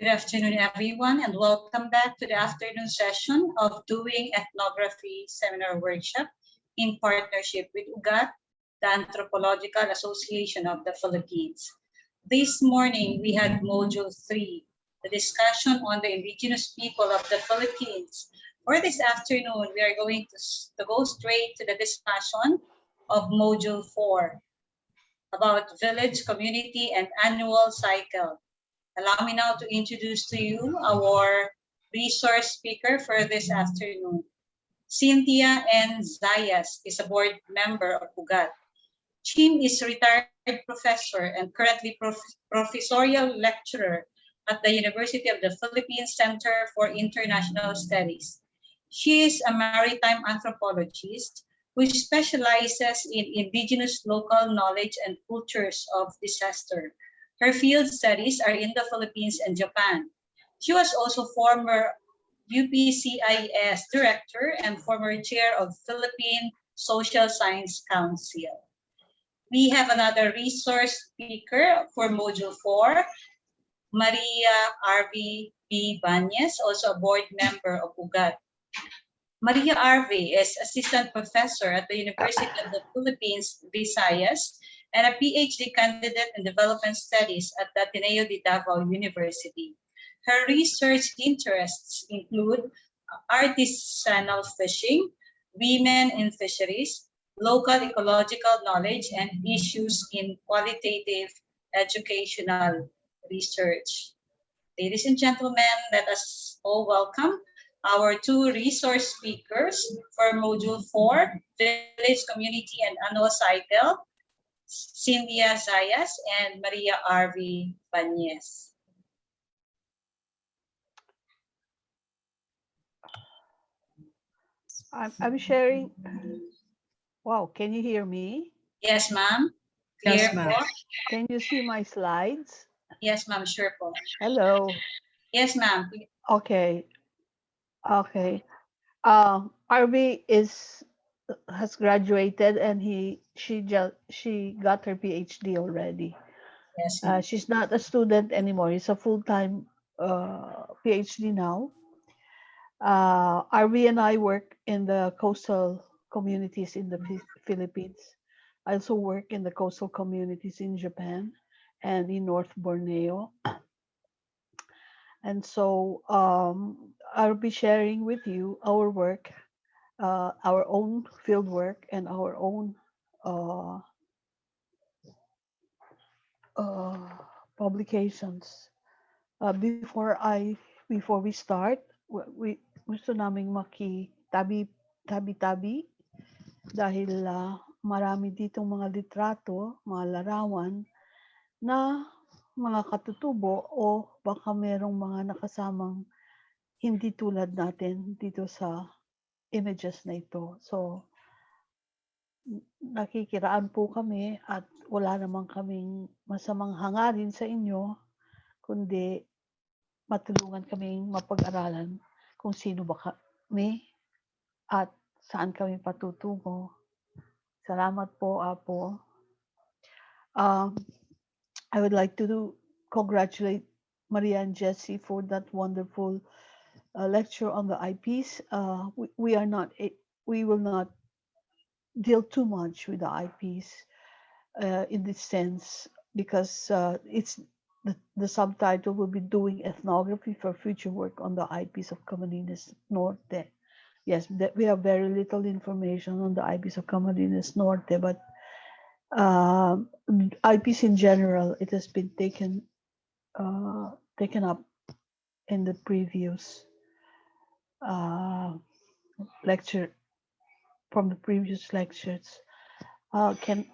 Good afternoon, everyone, and welcome back to the afternoon session of Doing Ethnography Seminar Workshop in partnership with UGAT, the Anthropological Association of the Philippines. This morning, we had Module 3, the discussion on the Indigenous people of the Philippines. For this afternoon, we are going to go straight to the discussion of Module 4 about village, community, and annual cycle. Allow me now to introduce to you our resource speaker for this afternoon. Cynthia N. Zayas is a board member of UGAT. Chim is a retired professor and currently professorial lecturer at the University of the Philippines Center for International Studies. She is a maritime anthropologist who specializes in indigenous local knowledge and cultures of disaster. Her field studies are in the Philippines and Japan. She was also former UPCIS director and former chair of Philippine Social Science Council. We have another resource speaker for Module 4, Maria Arve B. Bañez, also a board member of UGAT. Maria Arve is assistant professor at the University of the Philippines, Visayas, and a PhD candidate in development studies at the Ateneo de Davao University. Her research interests include artisanal fishing, women in fisheries, local ecological knowledge, and issues in qualitative educational research. Ladies and gentlemen, let us all welcome our two resource speakers for Module 4, Village Community and Annual Cycle, Cynthia Zayas and Maria Arve Bañez. I'm sharing. Wow, can you hear me? Yes, ma'am. Yes, ma'am. Can you see my slides? Yes, ma'am. Sure po. Hello. Yes, ma'am. Okay. Okay. Arve has graduated and she got her PhD already. Yes, ma'am. She's not a student anymore. It's a full-time PhD now. Arve and I work in the coastal communities in the Philippines. I also work in the coastal communities in Japan and in North Borneo. And so I'll be sharing with you our work, our own field work and our own publications. Before we start, we gusto naming tabi-tabi dahil marami ditong mga litrato, mga larawan na mga katutubo o baka merong mga nakasamang hindi tulad natin dito sa images na ito. So, nakikiraan po kami at wala naman kaming masamang hangarin sa inyo, kundi matulungan kaming mapag-aralan kung sino ba kami at saan kami patutungo. Salamat po, Apo. I would like to congratulate Maria and Jesse for that wonderful lecture on the IPs. We will not deal too much with the IPs in this sense because it's the subtitle will be doing ethnography for future work on the IPs of Camarines Norte. Yes, we have very little information on the IPs of Camarines Norte, but IPs in general, it has been taken up in the previous lecture, from the previous lectures. The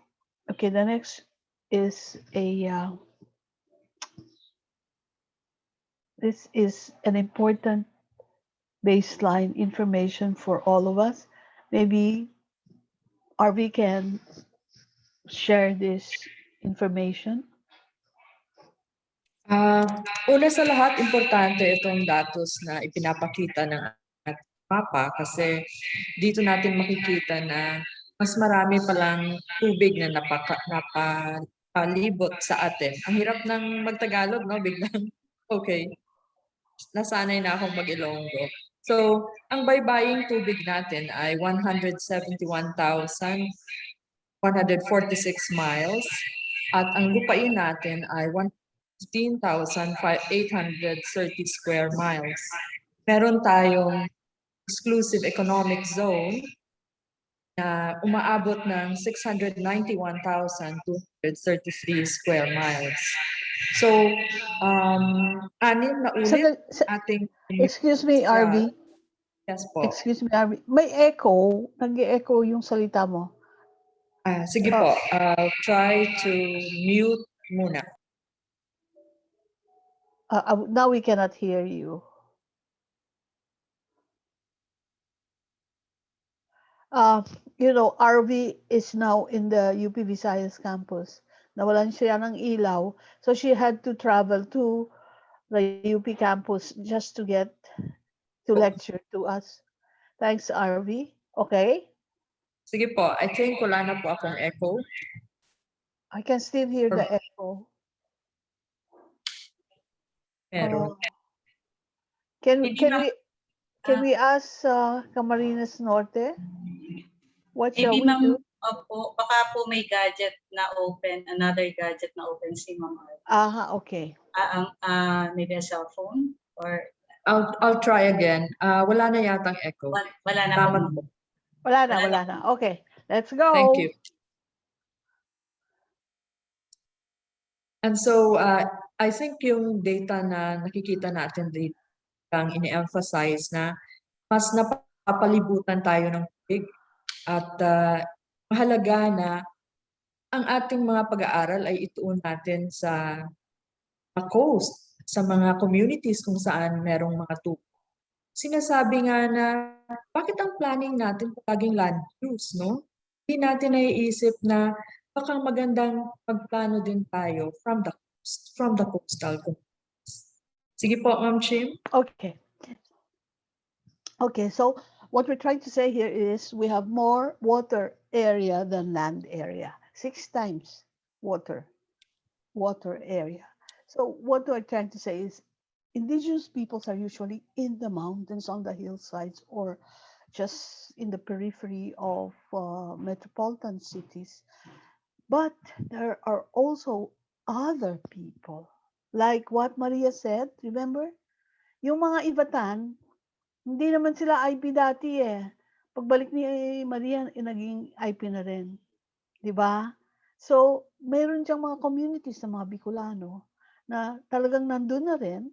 next is this is an important baseline information for all of us. Maybe Arve can share this information. Una sa lahat, importante itong datos na ipinapakita ng mapa kasi dito natin makikita na mas marami palang tubig na napalibot sa atin. Ang hirap ng magtagalog, no? Biglang, okay. Nasanay na akong mag-Ilonggo. So, ang baybaying tubig natin ay 171,146 miles at ang lupain natin ay 15,830 square miles. Meron tayong exclusive economic zone na umaabot ng 691,233 square miles. So, anim na ulit ating... Excuse me, Arve. Yes po. Excuse me, Arve. May echo. Nag-echo yung salita mo. Sige po. I'll try to mute muna. Now we cannot hear you. Arve is now in the UP Visayas campus. Nawalan siya ng ilaw. So she had to travel to the UP campus just to get to lecture to us. Thanks, Arve. Okay? Sige po. I think wala na po akong echo. I can still hear the echo. Meron. Can we ask Camarines Norte? What shall we do? Opo, baka po may gadget na open, another gadget na open si Ma'am Arve. Okay. Maybe a cell phone or... I'll try again. Wala na yatang echo. Wala na po. Wala na. Okay, let's go. Thank you. And so, I think yung data na nakikita natin dito, ang ini-emphasize na mas napapalibutan tayo ng tubig at mahalaga na ang ating mga pag-aaral ay ituon natin sa coast, sa mga communities kung saan merong mga tubig. Sinasabi nga na bakit ang planning natin laging land use, no? Hindi natin naiisip na baka magandang magplano din tayo from the coastal communities. Sige po, Ma'am Chim. Okay. Okay, so what we're trying to say here is we have more water area than land area. 6 times water area. So what we're trying to say is indigenous peoples are usually in the mountains, on the hillsides, or just in the periphery of metropolitan cities. But there are also other people, like what Maria said, remember? Yung mga Ivatan, hindi naman sila IP dati eh. Pagbalik ni Maria, naging IP na rin. Di ba? So, mayroon siyang mga communities ng mga Bicolano na talagang nandun na rin,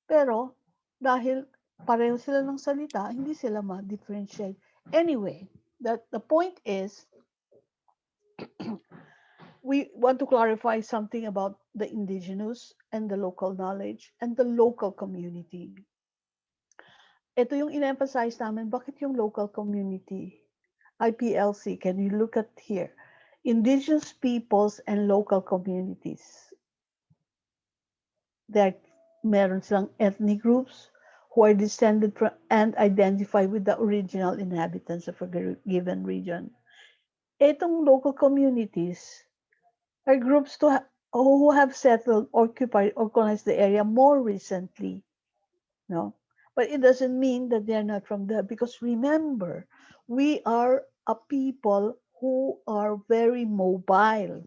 pero dahil pareho sila ng salita, hindi sila ma-differentiate. Anyway, the point is, we want to clarify something about the indigenous and the local knowledge and the local community. Ito yung in-emphasize namin, bakit yung local community? IPLC, can you look at here? Indigenous peoples and local communities. Meron silang ethnic groups who are descended from and identify with the original inhabitants of a given region. Itong local communities are groups who have settled, occupied, or colonized the area more recently. No? But it doesn't mean that they're not from there, because remember, we are a people who are very mobile.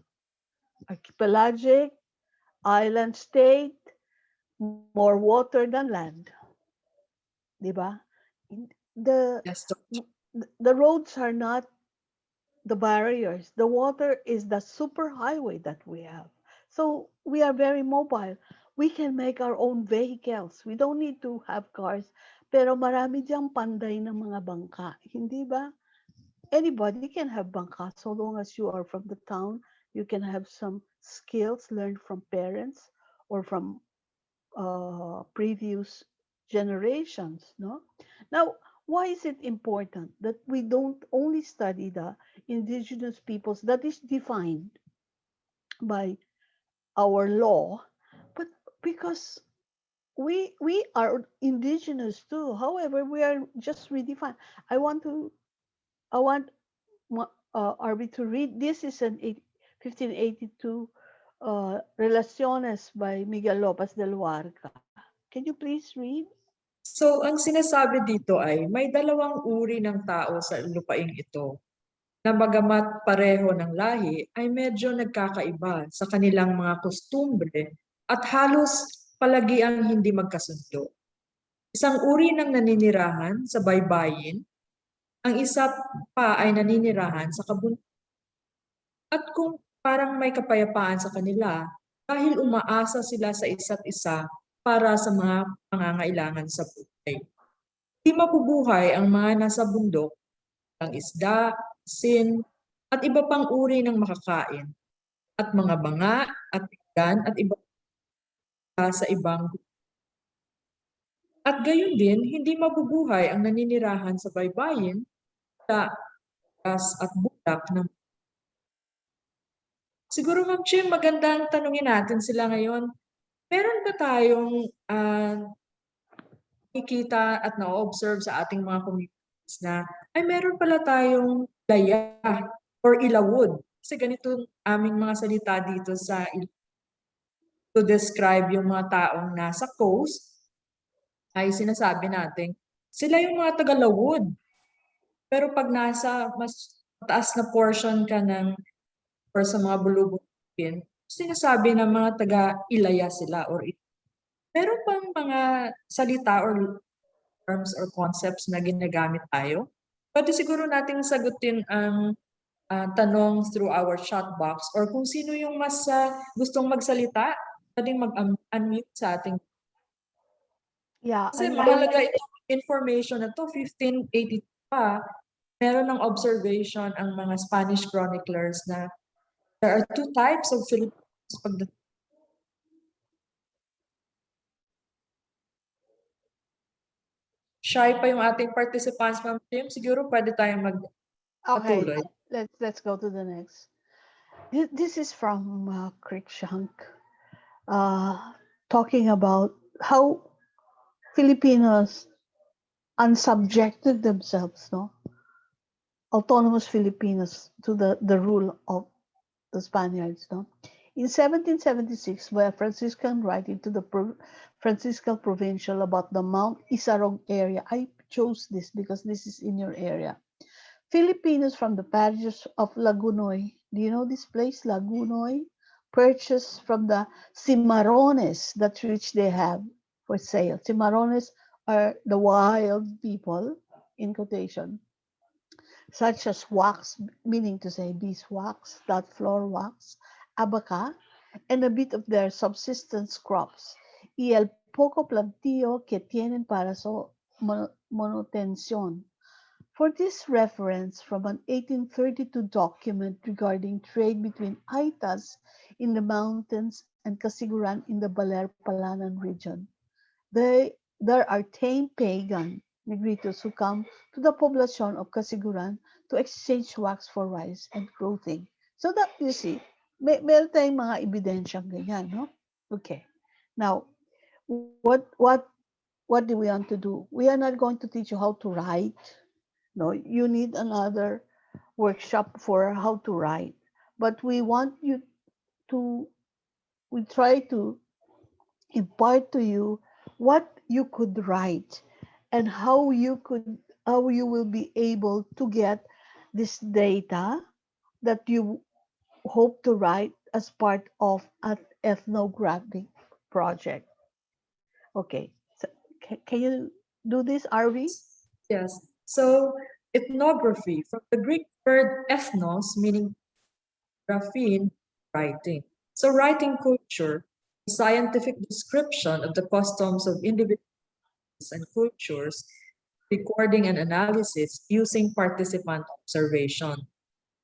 Archipelagic, island state, more water than land. Diba? Yes, The roads are not the barriers. The water is the super highway that we have. So we are very mobile. We can make our own vehicles. We don't need to have cars. Pero marami diyang panday ng mga bangka. Hindi ba? Anybody can have bangka so long as you are from the town. You can have some skills learned from parents or from previous generations. No? Now, why is it important that we don't only study the indigenous peoples that is defined by our law, but because we are indigenous too. However, we are just redefined. I want Arve to read. This is an 1582 Relaciones by Miguel Lopez del Huarca. Can you please read? So, ang sinasabi dito ay may dalawang uri ng tao sa lupaing ito na bagamat pareho ng lahi ay medyo nagkakaiba sa kanilang mga kostumbre at halos palagi ang hindi magkasundo. Isang uri ng naninirahan sa baybayin, ang isa pa ay naninirahan sa kabundukan. At kung parang may kapayapaan sa kanila dahil umaasa sila sa isa't isa para sa mga pangangailangan sa buhay. Di mabubuhay ang mga nasa bundok, ang isda, asin, at iba pang uri ng makakain, at mga banga at tigdan at iba sa ibang. At gayon din, hindi mabubuhay ang naninirahan sa baybayin, sa gas at bulak ng. Siguro Ma'am Chim, magandang tanungin natin sila ngayon. Meron ba tayong nakikita at na-observe sa ating mga communities na ay meron pala tayong laya or ilawod? Kasi ganito aming mga salita dito sa to describe yung mga taong nasa coast ay sinasabi natin sila yung mga tagalawod. Pero pag nasa mas mataas na portion ka ng or sa mga bulubugin, sinasabi ng mga taga-ilaya sila or meron bang mga salita or terms or concepts na ginagamit tayo? Pwede siguro nating sagutin ang tanong through our chat box, or kung sino yung mas gustong magsalita, pwedeng mag-unmute sa ating. Yeah, Kasi mahalaga itong information na to, 1582 pa, meron ng observation ang mga Spanish chroniclers na there are two types of Filipinos pagdating. Shy pa yung ating participants, Ma'am Tim. Siguro pwede tayong okay, magpatuloy. let's go to the next. This is from Cruikshank, talking about how Filipinos unsubjected themselves, no? Autonomous Filipinos to the rule of the Spaniards, no? In 1776, by a Franciscan writing to the Franciscan Provincial about the Mount Isarog area. I chose this because this is in your area. Filipinos from the parishes of Lagunoy, do you know this place, Lagunoy? Purchased from the cimarrones that which they have for sale. Cimarrones are the wild people, in quotation, such as wax, meaning to say beeswax, that floor wax, abaca, and a bit of their subsistence crops, y el poco plantío que tienen para su manutención. For this reference from an 1832 document regarding trade between Aitas in the mountains and Casiguran in the Baler-Palanan region. There are tame pagan Negritos who come to the poblacion of Casiguran to exchange wax for rice and clothing. So that, you see, meron tayong mga ebidensyang ganyan, no? Okay. Now, what do we want to do? We are not going to teach you how to write. No, you need another workshop for how to write. But we want you to, we try to impart to you what you could write and how you will be able to get this data that you hope to write as part of an ethnographic project. Okay, so can you do this, Arve? Yes. So ethnography, from the Greek word ethnos, meaning graphene, writing. So writing culture, a scientific description of the customs of individuals and cultures, recording and analysis using participant observation.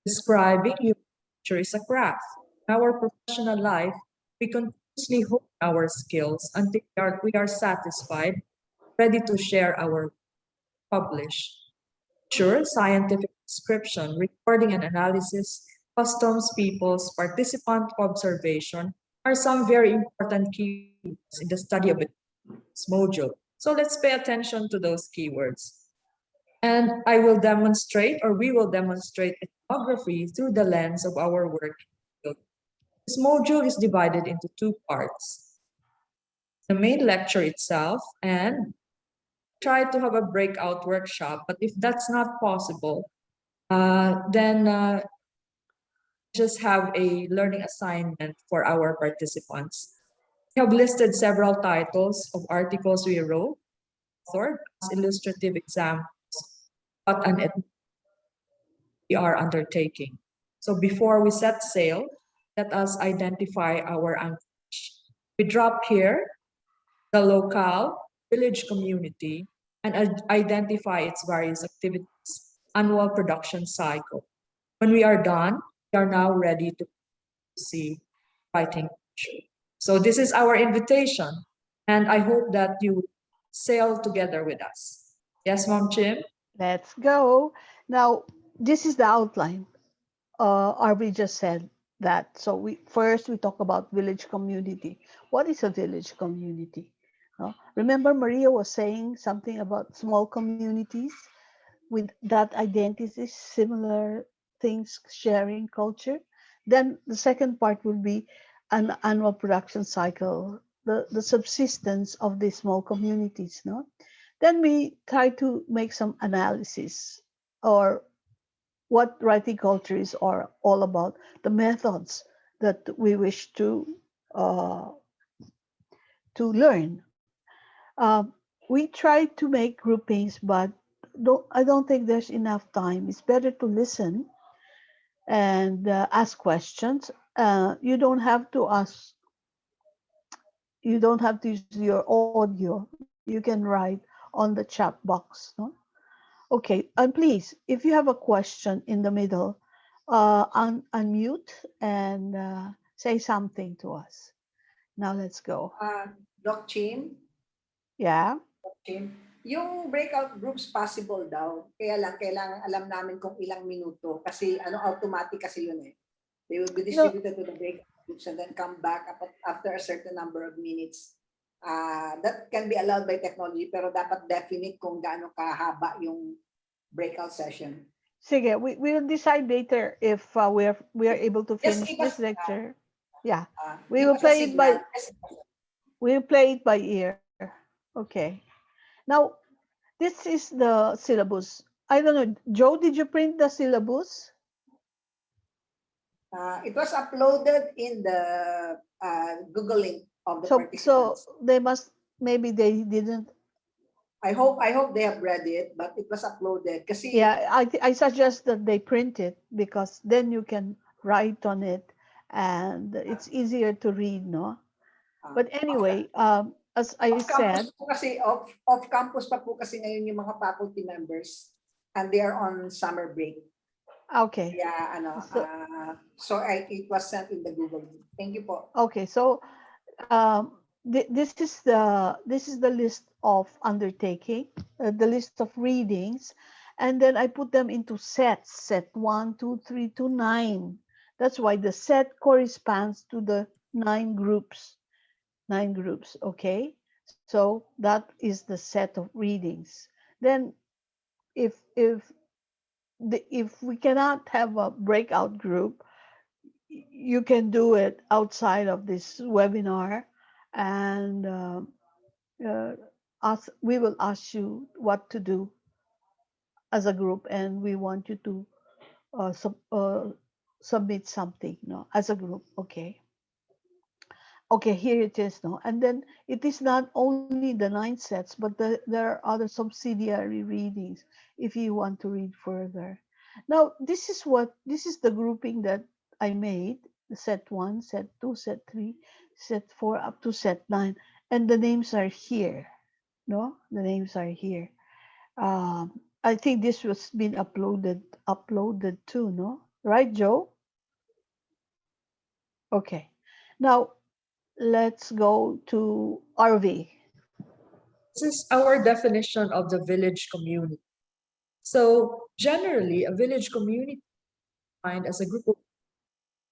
Describing human culture is a craft. In our professional life, we continuously hone our skills until we are satisfied, ready to share our publish. Sure, scientific description, recording and analysis, customs, peoples, participant observation are some very important keywords in the study of this module. So let's pay attention to those keywords. And I will demonstrate, or we will demonstrate, ethnography through the lens of our work. This module is divided into two parts. The main lecture itself, and try to have a breakout workshop, but if that's not possible, then just have a learning assignment for our participants. We have listed several titles of articles we wrote, authored as illustrative examples, what an we are undertaking. So before we set sail, let us identify our anchorage. We drop here the locale, village community, and identify its various activities, annual production cycle. When we are done, we are now ready to see writing. So this is our invitation, and I hope that you sail together with us. Yes, Mom Chim? Let's go. Now, this is the outline. Arvi just said that. So we talk about village community. What is a village community? Remember Maria was saying something about small communities with that identities, similar things, sharing culture. Then the second part will be an annual production cycle, the subsistence of these small communities. No? Then we try to make some analysis or what writing culture is all about, the methods that we wish to learn. We try to make groupings, but I don't think there's enough time. It's better to listen and ask questions. You don't have to ask. You don't have to use your audio. You can write on the chat box. No? Okay, and please, if you have a question in the middle, unmute and say something to us. Now let's go. Doc Chin, Yeah. yung breakout groups possible daw. Kaya lang, kailangan alam namin kung ilang minuto. Kasi automatic kasi yun eh. They will be distributed to the breakout groups and then come back after a certain number of minutes. That can be allowed by technology, pero dapat definite kung gaano kahaba yung breakout session. Sige, we will decide later if we are able to finish this lecture. Yeah, we will play it by ear. Okay. Now, this is the syllabus. I don't know, Joe, did you print the syllabus? It was uploaded in the Google link of the participants. So they must, maybe they didn't. I hope they have read it, but it was uploaded. Kasi, yeah, I suggest that they print it because then you can write on it and it's easier to read, no? But anyway, as I said, off campus pa po kasi ngayon yung mga faculty members and they are on summer break. Okay. Yeah, so it was sent in the Google. Thank you po. Okay, so this is the list of undertaking, the list of readings, and then I put them into sets, set 1, 2, 3 to 9. That's why the set corresponds to the 9 groups. 9 groups, okay? So that is the set of readings. Then if we cannot have a breakout group, you can do it outside of this webinar, and we will ask you what to do as a group, and we want you to submit something, as a group. Okay. Okay, here it is, and then it is not only the 9 sets, but there are other subsidiary readings if you want to read further. Now, this is the grouping that I made: set 1, set 2, set 3, set 4, up to set 9, and the names are here. The names are here. I think this was been uploaded too, no? Right, Joe? Okay. Now, let's go to Arve. This is our definition of the village community. So generally, a village community is defined as a group of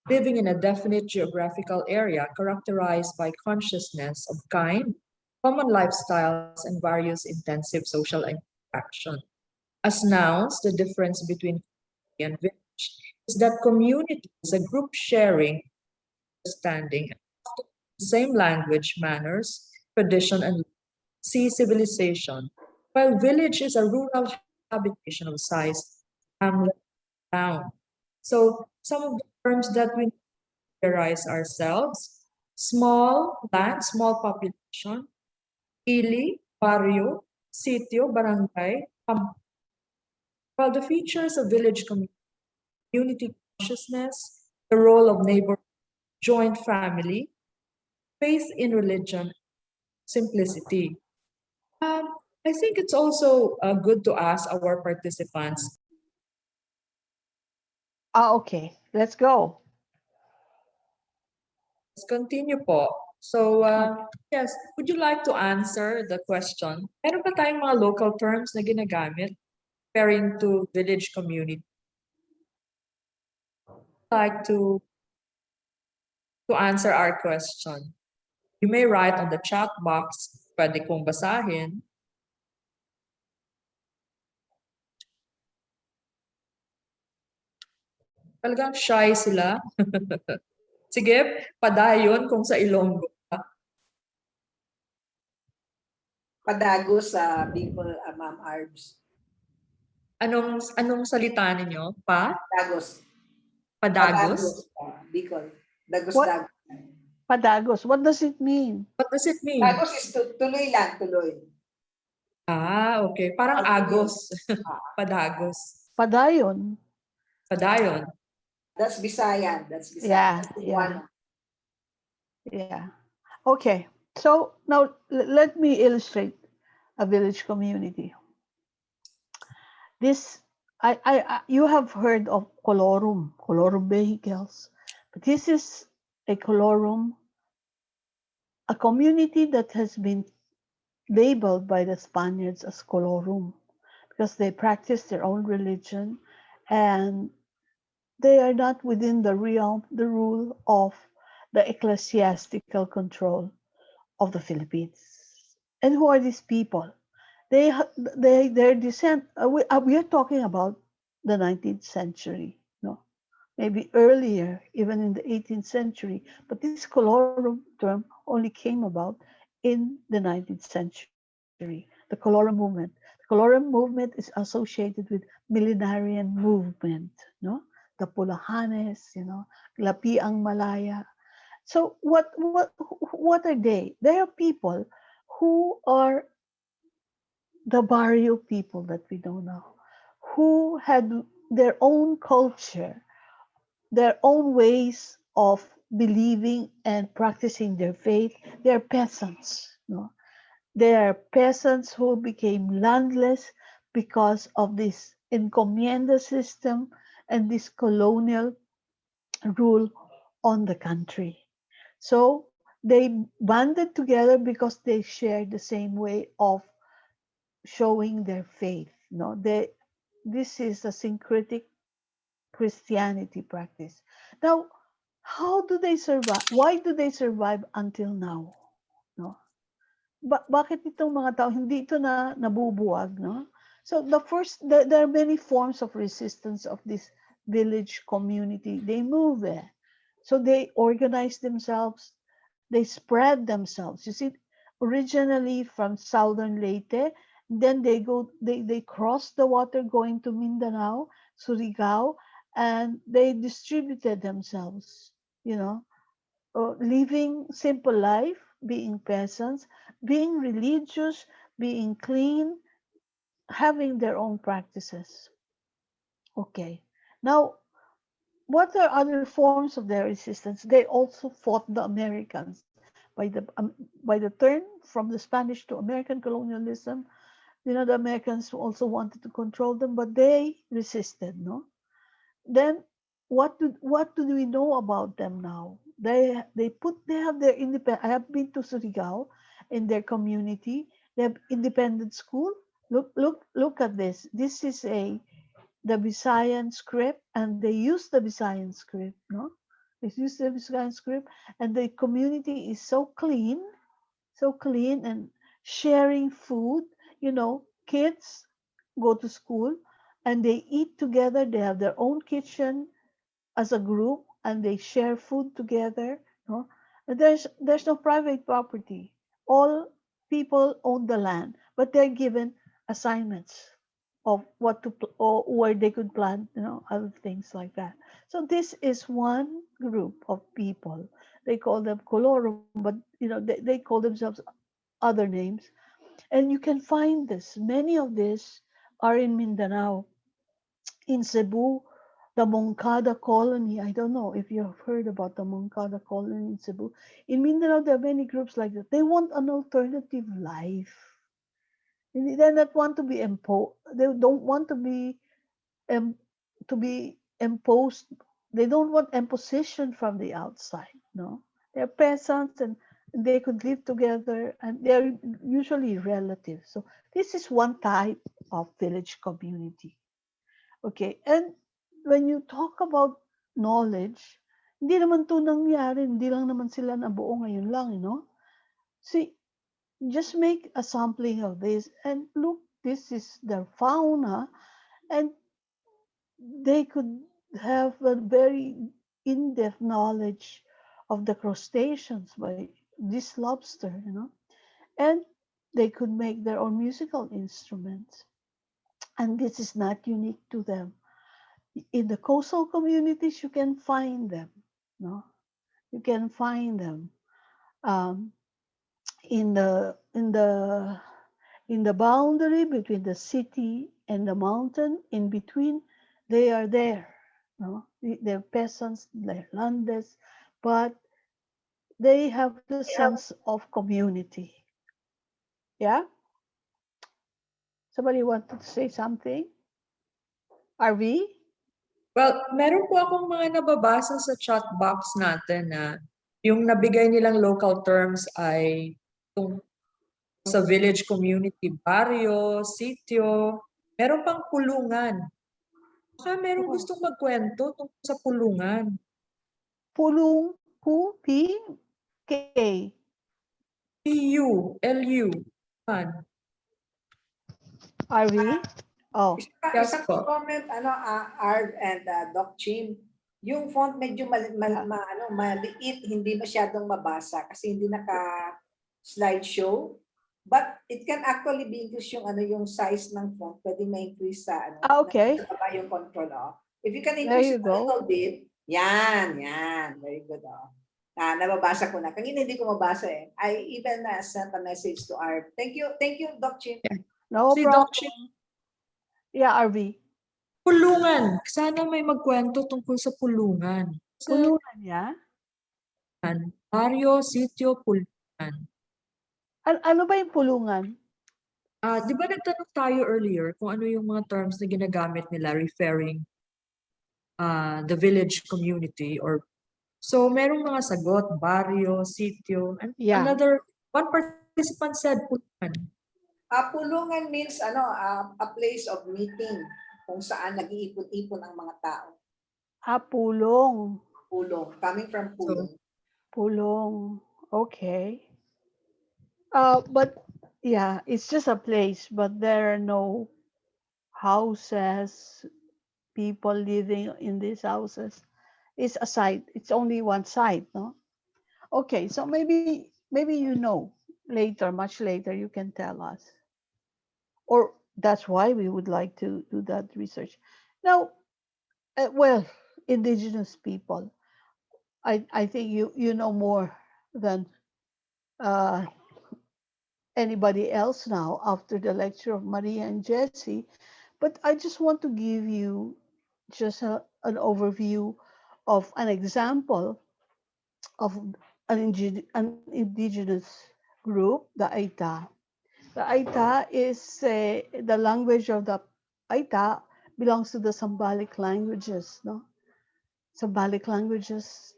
living in a definite geographical area characterized by consciousness of kind, common lifestyles, and various intensive social interaction. As nouns, the difference between community and village is that community is a group sharing, understanding, the same language, manners, tradition, and civilization, while village is a rural habitation of size, hamlet, town. So some of the terms that we familiarize ourselves: small land, small population, ili, barrio, sitio, barangay, while the features of village community consciousness, the role of neighbor, joint family, faith in religion, simplicity. I think it's also good to ask our participants. Okay, let's go. Let's continue po. So, yes, would you like to answer the question? Meron ba tayong mga local terms na ginagamit referring to village community? Like to answer our question. You may write on the chat box, pwede kong basahin. Talagang shy sila. Sige, padayon kung sa Ilonggo. Padago sa Bicol, Ma'am Arbs. Anong salita ninyo? Padagos. Padagos? Bicol. Dagos. Padagos. What does it mean? What does it mean? Dagos is tuloy lang, tuloy. Okay. Parang agos. Padagos. Padayon. Padayon. That's Visayan. That's Visayan. Yeah, That's yeah, Cebuano. yeah. Okay, so now let me illustrate a village community. This, you have heard of Colorum vehicles, but this is a Colorum, a community that has been labeled by the Spaniards as Colorum because they practice their own religion and they are not within the realm, the rule of the ecclesiastical control of the Philippines. And who are these people? Their descent. We are talking about the 19th century, no, maybe earlier, even in the 18th century. But this colorum term only came about in the 19th century. The colorum movement. The colorum movement is associated with millenarian movement, no, the Pulahanes, Lapi ang Malaya. So what are they? They are people who are the barrio people that we know now, who had their own culture, their own ways of believing and practicing their faith. They're peasants. No? They are peasants who became landless because of this encomienda system and this colonial rule on the country. So they banded together because they shared the same way of showing their faith. No, this is a syncretic Christianity practice. Now, how do they survive? Why do they survive until now? No? Bakit itong mga tao hindi ito na nabubuwag, no? So the first, there are many forms of resistance of this village community. They move so they organize themselves, they spread themselves. You see, originally from southern Leyte, then they cross the water going to Mindanao, Surigao, and they distributed themselves, living simple life, being peasants, being religious, being clean, having their own practices. Okay. Now, what are other forms of their resistance? They also fought the Americans by the turn from the Spanish to American colonialism. The Americans also wanted to control them, but they resisted. No, then what do we know about them now? They have their independent. I have been to Surigao in their community. They have independent school. Look at this. This is the Visayan script, and they use the Visayan script. No, they use the Visayan script, and the community is so clean and sharing food. Kids go to school and they eat together. They have their own kitchen as a group and they share food together. No? There's no private property. All people own the land, but they're given assignments of what to or where they could plant, other things like that. So this is one group of people. They call them Colorum, but they call themselves other names. And you can find this. Many of these are in Mindanao, in Cebu, the Moncada colony. I don't know if you have heard about the Moncada colony in Cebu. In Mindanao, there are many groups like that. They want an alternative life. They do not want to be imposed. They don't want um, to be imposed. They don't want imposition from the outside. No, they're peasants and they could live together, and they're usually relatives. So this is one type of village community. Okay, and when you talk about knowledge, hindi naman to nangyari, hindi lang naman sila nabuo ngayon lang, See, just make a sampling of this and look, this is their fauna, and they could have a very in-depth knowledge of the crustaceans by this lobster, and they could make their own musical instruments. And this is not unique to them. In the coastal communities, you can find them. No, you can find them um, in the boundary between the city and the mountain. In between, they are there. No? They're peasants, they're landes, but they have the sense of community. Yeah? Somebody wanted to say something? RV? Well, meron po akong mga nababasa sa chat box natin na yung nabigay nilang local terms ay tung sa village community, barrio, sitio, meron pang pulungan. Baka meron Oh. gustong magkwento tungkol sa pulungan. Pulung, P, K. PU, LU, man. RV? Oh, Yes Isang po. comment, Arv and Doc Chim, yung font medyo maliit, hindi masyadong mabasa kasi hindi naka-slideshow. But it can actually be increased yung size ng font. Pwede ma-increase sa okay. sa baba yung control. If you can There increase you it a go. little bit, yan. Very good. Nababasa ko na. Kanina hindi ko mabasa eh. I even sent a message to Arv. Thank you, Doc Chim. No Si problem. Doc Chin, Yeah, RV. pulungan. Sana may magkwento tungkol sa pulungan. Sa Pulungan, yeah? barrio, sitio, pulungan. Ano ba yung pulungan? Di ba nagtanong tayo earlier kung ano yung mga terms na ginagamit nila referring the village community or so merong mga sagot, barrio, sitio, and Yeah. one participant said pulungan. Pulungan means a place of meeting kung saan nag-iipon-ipon ang mga tao. Pulong. Pulong, coming from pulong. Pulong. Okay. But yeah, it's just a place, but there are no houses, people living in these houses. It's a site. It's only one site, no? Okay, so maybe you know later, much later, you can tell us. Or that's why we would like to do that research. Now, well, indigenous people, I think you know more than anybody else now after the lecture of Maria and Jesse, but I just want to give you just an overview of an example of an indigenous group, the Aita. The Aita is the language of the Aita belongs to the Sambalic languages, no? Sambalic languages,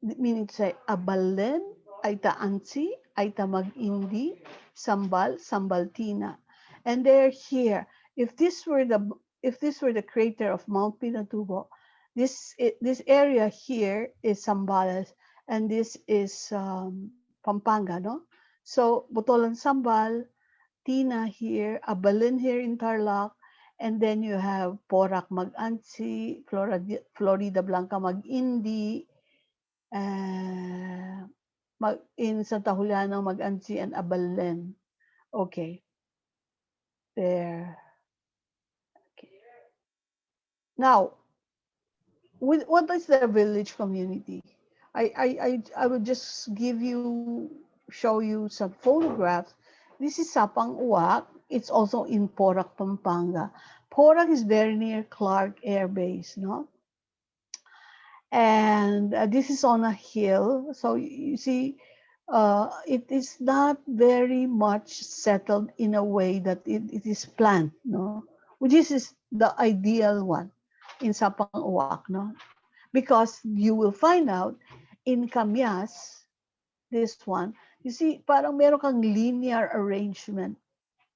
meaning to say Abalen, Aita Ansi, Aita Mag-Indi, Sambal, Sambaltina. And they're here. If this were the crater of Mount Pinatubo, this area here is Sambales, and this is Pampanga, no? So Botolan Sambal, Tina here, Abalin here in Tarlac, and then you have Porac Mag-Ansi, Florida Blanca Mag-Indi, in Santa Juliana Mag-Ansi and Abalen. Okay. There. Okay. Now, what is the village community? I will just show you some photographs. This is Sapang Uwak. It's also in Porac, Pampanga. Porac is very near Clark Air Base, no? And this is on a hill. So you see, it is not very much settled in a way that it is planned, no? Which is the ideal one in Sapang Uwak, no? Because you will find out in Camyas, this one, you see, parang meron kang linear arrangement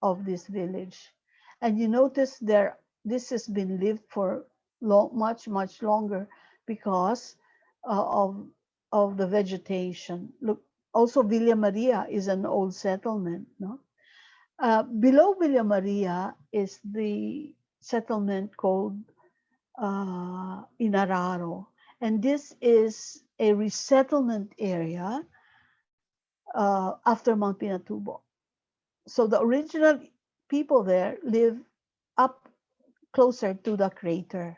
of this village. And you notice this has been lived for much longer because of the vegetation. Look, also Villa Maria is an old settlement, no? Below Villa Maria is the settlement called Inararo. And this is a resettlement area after Mount Pinatubo. So the original people there live up closer to the crater.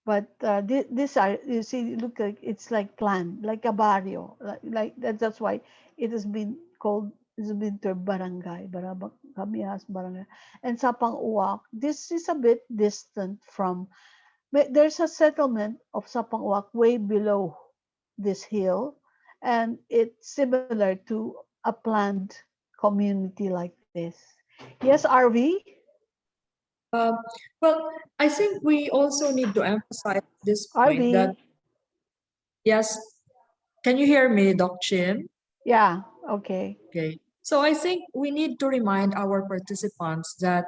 But these are, you see, look like it's like planned, like a barrio. Like that's why it has been called, it's been termed barangay, Camyas barangay. And Sapang Uwak, this is a bit distant from there's a settlement of Sapangwak way below this hill, and it's similar to a planned community like this. Yes, RV? Um, well, I think we also need to emphasize this point that, RV? yes, can you hear me, Doc Chin? Yeah, okay. Okay. So I think we need to remind our participants that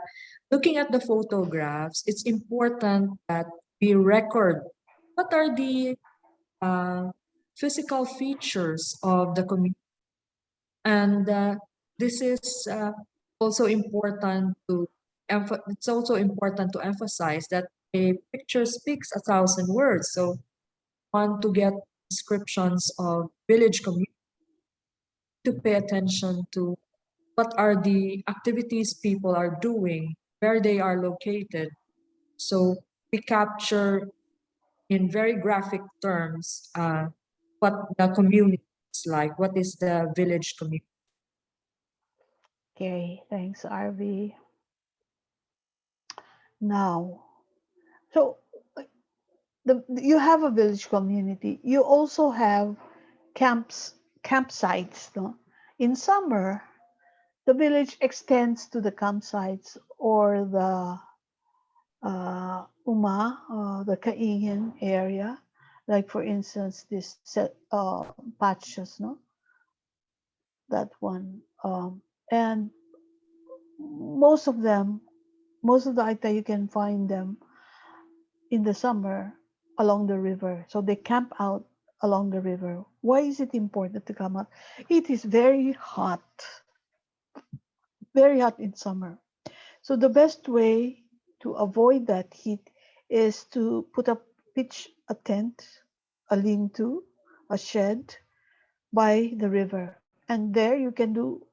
looking at the photographs, it's important that we record what are the uh, physical features of the community. And this is also important to it's also important to emphasize that a picture speaks 1,000 words. So want to get descriptions of village community to pay attention to what are the activities people are doing, where they are located. So we capture in very graphic terms what the community is like, what is the village community. Okay, thanks, RV. Now, so you have a village community. You also have campsites. No? In summer, the village extends to the campsites or the the Kaingin area. Like for instance, this set patches, no, that one, and most of them, most of the Aita, you can find them in the summer along the river. So they camp out along the river. Why is it important to come out? It is very hot in summer. So the best way to avoid that heat is to put up, pitch a tent, a lean-to, a shed by the river. And there you can do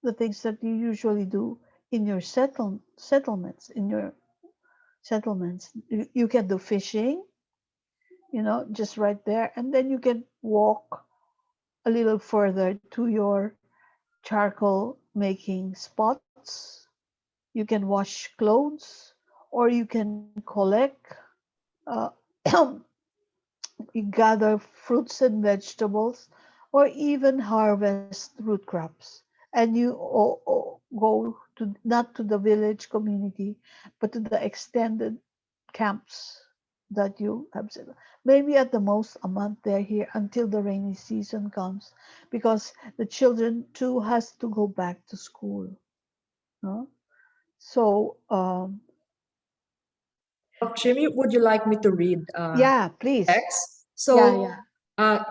the things that you usually do in your settlements, in your settlements. You can do fishing, just right there. And then you can walk a little further to your charcoal making spots. You can wash clothes, or you can collect, uh, you gather fruits and vegetables, or even harvest root crops. And you go to, not to the village community, but to the extended camps that you have set. Maybe at the most a month they're here until the rainy season comes, because the children too has to go back to school. No? So Jimmy, would you like me to read yeah, please. text? Yeah, So yeah. uh,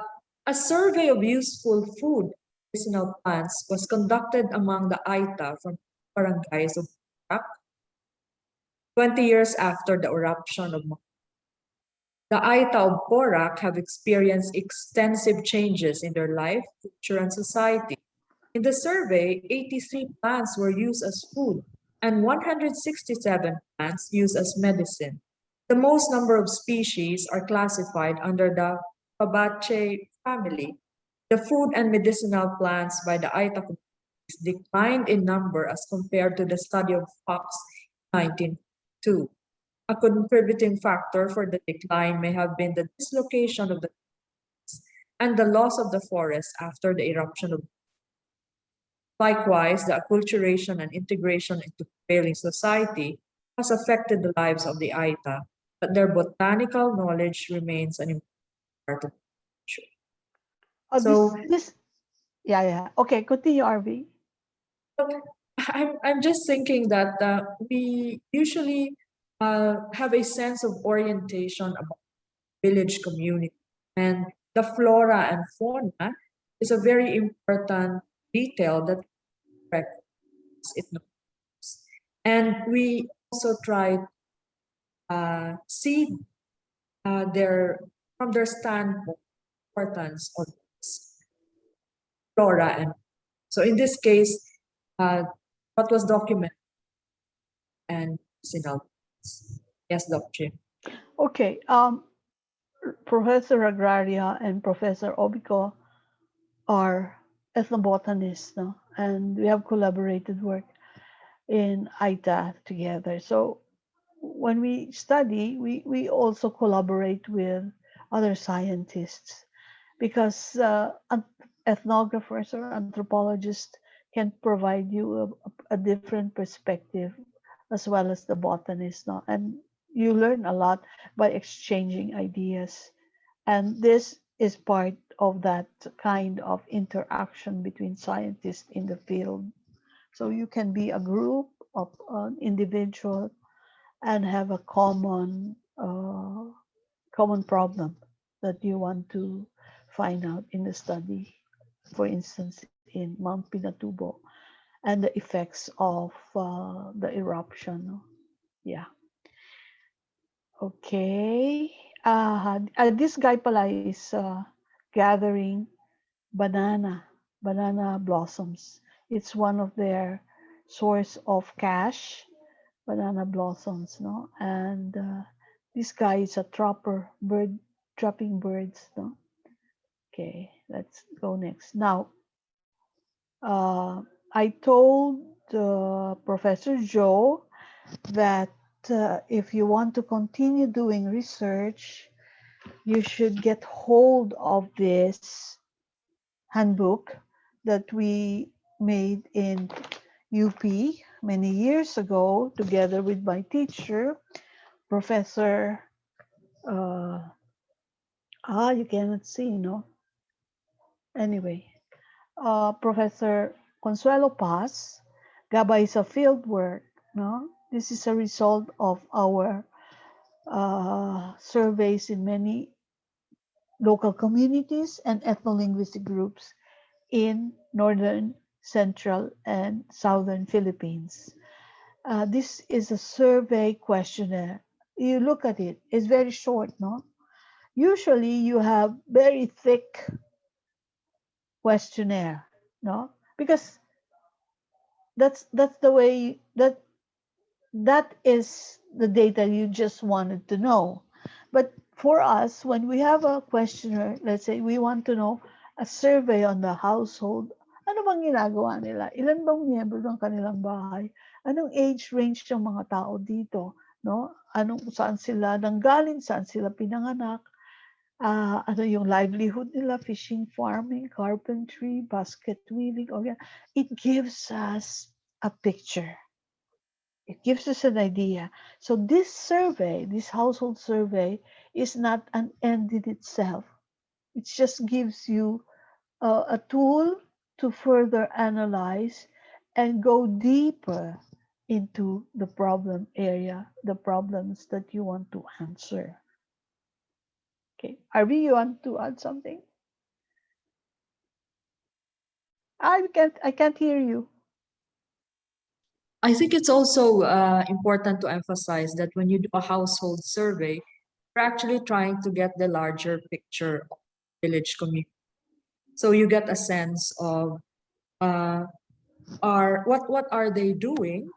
a survey of useful food medicinal plants was conducted among the Aita from barangays of Iraq 20 years after the eruption of the Aita of Porac have experienced extensive changes in their life, culture, and society. In the survey, 83 plants were used as food and 167 plants used as medicine. The most number of species are classified under the Fabaceae family. The food and medicinal plants by the Aita communities declined in number as compared to the study of Fox in 1902. A contributing factor for the decline may have been the dislocation of the and the loss of the forest after the eruption of. Likewise, the acculturation and integration into prevailing society has affected the lives of the Aita, but their botanical knowledge remains an important part of the culture. Oh, So yeah, yeah. Okay, continue, RV. I'm just thinking that we usually have a sense of orientation about village community. And the flora and fauna is a very important detail that records it. And we also try see their from their standpoint importance of this flora and so in this case, what was documented and medicinal. Yes, Dr. Okay, Professor Agraria and Professor Obiko are ethnobotanists, no? And we have collaborated work in AITA together. So when we study, we also collaborate with other scientists because ethnographers or anthropologists can provide you a different perspective as well as the botanist. No? And you learn a lot by exchanging ideas. And this is part of that kind of interaction between scientists in the field. So you can be a group of an individual and have a common problem that you want to find out in the study. For instance, in Mount Pinatubo and the effects of the eruption. Yeah. Okay. This guy pala is gathering banana blossoms. It's one of their source of cash, banana blossoms, no? And this guy is a bird trapping birds, no? Okay, let's go next. Now, I told Professor Joe that if you want to continue doing research, you should get hold of this handbook that we made in UP many years ago together with my teacher, Professor, uh, you cannot see, no? Anyway, Professor Consuelo Paz, Gabay sa field work, no? This is a result of our surveys in many local communities and ethno-linguistic groups in northern, central, and southern Philippines. This is a survey questionnaire. You look at it, it's very short, no? Usually you have very thick questionnaire, no? Because that's the way that is the data you just wanted to know. But for us, when we have a questionnaire, let's say we want to know a survey on the household, ano bang ginagawa nila? Ilan bang miyembro ng kanilang bahay? Anong age range ng mga tao dito? No? Saan sila nanggaling? Saan sila pinanganak? Ano yung livelihood nila? Fishing, farming, carpentry, basket weaving. It gives us a picture. It gives us an idea. So this survey, this household survey, is not an end in itself. It just gives you a tool to further analyze and go deeper into the problem area, the problems that you want to answer. Okay, Arve, you want to add something? I can't hear you. I think it's also important to emphasize that when you do a household survey, you're actually trying to get the larger picture of village community. So you get a sense of what are they doing,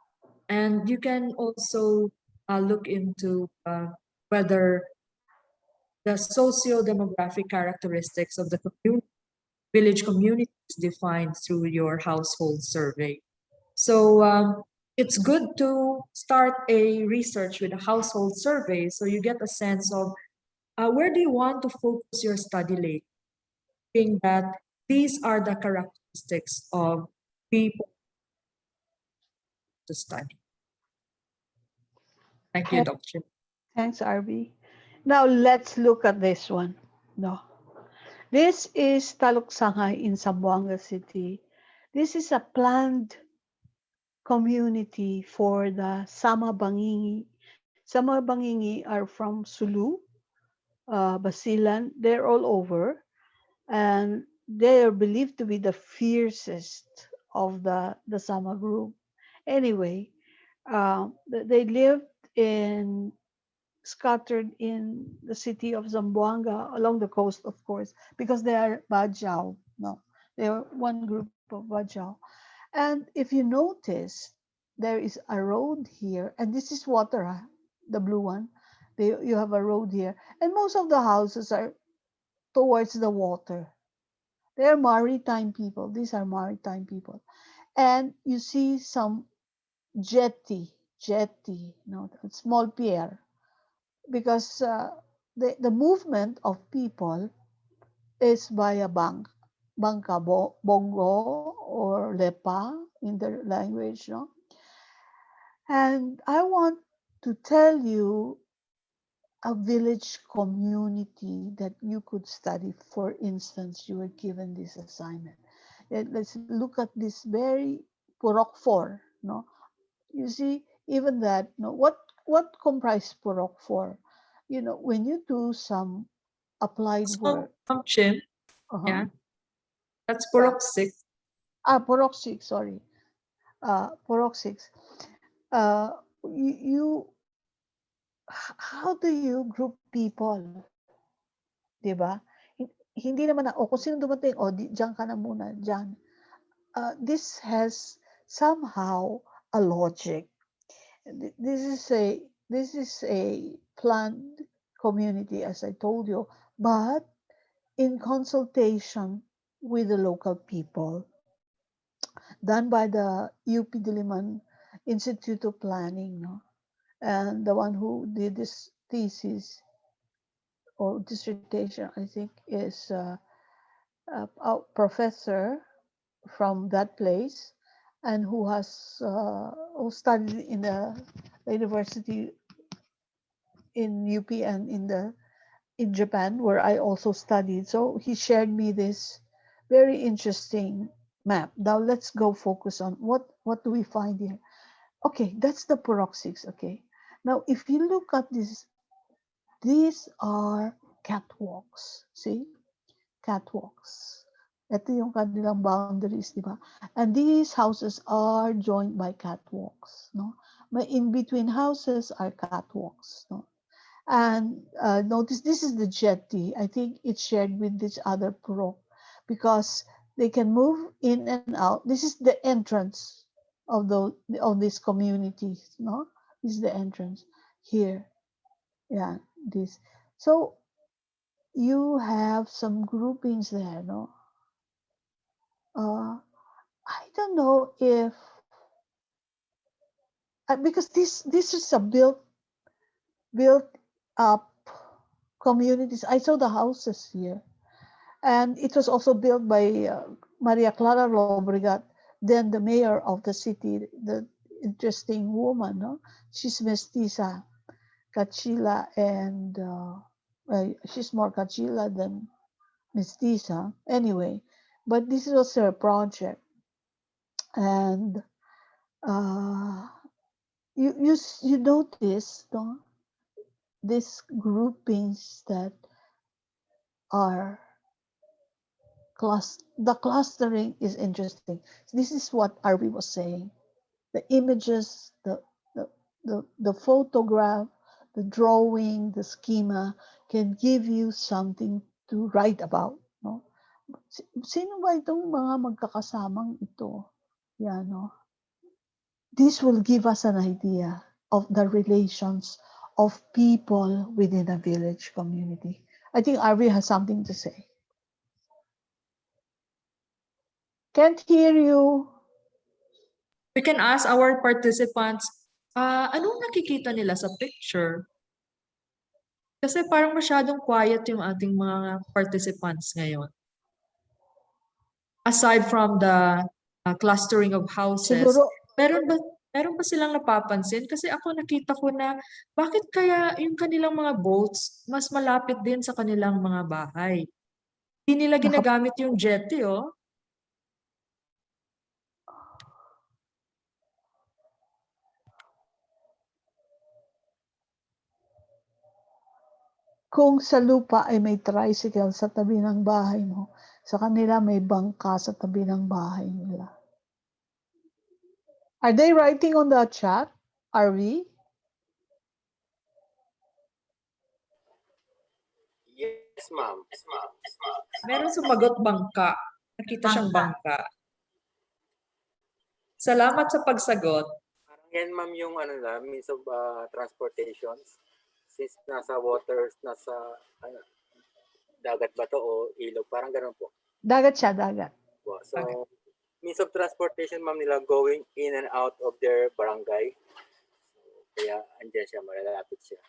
and you can also look into whether the socio-demographic characteristics of the village community is defined through your household survey. So it's good to start a research with a household survey so you get a sense of where do you want to focus your study later, thinking that these are the characteristics of people to study. Thank you, Dr. Thanks, Arby. Now let's look at this one. No. This is Taluk Sangha in Zamboanga City. This is a planned community for the Sama Bangingi. Sama Bangingi are from Sulu, Basilan. They're all over. And they are believed to be the fiercest of the Sama group. Anyway, they lived scattered in the city of Zamboanga along the coast, of course, because they are Bajau. No, they are one group of Bajau. And if you notice, there is a road here, and this is water, the blue one. You have a road here, and most of the houses are towards the water. They are maritime people. These are maritime people. And you see some jetty jetty, a small pier, because the movement of people is via bangka, bongo or lepa in their language, no? And I want to tell you a village community that you could study. For instance, you were given this assignment. Let's look at this very Purok 4, no? You see, even that, no, what comprise Purok 4? When you do some applied So, work, Chim, yeah, that's Purok 6. Purok 6, sorry. Purok 6. You how do you group people? 'Di ba? Hindi naman na, kung sino dumating, diyan ka na muna, diyan. This has somehow a logic. This is a planned community, as I told you, but in consultation with the local people, done by the UP Diliman Institute of Planning, no? And the one who did this thesis or dissertation, I think, is a professor from that place, and who studied in the university in UP and in Japan, where I also studied. So he shared me this very interesting map. Now let's go focus on what do we find here. Okay, that's the Purok 6. Okay, now if you look at this, these are catwalks. See, catwalks. Ito yung kanilang boundaries, di ba? And these houses are joined by catwalks, no? May in between houses are catwalks, no? And notice this is the jetty. I think it's shared with this other Purok because they can move in and out. This is the entrance of these communities, no? This is the entrance here. Yeah, this. So you have some groupings there, no? I don't know if because this is a built up communities. I saw the houses here, and it was also built by Maria Clara Lobregat, then the mayor of the city. The interesting woman, no? She's mestiza, Kachila, and she's more Kachila than mestiza. Anyway, but this was her project, and you notice, no? These groupings that are the clustering is interesting. This is what Arve was saying. The images, the photograph, the drawing, the schema can give you something to write about, no? Sino ba itong mga magkakasamang ito? Yan, no? This will give us an idea of the relations of people within a village community. I think Arve has something to say. Can't hear you. We can ask our participants, anong nakikita nila sa picture? Kasi parang masyadong quiet yung ating mga participants ngayon. Aside from the clustering of houses, Siguro, meron ba silang napapansin? Kasi ako nakita ko na bakit kaya yung kanilang mga boats mas malapit din sa kanilang mga bahay? Hindi nila ginagamit yung jetty, oh. kung sa lupa ay may tricycle sa tabi ng bahay mo, sa kanila may bangka sa tabi ng bahay nila. Are they writing on the chat? Are we? Yes, ma'am. Meron sumagot bangka. Nakita siyang bangka. Salamat sa pagsagot. Parang yan, ma'am, yung means of transportations. Since nasa waters, nasa dagat ba to o ilog, parang ganun po. Dagat siya, dagat. So, Okay. means of transportation, ma'am, nila going in and out of their barangay. Kaya andyan siya, malalapit siya.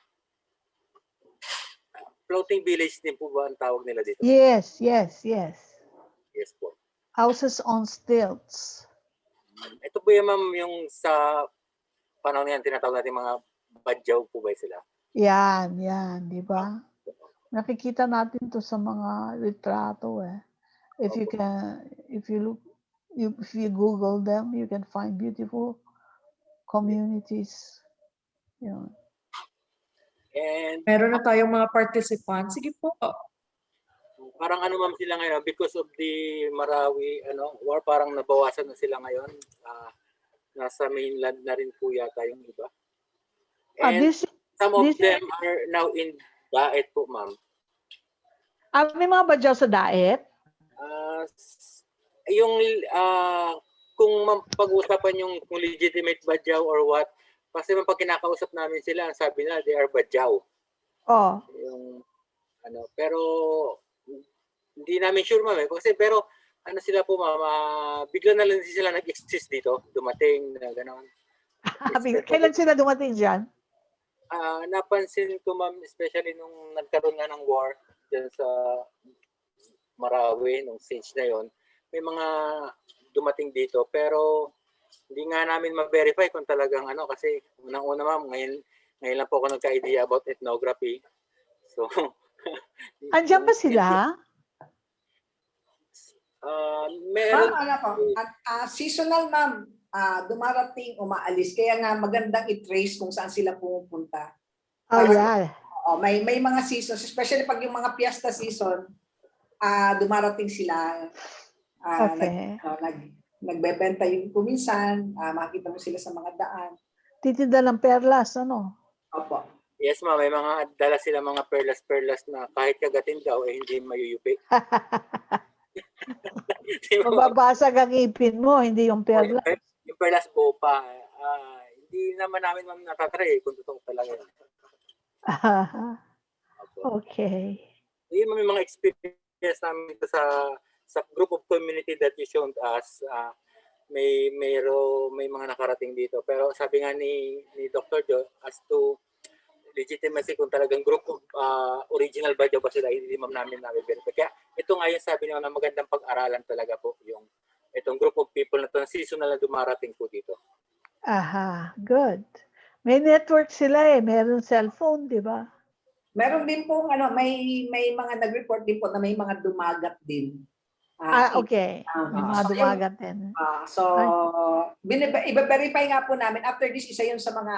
Floating village din po ba ang tawag nila dito? Yes, yes, yes. Yes po. Houses on stilts. Ito po yung ma'am, yung sa panahon yan, tinatawag natin mga badyaw po ba sila? Yan, di ba? Nakikita natin to sa mga litrato eh. If you can, if you look, if you Google them, you can find beautiful communities. Yun. And Meron na tayong mga participants. Sige po. parang ano ma'am sila ngayon, because of the Marawi war, parang nabawasan na sila ngayon. Nasa mainland na rin po yata yung iba. And some of them are now in Daet po, ma'am. May mga badyaw sa Daet? Kung pag-uusapan yung kung legitimate badyaw or what, kasi pag kinakausap namin sila, ang sabi nila, they are badyaw. Oh. Yung, pero hindi namin sure, ma'am. Pero ano sila po, ma'am, bigla na lang sila nag-exist dito, dumating na gano'n. Kailan sila dumating dyan? Napansin ko, ma'am, especially nung nagkaroon nga ng war dyan sa Marawi, nung siege na yon, may mga dumating dito, pero hindi nga namin ma-verify kung talagang kasi unang-una, ma'am, ngayon lang po ako nagka-idea about ethnography. So, andyan ba sila? Meron. Ma'am, seasonal, ma'am, dumarating, umaalis. Kaya nga magandang i-trace kung saan sila pumupunta. May mga seasons, especially pag yung mga fiesta season, dumarating sila. Nagbebenta yung kuminsan, makita mo sila sa mga daan. Titinda ng perlas, ano? Opo. Yes, ma'am. May mga dala sila mga perlas-perlas na kahit kagatin daw, hindi mayuyupi. Mababasag ang ipin mo, hindi yung perlas. Yung perlas po pa. Hindi naman namin, ma'am, natatry kung totoo talaga yun. Okay. Yun, may mga experience namin ito sa group of community that you showed us. May mga nakarating dito. Pero sabi nga ni Dr. Joe, as to legitimacy kung talagang group of original ba ba sila, hindi ma'am namin na-verify. Kaya ito nga yung sabi niyo na magandang pag-aralan talaga po yung itong group of people na ito na seasonal na dumarating po dito. Good. May network sila meron cellphone, di ba? Meron din po may mga nag-report din po na may mga dumagat din. Okay. May mga dumagat din. Iba-verify nga po namin. After this, isa yun sa mga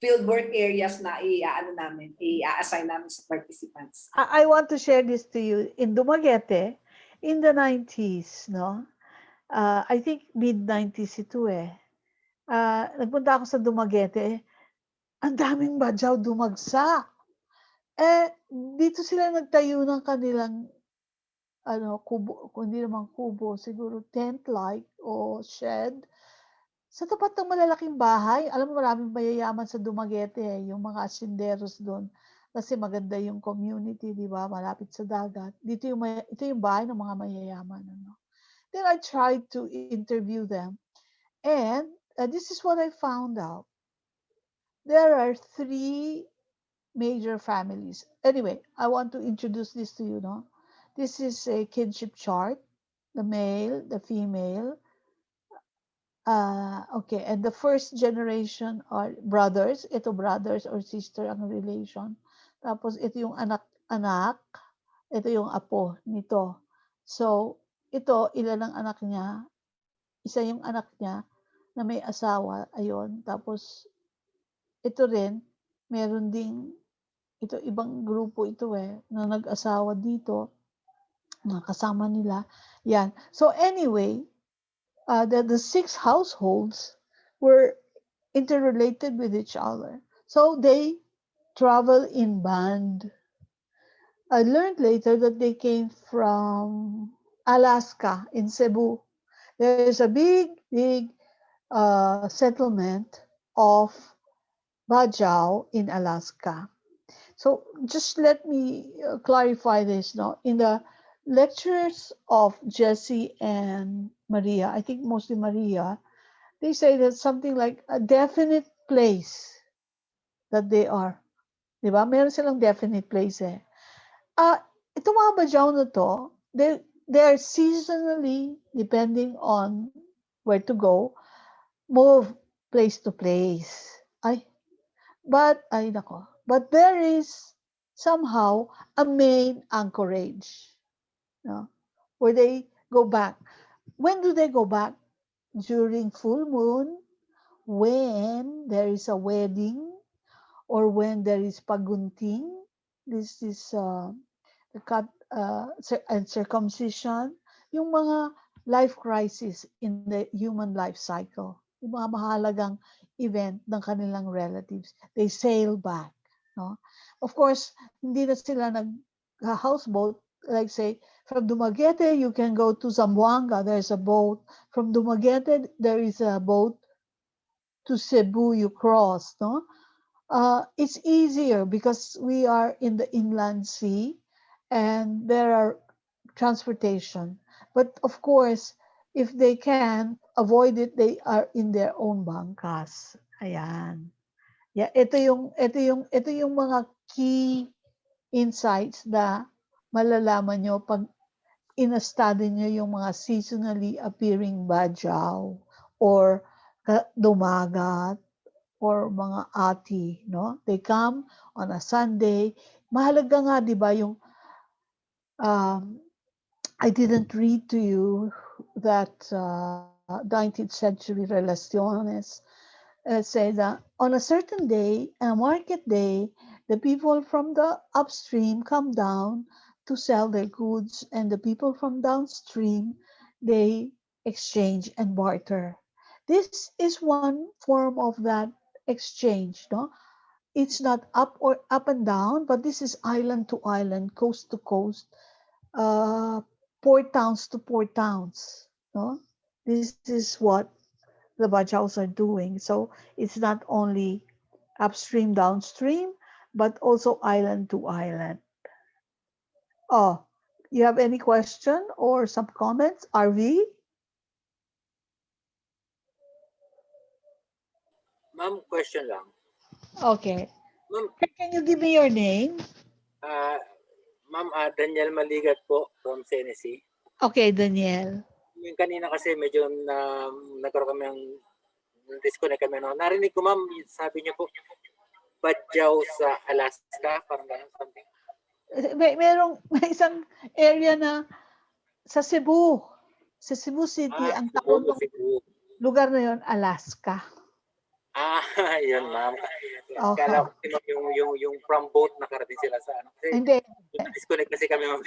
fieldwork areas na i-assign namin sa participants. I want to share this to you. In Dumaguete, in the 90s, no? I think mid-90s ito nagpunta ako sa Dumaguete, ang daming badyaw dumagsa. Dito sila nagtayo ng kanilang kubo, kundi naman kubo, siguro tent-like o shed. Sa tapat ng malalaking bahay, alam mo maraming mayayaman sa Dumaguete, yung mga asinderos doon. Kasi maganda yung community, di ba? Malapit sa dagat. Ito yung bahay ng mga mayayaman. Then I tried to interview them. And this is what I found out. There are 3 major families. Anyway, I want to introduce this to you, no? This is a kinship chart. The male, the female. Okay, and the first generation are brothers. Ito brothers or sister ang relation. Tapos ito yung anak-anak. Ito yung apo nito. So, ito, ilan ang anak niya? Isa yung anak niya na may asawa. Ayun. Tapos, ito rin, meron ding, ito, ibang grupo ito na nag-asawa dito. Mga kasama nila. Yan. So, anyway, the 6 households were interrelated with each other. So they travel in band. I learned later that they came from Alaska, in Cebu. There's a big settlement of Bajau in Alaska. So just let me clarify this now. In the lectures of Jesse and Maria, I think mostly Maria, they say that something like a definite place that they are. Diba? Meron silang definite place eh. Itong mga badyaw na to, they're seasonally, depending on where to go, move place to place. But there is somehow a main anchorage, no? Where they go back. When do they go back? During full moon, when there is a wedding, or when there is pagunting. This is the cut and circumcision. Yung mga life crisis in the human life cycle. Yung mga mahalagang event ng kanilang relatives. They sail back. No? Of course, hindi na sila nag-houseboat. Like say, from Dumaguete, you can go to Zamboanga. There's a boat. From Dumaguete, there is a boat to Cebu. You cross. No? It's easier because we are in the inland sea and there are transportation. But of course, if they can avoid it, they are in their own bangkas. Ayan. Yeah, ito yung mga key insights na malalaman nyo pag ina-study nyo yung mga seasonally appearing badyaw or dumagat or mga ati, no? They come on a Sunday. Mahalaga nga, di ba, yung I didn't read to you that 19th century relaciones say that on a certain day, a market day, the people from the upstream come down to sell their goods, and the people from downstream, they exchange and barter. This is one form of that exchange, no? It's not up and down, but this is island to island, coast to coast, port towns to port towns. No? This is what the Bajaus are doing. So it's not only upstream, downstream, but also island to island. Oh, you have any question or some comments? RV? Ma'am, question lang. Okay. Ma'am, Can you give me your name? Ma'am, Daniel Maligat po from CNSC. Okay, Daniel. Yung kanina kasi medyo nagkaroon kami ng disconnect kami. No? Narinig ko, ma'am, sabi niyo po, badyaw sa Alaska, parang something. May isang area na sa Cebu. Sa Cebu City, ang taon ng lugar na yon, Alaska. Yun, ma'am. Okay. Kala ko yung from boat nakarating sila sa ano. Kasi, Hindi. disconnect kasi kami, ma'am.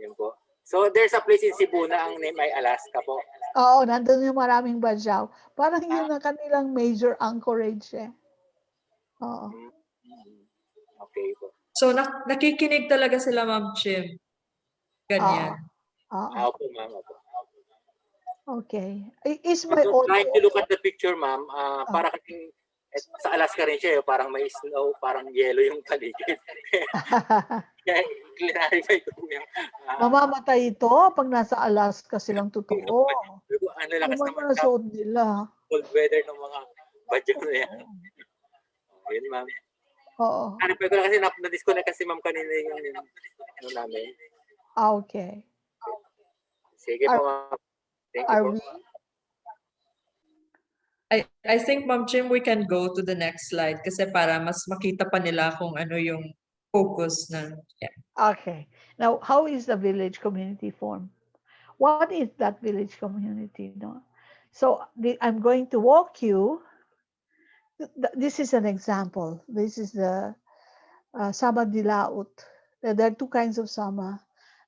Yun po. So, there's a place in Cebu na ang name ay Alaska po. Oo, nandun yung maraming badyaw. Parang yun ang kanilang major anchorage eh. Oo. Okay po. So nakikinig talaga sila, Ma'am Chim. Ganyan. Opo, ma'am. Opo. Okay. Is my audio... Trying to look at the picture, ma'am, para kasing sa Alaska rin siya, parang may snow, parang yellow yung paligid. Kaya clarify ko yung... Mamamatay ito pag nasa Alaska silang totoo. Ano lang kasi naman suot nila. cold weather ng mga badyaw na yan. Yun, ma'am. Oo. Ano pa ko lang kasi na-disconnect kasi ma'am kanina yung ano namin. Okay. Sige po, ma'am. Thank you Are we? I think, Ma'am Chim, we can go to the next slide kasi para mas makita pa nila kung ano yung focus na. Yeah. Okay. Now, how is the village community formed? What is that village community? No? So I'm going to walk you. This is an example. This is the Sama Dilaut. There are two kinds of Sama.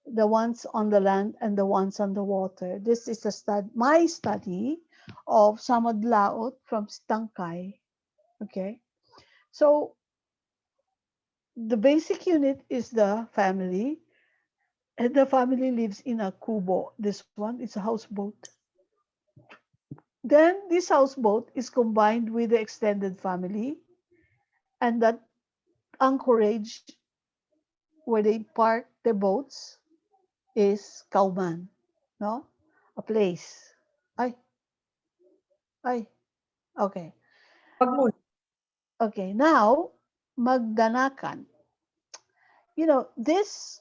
The ones on the land and the ones on the water. This is my study of Sama Dilaut from Stangkay. Okay. So the basic unit is the family. And the family lives in a kubo. This one is a houseboat. Then this houseboat is combined with the extended family, and that anchorage where they park their boats is kauman, no? A place. Okay. Wag mo. Okay, now, magdanakan. You know, this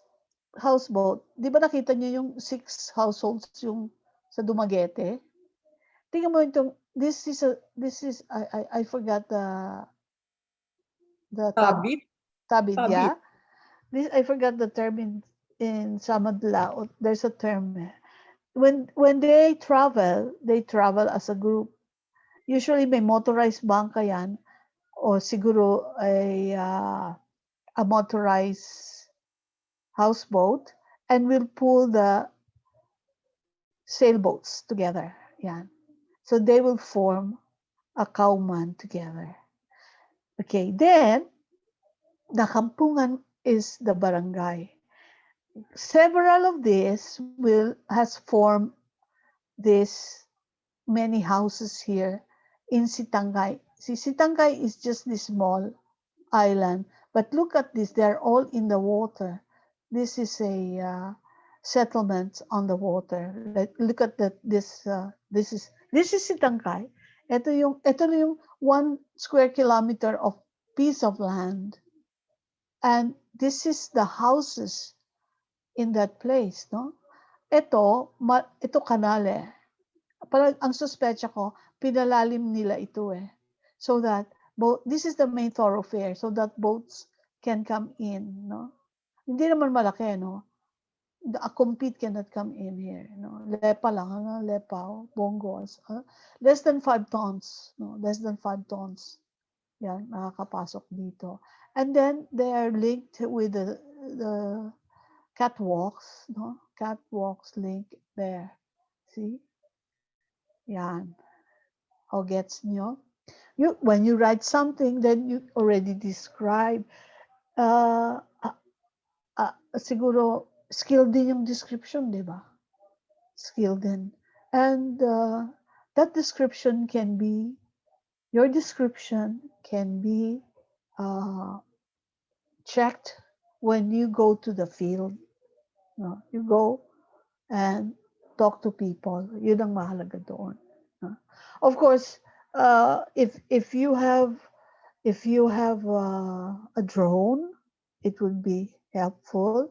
houseboat, di ba nakita niyo yung 6 households yung sa Dumaguete? Tingnan mo itong, this is, I forgot the Tabit. tabid, Tabit. yeah? This, I forgot the term in Samadla. There's a term. When they travel as a group. Usually may motorized bangka yan o siguro a motorized houseboat and will pull the sailboats together. Yan. So they will form a kauman together. Okay, then the kampungan is the barangay. Several of these has formed this many houses here in Sitangay. See, Sitangay is just this small island, but look at this, they're all in the water. This is a settlement on the water. Look at that. This is Sitangay. Ito yung 1 square kilometer of piece of land, and this is the houses in that place, no? Ito kanale. Parang ang suspecha ko, pinalalim nila ito eh. So that this is the main thoroughfare, so that boats can come in, no? Hindi naman malaki, no? A compete cannot come in here, no? Lepa lang, ano? Lepa, bongos. Less than 5 tons, no? Less than 5 tons. Yan, nakakapasok dito. And then they are linked with the catwalks, no? Catwalks link there. See? Yan. O gets nyo? When you write something, then you already describe. Siguro, skill din yung description, di ba? Skill din. And that description can be, your description can be checked when you go to the field. No? You go and talk to people. Yun ang mahalaga doon. No? Of course, if you have a drone, it would be helpful.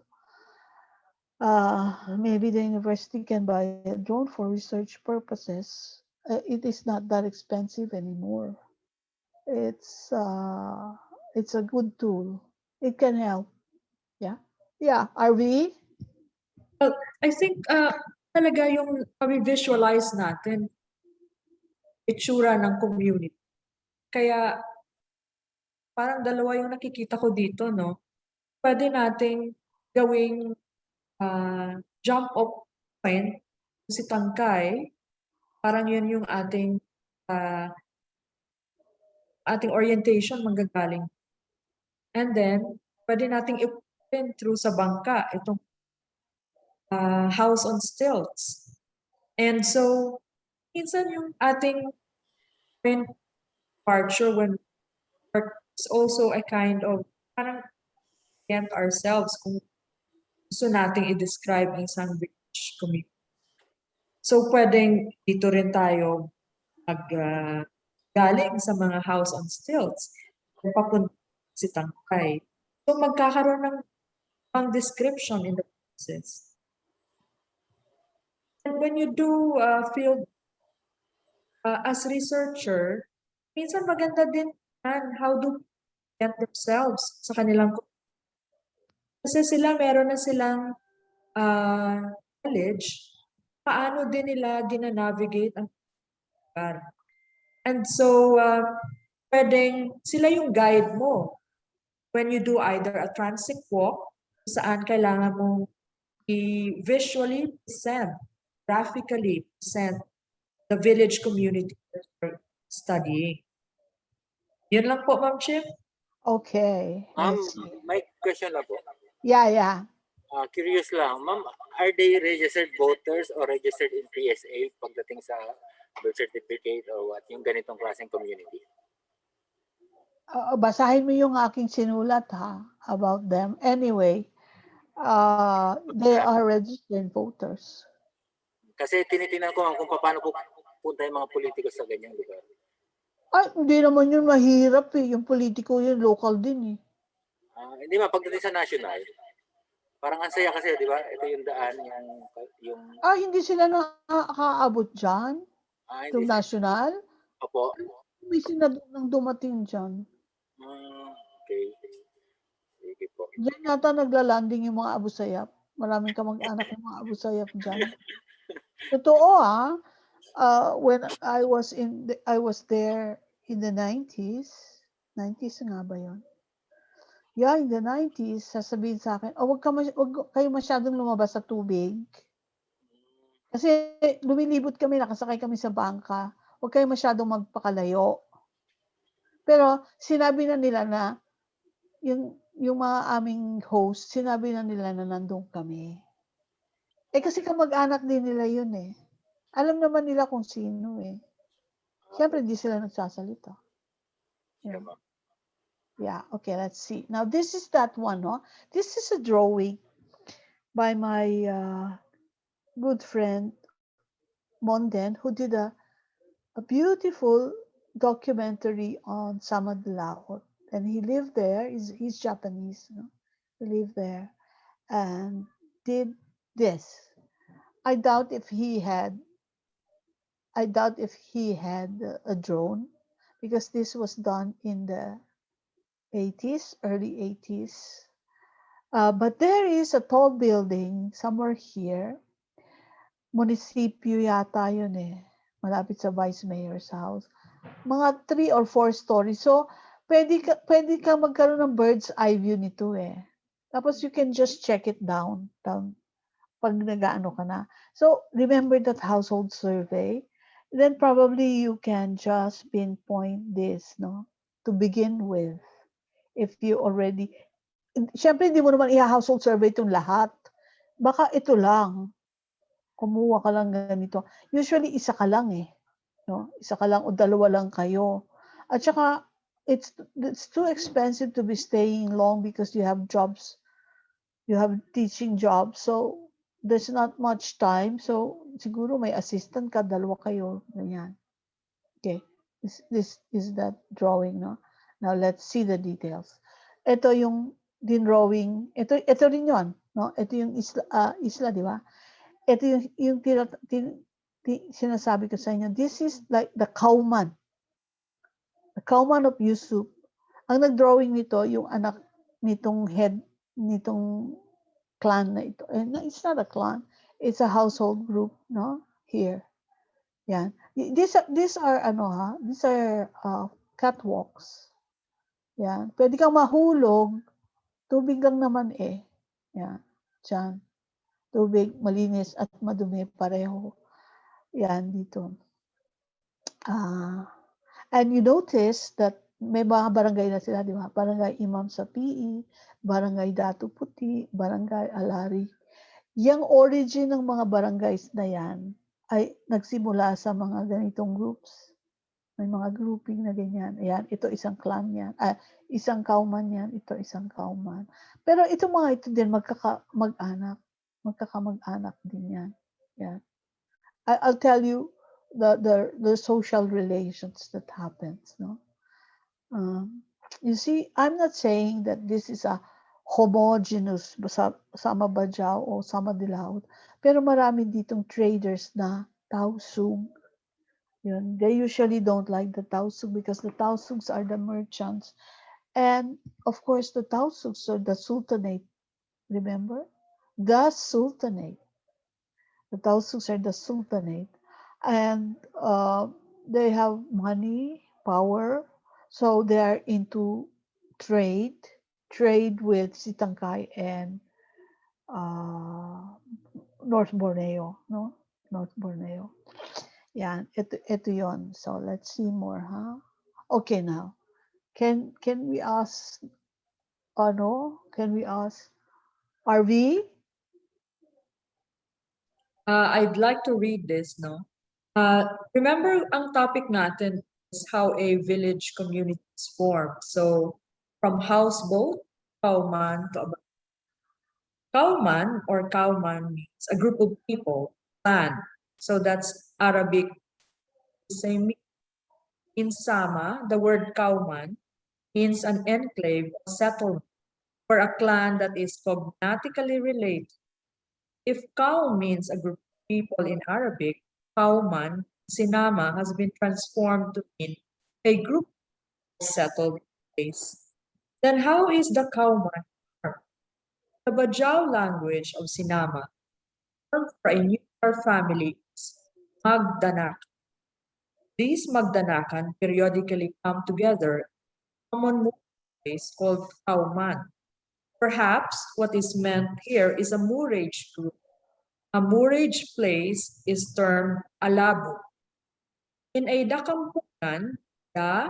Maybe the university can buy a drone for research purposes. It is not that expensive anymore. It's a good tool. It can help. Yeah. Arve? Well, I think talaga yung visualize natin itsura ng community. Kaya parang dalawa yung nakikita ko dito, no? Pwede nating gawing jump off point si Tangkay. Parang yun yung ating orientation manggagaling. And then, pwede nating i-open through sa bangka itong house on stilts. And so, minsan yung ating departure when it's also a kind of parang orient ourselves kung gusto nating i-describe ang isang rich community. So, pwedeng dito rin tayo galing sa mga house on stilts papunta si Tangkay. So, magkakaroon ng description in the process. And when you do field as researcher, minsan maganda din how do they get themselves sa kanilang kasi meron na silang knowledge paano din nila dinanavigate ang lugar. And so, pwedeng sila yung guide mo when you do either a transit walk, saan kailangan mong i-visually present, graphically present the village community that you're studying. Yun lang po, Ma'am Chip. Okay. May question lang po. Yeah. Curious lang, Ma'am, are they registered voters or registered in PSA pagdating sa birth certificate or what, yung ganitong klaseng community? Basahin mo yung aking sinulat about them. Anyway, they are registered voters. Kasi tinitingnan ko kung paano po punta yung mga politiko sa ganyang lugar. Ay, hindi naman yun mahirap eh. Yung politiko yun, local din eh. Hindi pagdating sa national, parang ang saya kasi, di ba? Ito yung daan, yung Hindi sila nakakaabot dyan? hindi Yung national? Opo. May senador nang dumating dyan. Okay. Sige po. Diyan yata nagla-landing yung mga Abu Sayyaf. Maraming kamag-anak yung mga Abu Sayyaf dyan. Totoo when I was there in the 90s. 90s nga ba yun? Yeah, in the 90s, sasabihin sa akin, wag kayo masyadong lumabas sa tubig. Kasi lumilibot kami, nakasakay kami sa bangka. Huwag kayo masyadong magpakalayo. Pero sinabi na nila na yung mga aming host, sinabi na nila na nandun kami. Kasi kamag-anak din nila yun eh. Alam naman nila kung sino eh. Siyempre, hindi sila nagsasalita. Yeah, okay, let's see. Now, this is that one, no? This is a drawing by my good friend, Monden, who did a beautiful documentary on Samadlaot. And he lived there, he's Japanese, no? He lived there and did this. I doubt if he had a drone, because this was done in the 80s, early 80s. But there is a tall building somewhere here. Munisipyo yata yun eh. Malapit sa Vice Mayor's house. Mga 3 or 4 stories. So, pwede ka magkaroon ng bird's eye view nito eh. Tapos you can just check it down pag nag-ano ka na. So, remember that household survey? Then probably you can just pinpoint this, no? To begin with. If you already, syempre hindi mo naman i-household survey itong lahat. Baka ito lang. Kumuha ka lang ganito. Usually, isa ka lang eh. No? Isa ka lang o dalawa lang kayo. At saka, it's too expensive to be staying long because you have jobs. You have teaching jobs. So, there's not much time. So, siguro may assistant ka, dalawa kayo. Ganyan. Okay. This is that drawing, no? Now, let's see the details. Ito yung drawing. Ito rin yun, no? Ito yung isla, di ba? Ito yung sinasabi ko sa inyo. This is like the Kauman. The Kauman of Yusuf. Ang nag-drawing nito, yung anak nitong head, nitong clan na ito. And it's not a clan. It's a household group, no? Here. Yan. These are catwalks. Yan. Pwede kang mahulog. Tubig lang naman eh. Yan. Diyan. Tubig, malinis at madumi pareho. Yan dito. And you notice that may mga barangay na sila, di ba? Barangay Imam sa PE, Barangay Datu Puti, Barangay Alari. Yung origin ng mga barangays na yan ay nagsimula sa mga ganitong groups. May mga grouping na ganyan. Ayan, ito isang clan yan. Isang kauman yan. Ito isang kauman. Pero ito mga ito din, magkakamag-anak. Magkakamag-anak din yan. Yan. I'll tell you the social relations that happens. No? You see, I'm not saying that this is a homogeneous sama Bajau o sama Dilaut, pero marami ditong traders na Tausug. Yun. They usually don't like the Tausug because the Tausugs are the merchants. And of course, the Tausugs are the Sultanate. Remember? The Sultanate. The Tausugs are the Sultanate. And they have money, power. So they are into trade with Sitangkay and North Borneo, no? North Borneo. Yan, ito yon. So let's see more, huh? Okay, now. Can we ask Arve? I'd like to read this, no? Remember, ang topic natin is how a village community is formed. So, from houseboat, kauman, to a kauman or kauman means a group of people, clan. So that's Arabic, same In Sama, the word Kauman means an enclave or settlement for a clan that is cognatically related. If Kau means a group of people in Arabic, Kauman, Sinama has been transformed to mean a group of settled place. Then how is the Kauman formed? The Bajau language of Sinama term for a nuclear family is Magdanak. These Magdanakan periodically come together in a common place called Kauman. Perhaps what is meant here is a moorage group. A moorage place is termed alabo. In a dakampungan, da,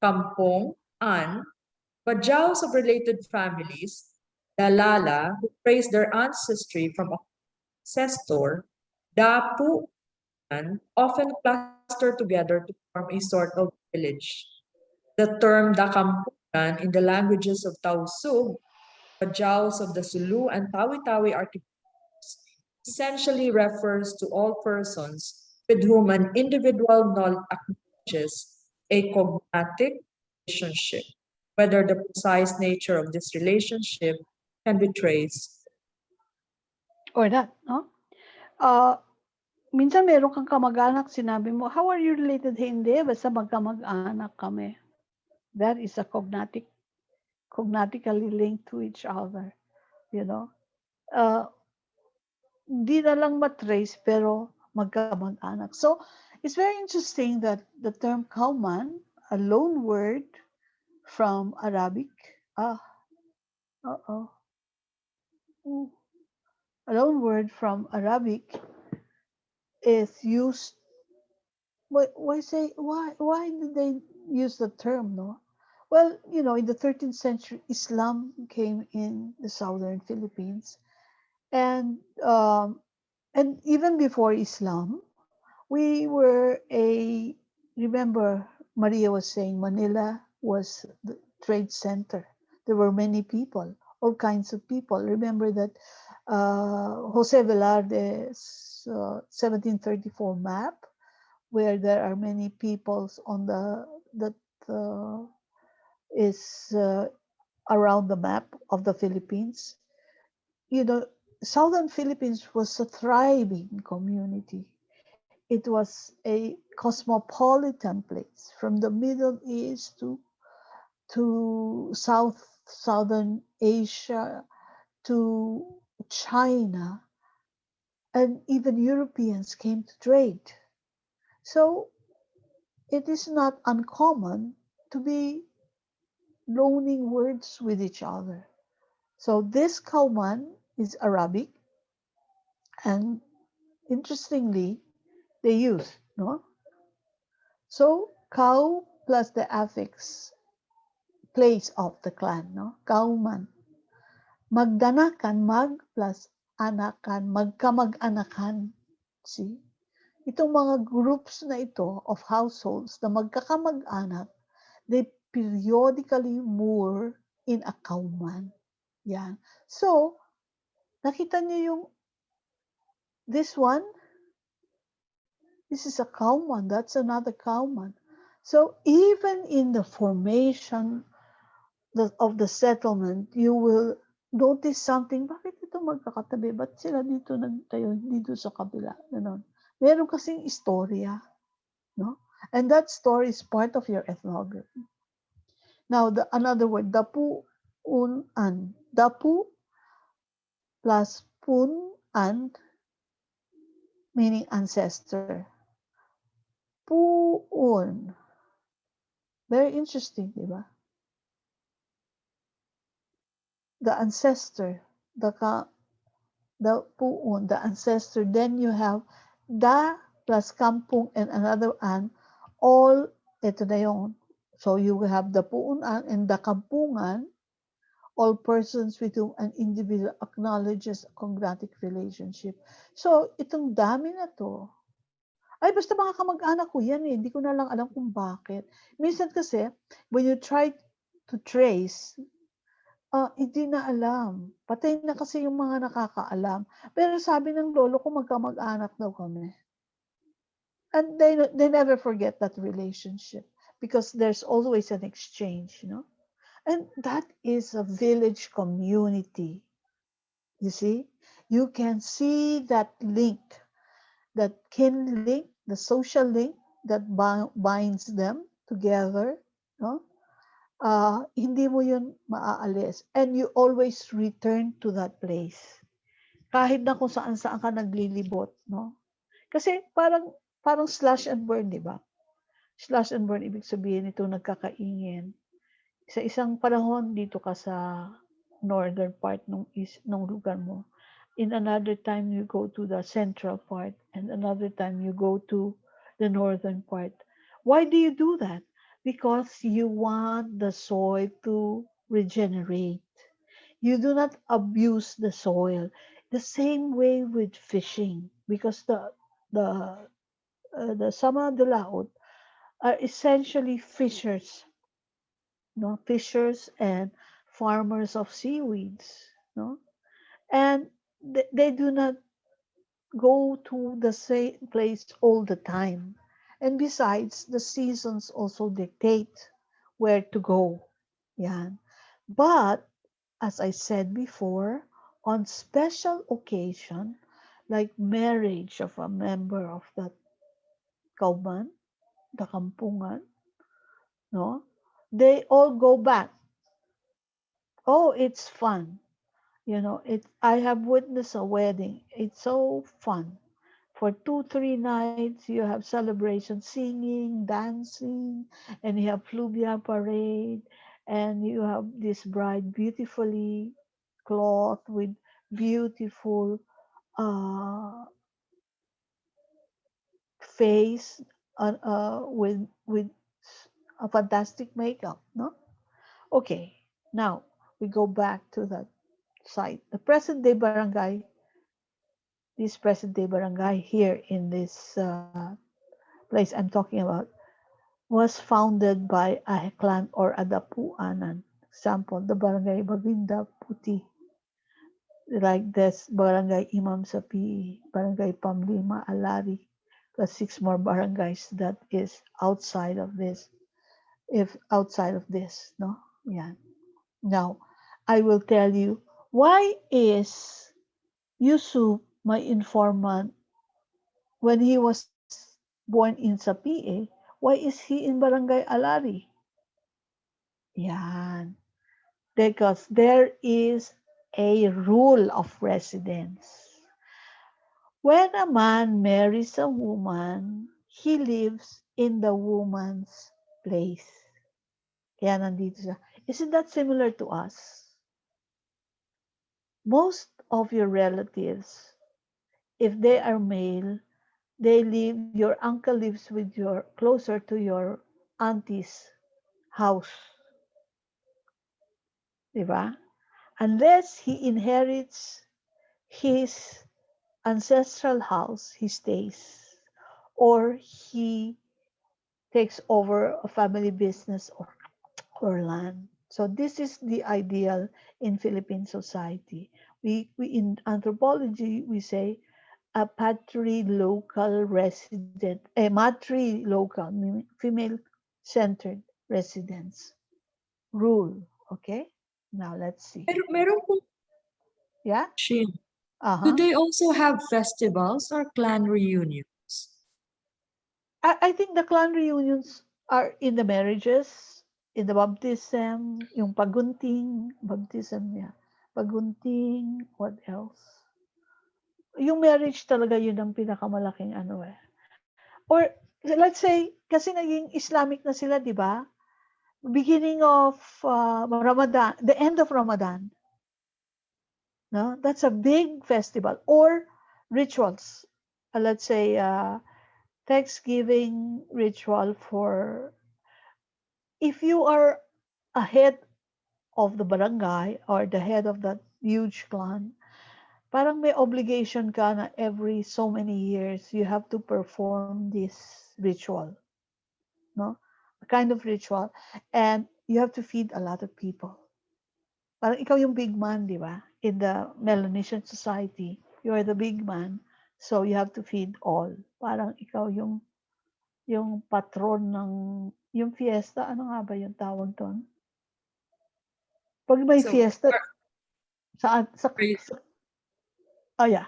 kampong, an, Bajaus of related families, dalala, who trace their ancestry from a ancestor, dapu, often cluster together to form a sort of village. The term dakampungan in the languages of Tausug, Bajaus of the Sulu and Tawi-Tawi archipelagos, essentially refers to all persons with whom an individual acknowledges a cognatic relationship, whether the precise nature of this relationship can be traced. Or that, no? Minsan meron kang kamag-anak, sinabi mo, how are you related? Hindi, basta magkamag-anak kami. That is a cognatically linked to each other. You know? Di na lang matrace, pero magkamag-anak. So, it's very interesting that the term kauman, a loan word from Arabic, a loan word from Arabic is used. Why did they use the term, no? Well, you know, in the 13th century, Islam came in the southern Philippines, and even before Islam, we were remember Maria was saying Manila was the trade center. There were many people, all kinds of people. Remember that Jose Velarde's 1734 map, where there are many peoples on that is around the map of the Philippines. You know, Southern Philippines was a thriving community. It was a cosmopolitan place from the Middle East to Southern Asia to China, and even Europeans came to trade. So it is not uncommon to be loaning words with each other. So this kauman is Arabic, and interestingly, they use, no? So kau plus the affix place of the clan, no? Kauman. Magdanakan, mag plus anakan, magkamag-anakan. See? Itong mga groups na ito of households na magkakamag-anak, they periodically moor in a kauman. Yan. So, nakita niyo yung this one, this is a kauman, that's another kauman. So, even in the formation of the settlement, you will notice something, bakit ito magkakatabi? Ba't sila dito nagtayo, dito sa kabila? Ganon. Meron kasing istorya. No? And that story is part of your ethnography. Now, another word, dapu-un-an. Dapu plus pun-an, meaning ancestor. Pu-un. Very interesting, di ba? The ancestor, the puun, the ancestor. Then you have da plus kampung and another an, all ito na yun. So you have the puunan and the kampungan, all persons with whom an individual acknowledges a cognatic relationship. So itong dami na to, ay basta mga kamag-anak ko yan eh, hindi ko na lang alam kung bakit. Minsan kasi, when you try to trace, hindi na alam. Patay na kasi yung mga nakakaalam. Pero sabi ng lolo ko, magkamag-anak daw kami. And they never forget that relationship. because there's always an exchange, and that is a village community. You see, you can see that link, that kin link, the social link that binds them together, no? Hindi mo yun maaalis. And you always return to that place. Kahit na kung saan-saan ka naglilibot, no? Kasi parang slash and burn, di ba? Slash and burn, ibig sabihin ito nagkakaingin. Sa isang panahon, dito ka sa northern part nung lugar mo. In another time, you go to the central part. And another time, you go to the northern part. Why do you do that? Because you want the soil to regenerate. You do not abuse the soil. The same way with fishing, because the Sama de Laot are essentially fishers, no, fishers and farmers of seaweeds, no, and they do not go to the same place all the time. And besides, the seasons also dictate where to go. Yeah. But as I said before, on special occasion, like marriage of a member of the kauman, the kampungan, no, they all go back. Oh, it's fun. I have witnessed a wedding. It's so fun. For 2, 3 nights, you have celebration, singing, dancing, and you have fluvia parade, and you have this bride beautifully clothed with beautiful uh, face, with a fantastic makeup. No, okay. Now we go back to that site. The present day barangay, this present day barangay here in this place I'm talking about, was founded by a clan or a dapuanan. Example, the barangay Baginda Puti, like this barangay Imam Sapi, barangay Pamlima Alari, plus 6 more barangays that is outside of this, if outside of this, no? Yeah. Now, I will tell you, why is Yusuf, my informant, when he was born in Sapie, why is he in Barangay Alari? Yan. Because there is a rule of residence. When a man marries a woman, he lives in the woman's place. Kaya nandito siya. Isn't that similar to us? Most of your relatives, if they are male, your uncle lives with your closer to your auntie's house, di ba? Unless he inherits his ancestral house, he stays, or he takes over a family business or land. So this is the ideal in Philippine society. We in anthropology we say a patrilocal resident, a matrilocal, female centered residence rule. Okay, now let's see. Meron pong Yeah. question. Do Uh-huh. they also have festivals or clan reunions? I think the clan reunions are in the marriages, in the baptism, yung pagunting, baptism, yeah. Pagunting, what else? Yung marriage talaga yun ang pinakamalaking ano eh. Or let's say, kasi naging Islamic na sila, di ba? Beginning of Ramadan, the end of Ramadan, no? That's a big festival. Or rituals. Let's say Thanksgiving ritual for, if you are a head of the barangay or the head of that huge clan, parang may obligation ka na every so many years you have to perform this ritual, no? A kind of ritual, and you have to feed a lot of people. Parang ikaw yung big man, di ba? In the Melanesian society, you are the big man, so you have to feed all. Parang ikaw yung yung patron ng, yung fiesta, ano nga ba yung tawag doon? Pag may So, fiesta, oh yeah.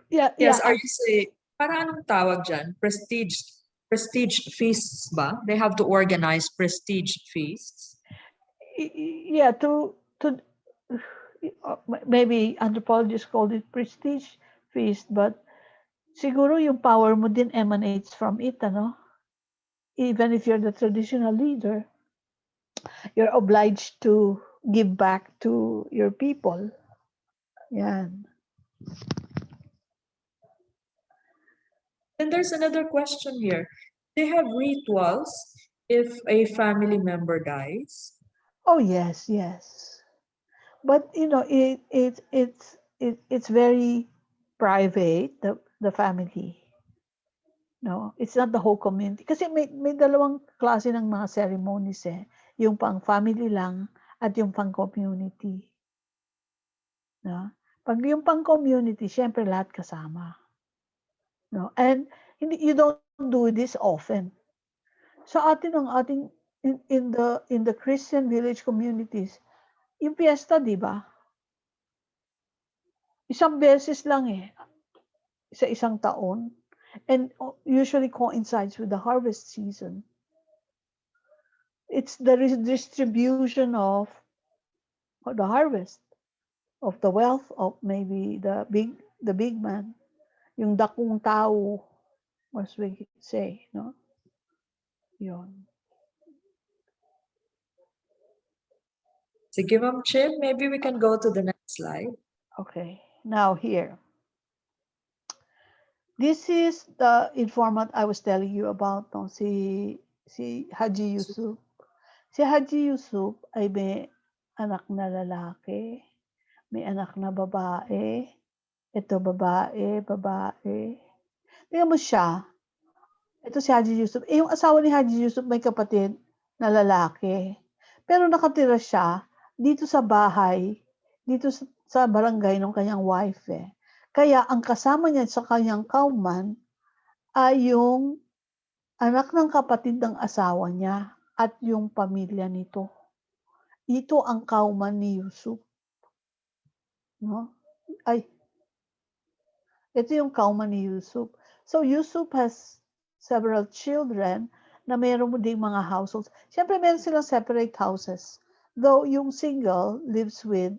Yeah, yes, yeah. are you saying, para anong tawag dyan? Prestige feasts ba? They have to organize prestige feasts. Yeah, to maybe anthropologists called it prestige feast, but siguro yung power mo din emanates from it, ano? Even if you're the traditional leader, you're obliged to give back to your people. Yan. Then there's another question here. They have rituals if a family member dies. Oh yes, yes. But you know, it's very private, the family. No, it's not the whole community. Kasi may dalawang klase ng mga ceremonies eh. Yung pang family lang at yung pang community. No? Pag yung pang community, syempre lahat kasama. No? And you don't do this often. Sa atin ang ating in the Christian village communities, yung fiesta, di ba? Isang beses lang eh, sa isang taon. And usually coincides with the harvest season. It's the redistribution of the harvest, of the wealth of maybe the big man, yung dakong tao, as we say, no? Yun. Sige, Ma'am Chim, maybe we can go to the next slide. Okay, now here. This is the informant I was telling you about, no? Si Haji Yusuf. Si Haji Yusuf ay may anak na lalaki, may anak na babae. Ito babae. Tingnan mo siya. Ito si Haji Yusuf. Yung asawa ni Haji Yusuf may kapatid na lalaki. Pero nakatira siya dito sa bahay, dito sa barangay ng kanyang wife eh. Kaya ang kasama niya sa kanyang kauman ay yung anak ng kapatid ng asawa niya at yung pamilya nito. Ito ang kauman ni Yusuf. No? Ito yung kauman ni Yusuf. So Yusuf has several children na meron mo ding mga households. Siyempre meron silang separate houses. Though yung single lives with,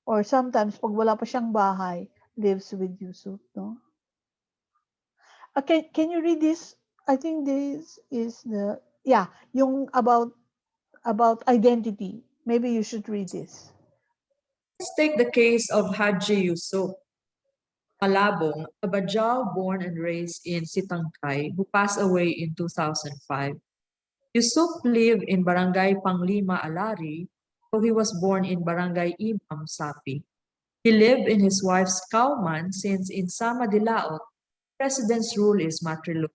or sometimes pag wala pa siyang bahay, lives with Yusuf. No? Can you read this? I think this is yung about identity. Maybe you should read this. Let's take the case of Haji Yusuf Malabong, a Bajau born and raised in Sitangkay, who passed away in 2005. Yusuf lived in Barangay Panglima Alari, though he was born in Barangay Imam Sapi. He lived in his wife's kauman since in Sama Dilaot, president's rule is matrilocal.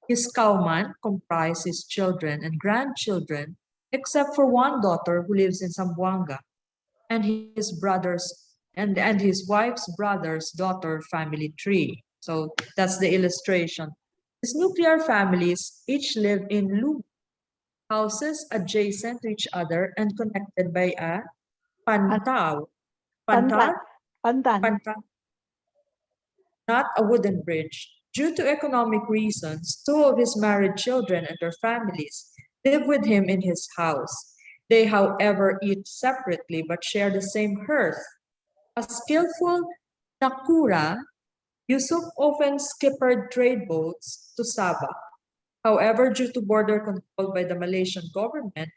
His kauman comprised his children and grandchildren, except for one daughter who lives in Zamboanga, and his wife's brother's daughter family tree. So that's the illustration. These nuclear families each live in loop houses adjacent to each other and connected by a pantan, not a wooden bridge. Due to economic reasons, two of his married children and their families live with him in his house. They, however, eat separately but share the same hearth. A skillful nakura, Yusuf often skippered trade boats to Sabah. However, due to border control by the Malaysian government,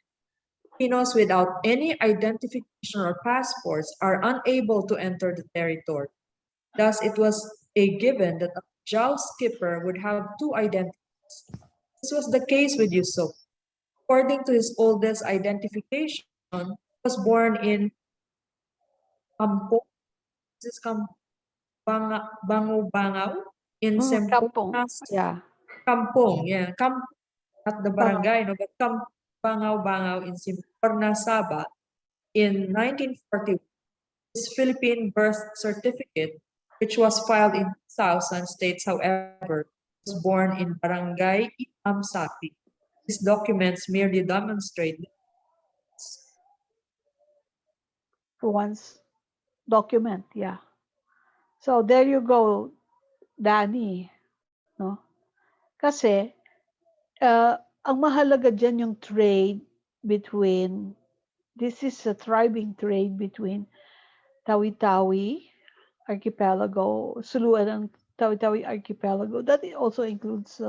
Filipinos without any identification or passports are unable to enter the territory. Thus, it was a given that a Bajau skipper would have two identities. This was the case with Yusuf. According to his oldest identification, he was born in Kampong, Bangau in Kampong. Yeah. Kampong, yeah, Kampong, not the barangay, no, but Bangau in Simporna, Sabah in 1941. His Philippine birth certificate, which was filed in 2000, states, however, was born in Barangay Amsapi. These documents merely demonstrate For once, document, yeah. So there you go, Danny. No? Kasi, ang mahalaga dyan yung trade between, this is a thriving trade between Tawi-Tawi Archipelago, suluan ng Tawi-Tawi Archipelago. That also includes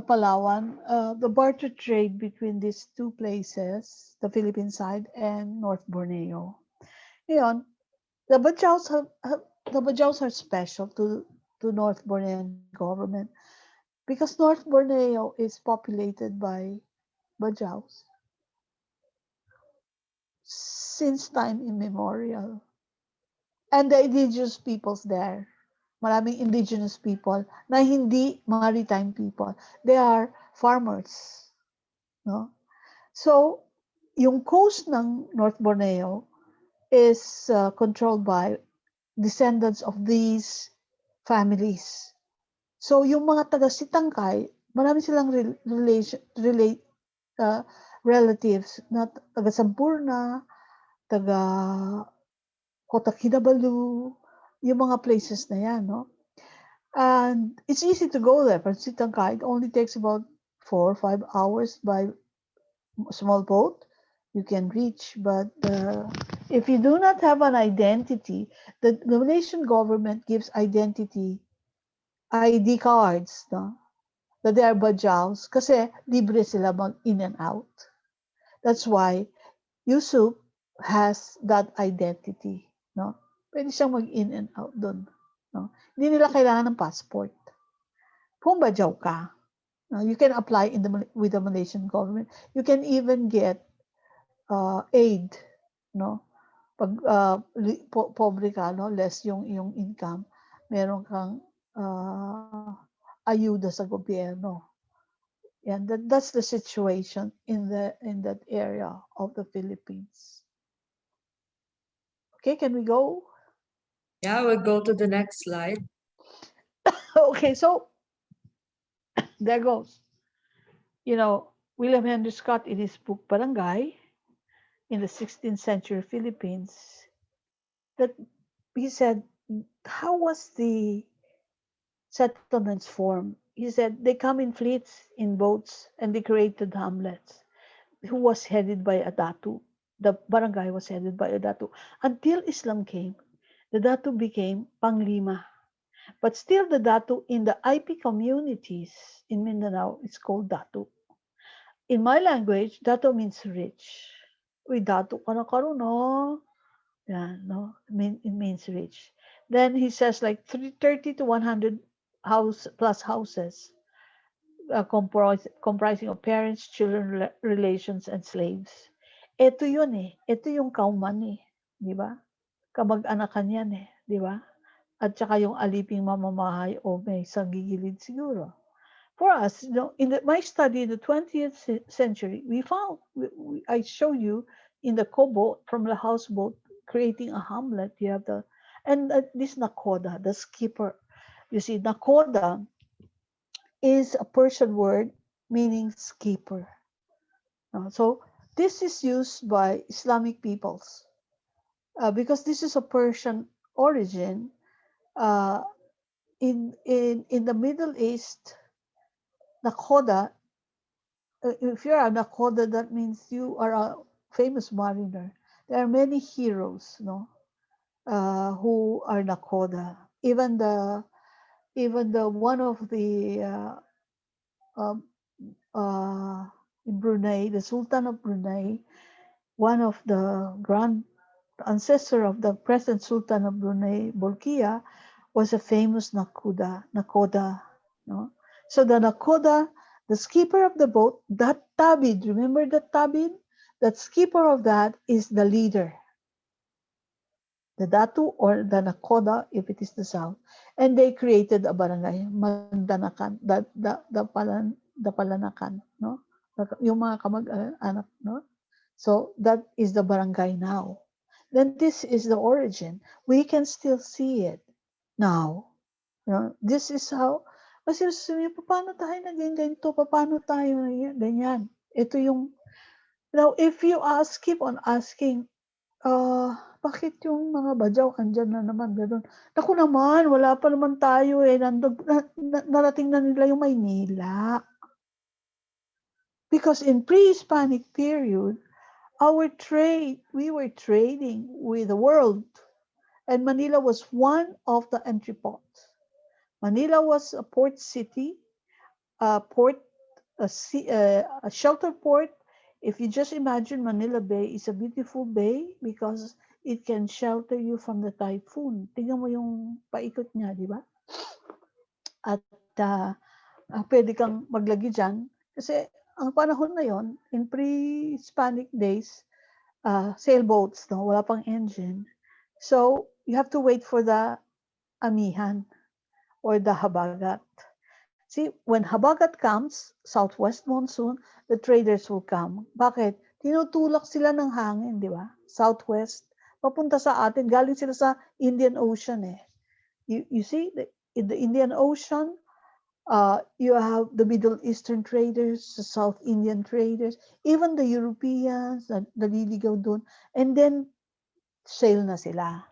Palawan. The barter trade between these two places, the Philippine side and North Borneo. Ngayon, the Bajaus are special to North Bornean government because North Borneo is populated by Bajaus since time immemorial. And the indigenous peoples there, maraming indigenous people na hindi maritime people. They are farmers. No? So, yung coast ng North Borneo is controlled by descendants of these families. So, yung mga taga Sitangkay, marami silang relatives na taga Sampurna, taga Kota Kinabalu, yung mga places na yan, no? And it's easy to go there from Sitangkay. It only takes about 4 or 5 hours by small boat. You can reach, but if you do not have an identity, the Malaysian government gives ID cards, no? That they are Bajaus kasi libre sila mag in and out. That's why Yusuf has that identity, no? Pwede siyang mag in and out doon, no? Hindi nila kailangan ng passport. Kung Bajaw ka, no? You can apply with the Malaysian government. You can even get aid, no? Pag pobre ka, no, less yung income, meron kang ayuda sa gobyerno. And that's the situation in that area of the Philippines. Okay, can we go? Yeah, we'll go to the next slide. Okay, so there goes. You know, William Henry Scott in his book Barangay in the 16th century Philippines, that he said, how was the settlements formed? He said they come in fleets, in boats, and they created hamlets, who was headed by a datu. The barangay was headed by a datu. Until Islam came, the datu became panglima. But still the datu in the IP communities in Mindanao is called datu. In my language, datu means rich. Uy, datu ka na karon, no? Yeah, no, it means rich. Then he says like 30 to 100 plus houses, comprising of parents, children, relations, and slaves. Ito yun eh. Ito yung kauman eh. Di ba? Kamag-anakan yan eh. Di ba? At saka yung aliping mamamahay o may sagigilid siguro. For us, you know, in my study in the 20th century, we found, I show you in the Kobo from the houseboat, creating a hamlet, you have and this nakoda, the skipper. You see, nakoda is a Persian word meaning skipper. So this is used by Islamic peoples because this is a Persian origin. In the Middle East, nakoda, if you're a nakoda, that means you are a famous mariner. There are many heroes, no, who are nakoda. Even the one of the in Brunei, the Sultan of Brunei, one of the grand ancestor of the present Sultan of Brunei, Bolkiah, was a famous nakoda. No? So the nakoda, the skipper of the boat, that tabid, remember that tabid? That skipper of that is the leader. The datu or the nakoda, if it is the south. And they created a barangay, Magdanakan, the Palanakan, no? Yung mga kamag-anak, no? So that is the barangay now. Then this is the origin. We can still see it now. You know, this is how Kasi sabi niya, paano tayo naging ganito? Paano tayo ganyan? Ito yung, now, if you keep on asking, bakit yung mga badyaw andyan na naman, gano'n. Naku naman, wala pa naman tayo eh. Narating na nila yung Maynila. Because in pre-Hispanic period, we were trading with the world. And Manila was one of the entry ports. Manila was a port city, a shelter port. If you just imagine Manila Bay is a beautiful bay because it can shelter you from the typhoon. Tingnan mo yung paikot niya, di ba? At pwede kang maglagi dyan. Kasi ang panahon na yon, in pre-Hispanic days, sailboats, no? Wala pang engine. So, you have to wait for the amihan or the habagat. See, when habagat comes, southwest monsoon, the traders will come. Bakit? Tinutulak sila ng hangin, di ba? Southwest. Papunta sa atin, galing sila sa Indian Ocean eh. You see, in the Indian Ocean, you have the Middle Eastern traders, the South Indian traders, even the Europeans na naliligaw doon. And then, sail na sila.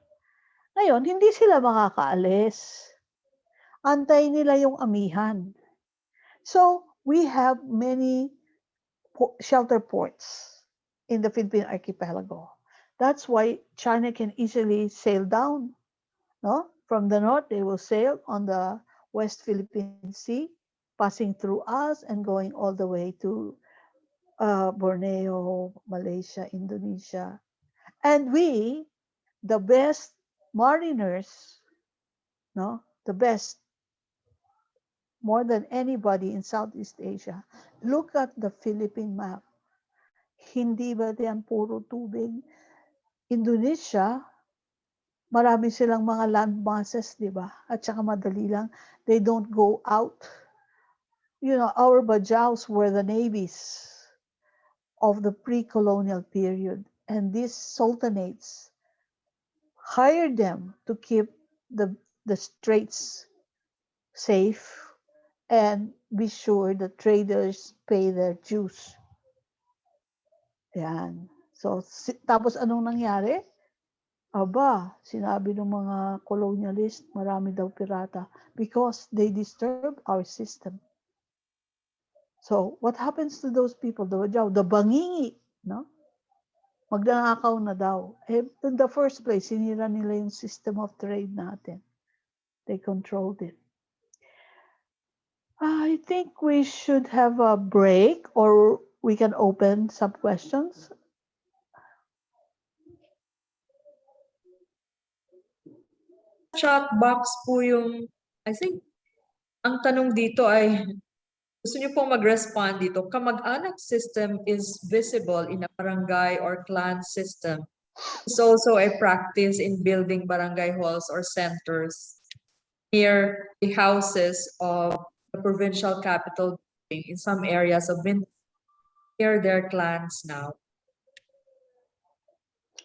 Ngayon, hindi sila makakaalis. Antay nila yung amihan. So, we have many shelter ports in the Philippine archipelago. That's why China can easily sail down. No? From the north, they will sail on the West Philippine Sea, passing through us and going all the way to Borneo, Malaysia, Indonesia. And we, the best mariners, no, the best, more than anybody in Southeast Asia, look at the Philippine map. Hindi ba yan puro tubig? Indonesia, marami silang mga land masses, di ba? At saka madali lang. They don't go out. You know, our bajaus were the navies of the pre-colonial period. And these sultanates hired them to keep the straits safe and be sure the traders pay their dues. Yan. So, tapos anong nangyari? Aba, sinabi ng mga colonialist, marami daw pirata because they disturb our system. So, what happens to those people? The bangingi, no? Magnanakaw na daw. In the first place, sinira nila yung system of trade natin. They controlled it. I think we should have a break or we can open some questions. Chat box po yung, I think, ang tanong dito ay, gusto niyo pong mag-respond dito, kamag-anak system is visible in a barangay or clan system. It's also a practice in building barangay halls or centers near the houses of the provincial capital in some areas of Mindanao. Near their clans now.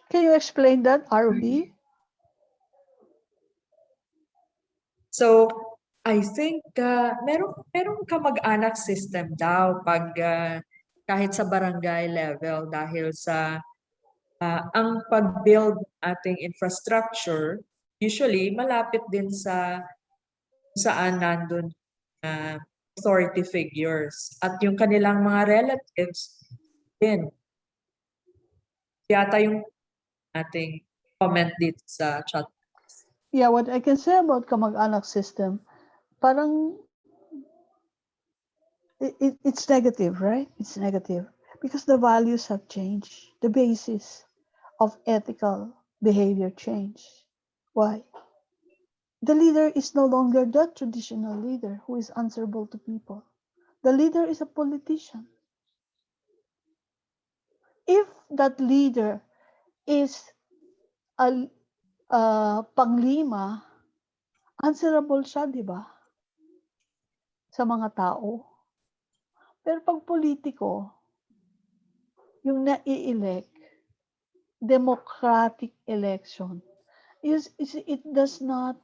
Can you explain that, Arve? So, I think merong kamag-anak system daw pag kahit sa barangay level dahil sa ang pag-build ating infrastructure usually malapit din sa saan nandun authority figures at yung kanilang mga relatives din. Yata yung ating comment dito sa chat. Yeah, what I can say about kamag-anak system, parang it's negative, right? It's negative because the values have changed. The basis of ethical behavior changed. Why? The leader is no longer the traditional leader who is answerable to people. The leader is a politician. If that leader is a panglima, answerable siya, di ba? Sa mga tao. Pero pag politiko, yung nai-elect, democratic election, it does not,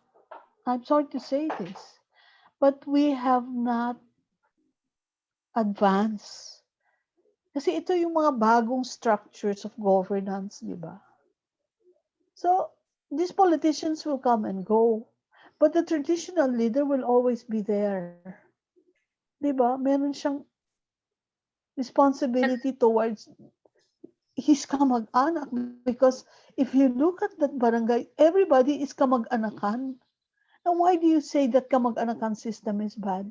I'm sorry to say this, but we have not advanced. Kasi ito yung mga bagong structures of governance, di ba? So, these politicians will come and go, but the traditional leader will always be there. Di ba? Meron siyang responsibility towards his kamag-anak, because if you look at that barangay, everybody is kamag-anakan. Now, why do you say that kamag-anakan system is bad?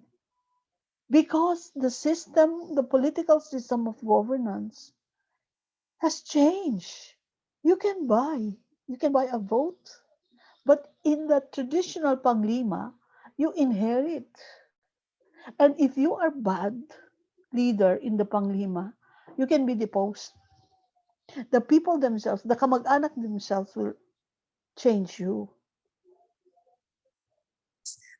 Because the system, the political system of governance has changed. You can buy a vote, but in the traditional panglima, you inherit. And if you are bad leader in the panglima, you can be deposed. The people themselves, the kamag-anak themselves will change you.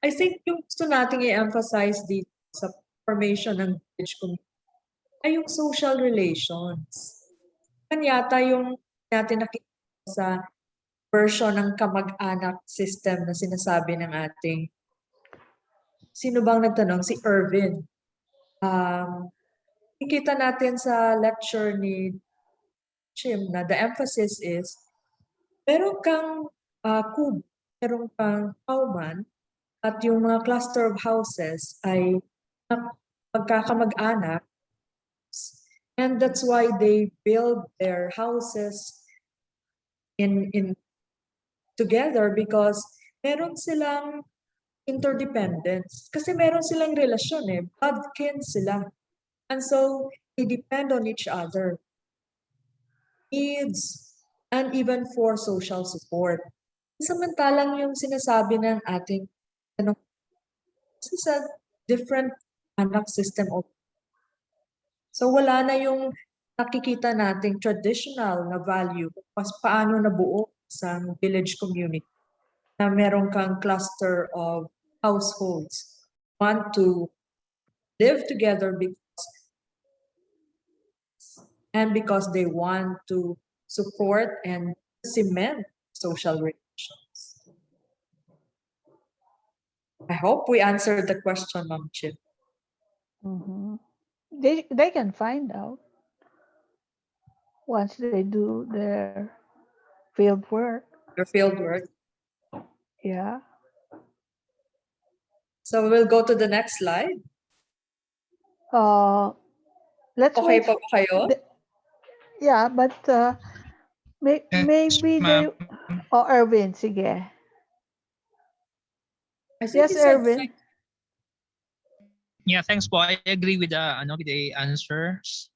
I think yung gusto nating i-emphasize dito sa formation ng village community ay yung social relations. Yan yata yung natin nakita sa version ng kamag-anak system na sinasabi ng ating, sino bang nagtanong? Si Irvin. Nakikita natin sa lecture ni Chim na the emphasis is, meron kang kub, meron kang kauman, at yung mga cluster of houses ay magkakamag-anak, and that's why they build their houses in together, because meron silang interdependence. Kasi meron silang relasyon bloodkin sila. And so, they depend on each other. Needs, and even for social support. Samantalang yung sinasabi ng ating, this is a different anak system of. So wala na yung nakikita nating traditional na value, paano nabuo sa village community na meron kang cluster of households want to live together because they want to support and cement social relations. I hope we answered the question, Ma'am Chip. They can find out once they do their field work. Your field work. Yeah. So we'll go to the next slide. Let's Okay wait. pa ba kayo? Yeah, but maybe they. Oh, Erwin, sige. Yes, Erwin. Yeah, thanks po. I agree with the answers.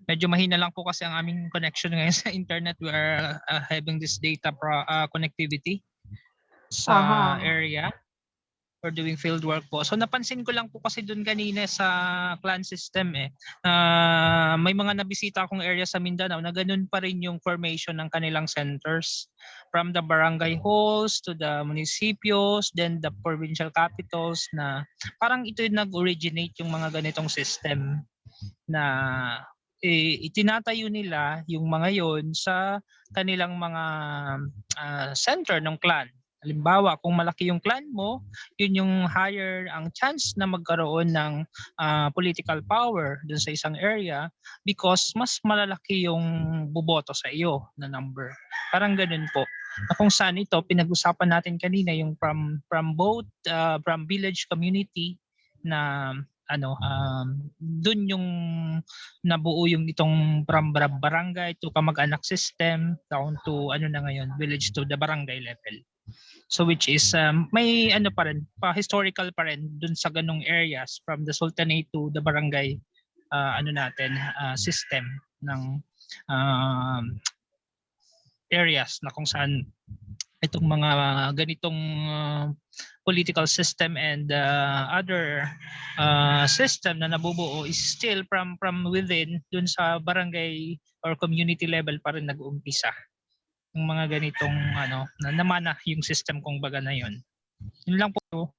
Medyo mahina lang po kasi ang aming connection ngayon sa internet. We are having this data connectivity sa area for doing field work po. So napansin ko lang po kasi doon kanina sa clan system may mga nabisita akong area sa Mindanao na ganun pa rin yung formation ng kanilang centers, from the barangay halls to the municipios, then the provincial capitals, na parang ito yung nag-originate yung mga ganitong system na itinatayo nila yung mga yon sa kanilang mga center ng clan. Halimbawa, kung malaki yung clan mo, yun yung higher ang chance na magkaroon ng political power dun sa isang area, because mas malalaki yung buboto sa iyo na number. Parang ganun po. Na kung saan ito, pinag-usapan natin kanina yung from both from village community na dun yung nabuo yung itong from barangay to kamag-anak system down to ngayon, village to the barangay level. So which is may pa rin, historical pa rin dun sa ganong areas, from the sultanate to the barangay system ng areas na kung saan itong mga ganitong political system and other system na nabubuo is still from within, dun sa barangay or community level pa rin nag-uumpisa yung mga ganitong na namana yung system kung baga na yun. Yun lang po.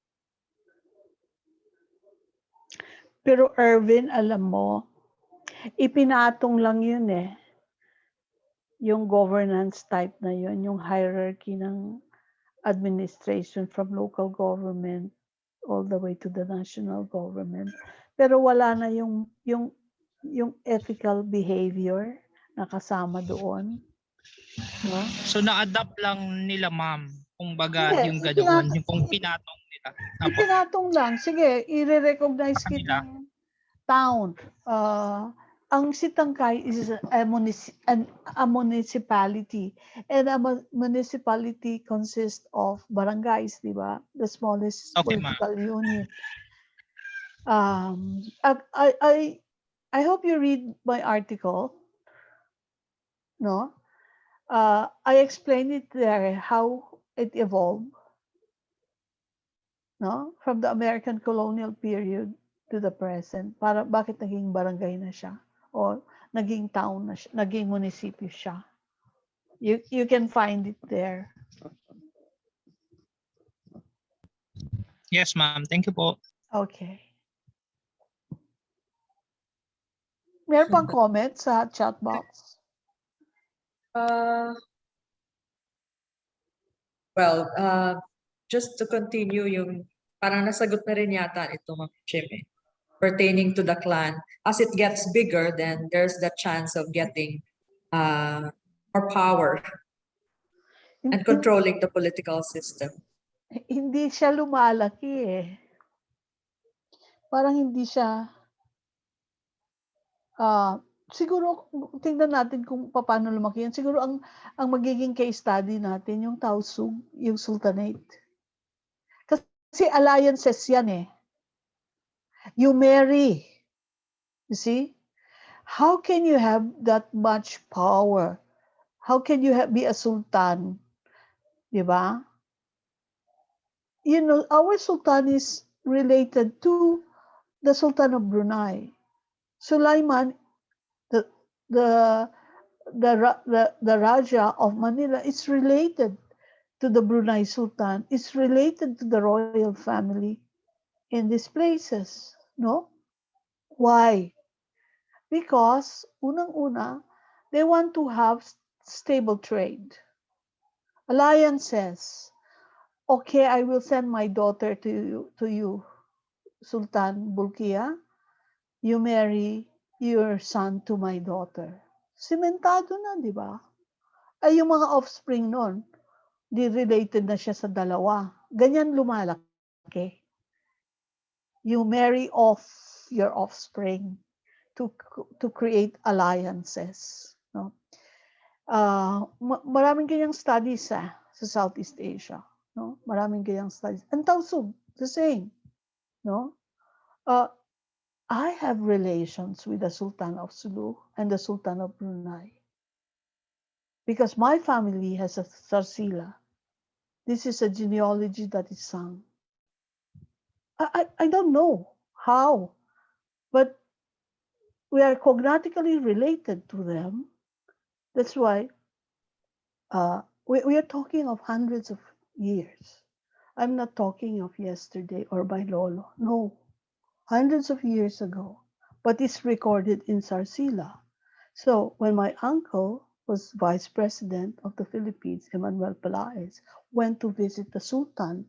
Pero Erwin, alam mo, ipinatong lang yun yung governance type na yun, yung hierarchy ng administration from local government all the way to the national government. Pero wala na yung ethical behavior na kasama doon. No? So na-adapt lang nila ma'am, kumbaga Hindi, yung ganoon, yung kung pinatong nila. Apo, Ipinatong lang. Sige, i-recognize sa kanila. kitang town. Ang Sitangkay is a municipality. And a municipality consists of barangays, di ba? The smallest Okay, ma'am. political unit. I hope you read my article. No? I explained it there how it evolved. No? From the American colonial period to the present. Para bakit naging barangay na siya o naging town na siya, naging munisipyo siya. You can find it there. Yes, ma'am. Thank you po. Okay. Meron pang comment sa chat box? Just to continue yung parang nasagot na rin yata ito, Ma'am Jimmy, pertaining to the clan. As it gets bigger, then there's the chance of getting more power and controlling the political system. Hindi siya lumalaki eh. Parang hindi siya siguro tingnan natin kung paano lumaki yan. Siguro ang magiging case study natin yung Tausug, yung Sultanate. Kasi alliances yan eh. You marry. You see? How can you have that much power? How can you be a sultan? Diba? You know, our sultan is related to the Sultan of Brunei. Sulaiman, the Raja of Manila is related to the Brunei Sultan. It's related to the royal family in these places. No? Why? Because, unang-una, they want to have stable trade. Alliances. Okay, I will send my daughter to you, Sultan Bulkiah. You marry your son to my daughter. Simentado na, di ba? Ay, yung mga offspring nun, di related na siya sa dalawa. Ganyan lumalaki. You marry off your offspring to create alliances. No? Maraming ganyang studies sa Southeast Asia. No? Maraming ganyang studies. Ang Tausug, the same. No? I have relations with the Sultan of Sulu and the Sultan of Brunei. Because my family has a Sarsila. This is a genealogy that is sung. I don't know how, but we are cognitively related to them. That's why we are talking of hundreds of years. I'm not talking of yesterday or by Lolo. No, hundreds of years ago. But it's recorded in Sarsila. So when my uncle was vice president of the Philippines, Emmanuel Pelaez, went to visit the Sultan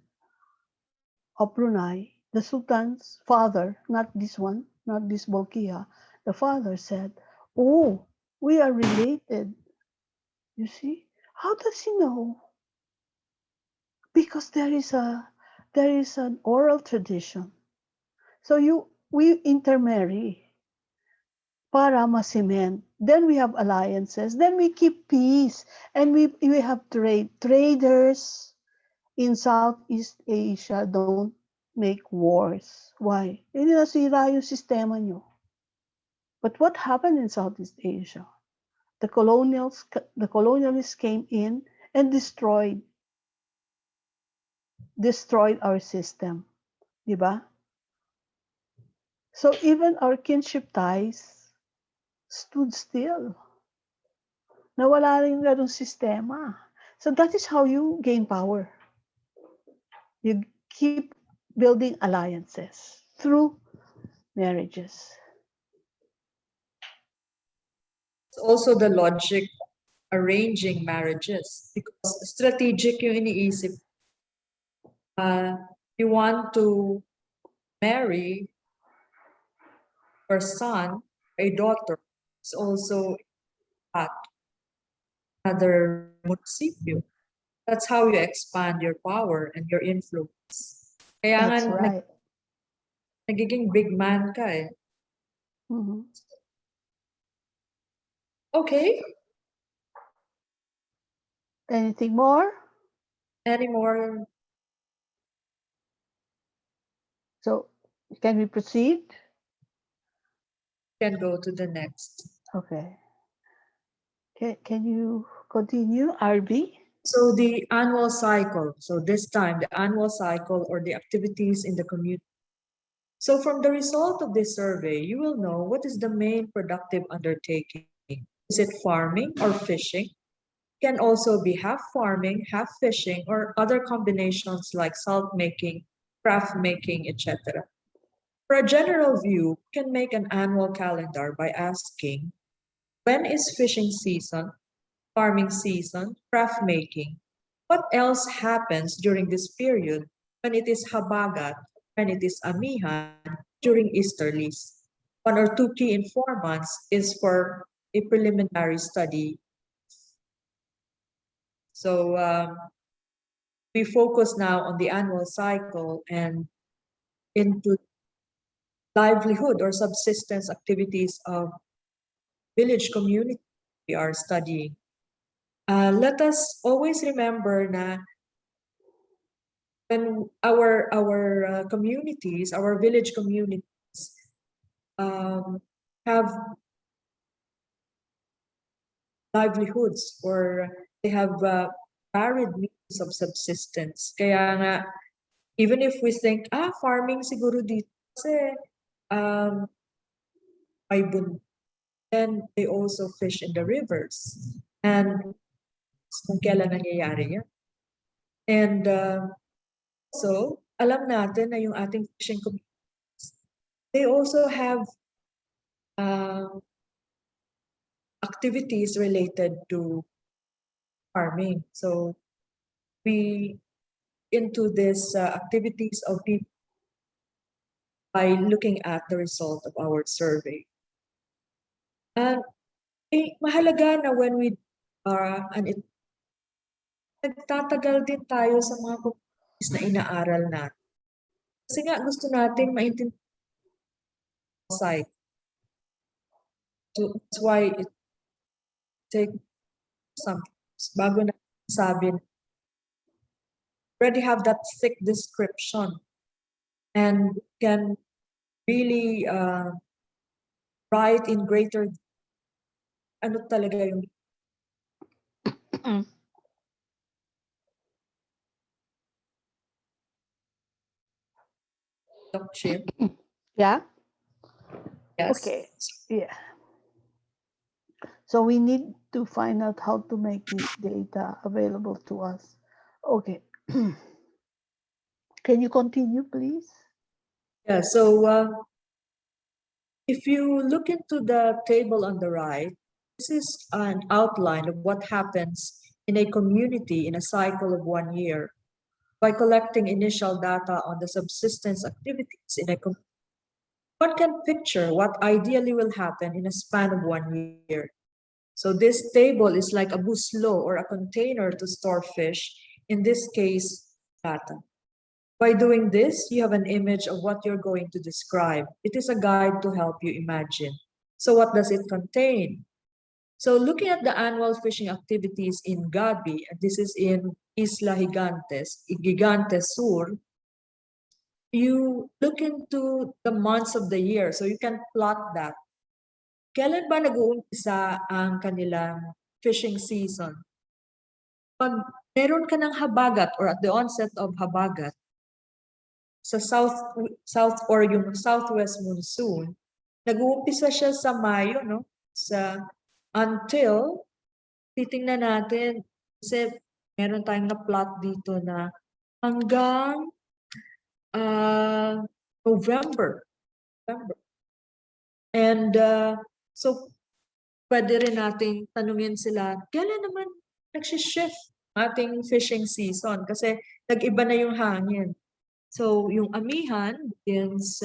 of Brunei, the Sultan's father, not this one, not this Bolkiah, the father said, "Oh, we are related." You see? How does he know? Because there is an oral tradition. So we intermarry para ma-cement. Then we have alliances. Then we keep peace. And we have trade. Traders in Southeast Asia don't make wars. Why? Hindi nasira yung sistema nyo. But what happened in Southeast Asia? The colonialists came in and destroyed our system. Diba? So even our kinship ties stood still. Nawala rin ganung sistema. So that is how you gain power. You keep building alliances through marriages. It's also the logic arranging marriages because strategic yung iniisip you want to marry your son, a daughter, is also at another municipio. That's how you expand your power and your influence. Kaya nga, That's right. nagiging big man ka eh. Mhm. Okay, Anything more? any more? So can we proceed? Can go to the next. Okay. Can you continue, Arve? So the annual cycle. So this time, the annual cycle or the activities in the community. So from the result of this survey, you will know what is the main productive undertaking. Is it farming or fishing? Can also be half farming, half fishing, or other combinations like salt making, craft making, etc. For a general view, you can make an annual calendar by asking, when is fishing season, farming season, craft making? What else happens during this period when it is habagat, when it is amihan, during Easterlies? 1 or 2 key informants is for a preliminary study. So we focus now on the annual cycle and into livelihood or subsistence activities of village community we are studying. Let us always remember na when our communities, our village communities have livelihoods or they have varied means of subsistence. Kaya nga, even if we think, farming siguro dito kasi may bundok, then they also fish in the rivers. And kung kailan nangyayari yan. And so, alam natin na yung ating fishing communities, they also have activities related to farming. So, we into these activities of people by looking at the result of our survey. And mahalaga na when we are nagtatagal din tayo sa mga communities na inaaral natin. Kasi nga gusto nating maintindihan site. So that's why it takes some bago na sabi already have that thick description and can really write in greater ano talaga yung ship. Yeah. Yes. Okay. Yeah. So we need to find out how to make this data available to us. Okay. Can you continue, please? Yeah, so if you look into the table on the right, this is an outline of what happens in a community in a cycle of 1 year by collecting initial data on the subsistence activities in a community. One can picture what ideally will happen in a span of 1 year. So this table is like a buslo or a container to store fish, in this case, data. By doing this, you have an image of what you're going to describe. It is a guide to help you imagine. So what does it contain? So looking at the annual fishing activities in Gabi, and this is in Isla Gigantes Sur, you look into the months of the year. So you can plot that. Kailan ba nag-uumpisa ang kanilang fishing season? Pag meron ka ng habagat or at the onset of habagat, sa south or yung southwest monsoon, nag-uumpisa siya sa Mayo, no? Until titingnan natin kasi meron tayong na-plot dito na hanggang November. And so pwede rin nating tanungin sila, kailan naman nagsishift ating fishing season? Kasi nag-iba na yung hangin. So yung amihan begins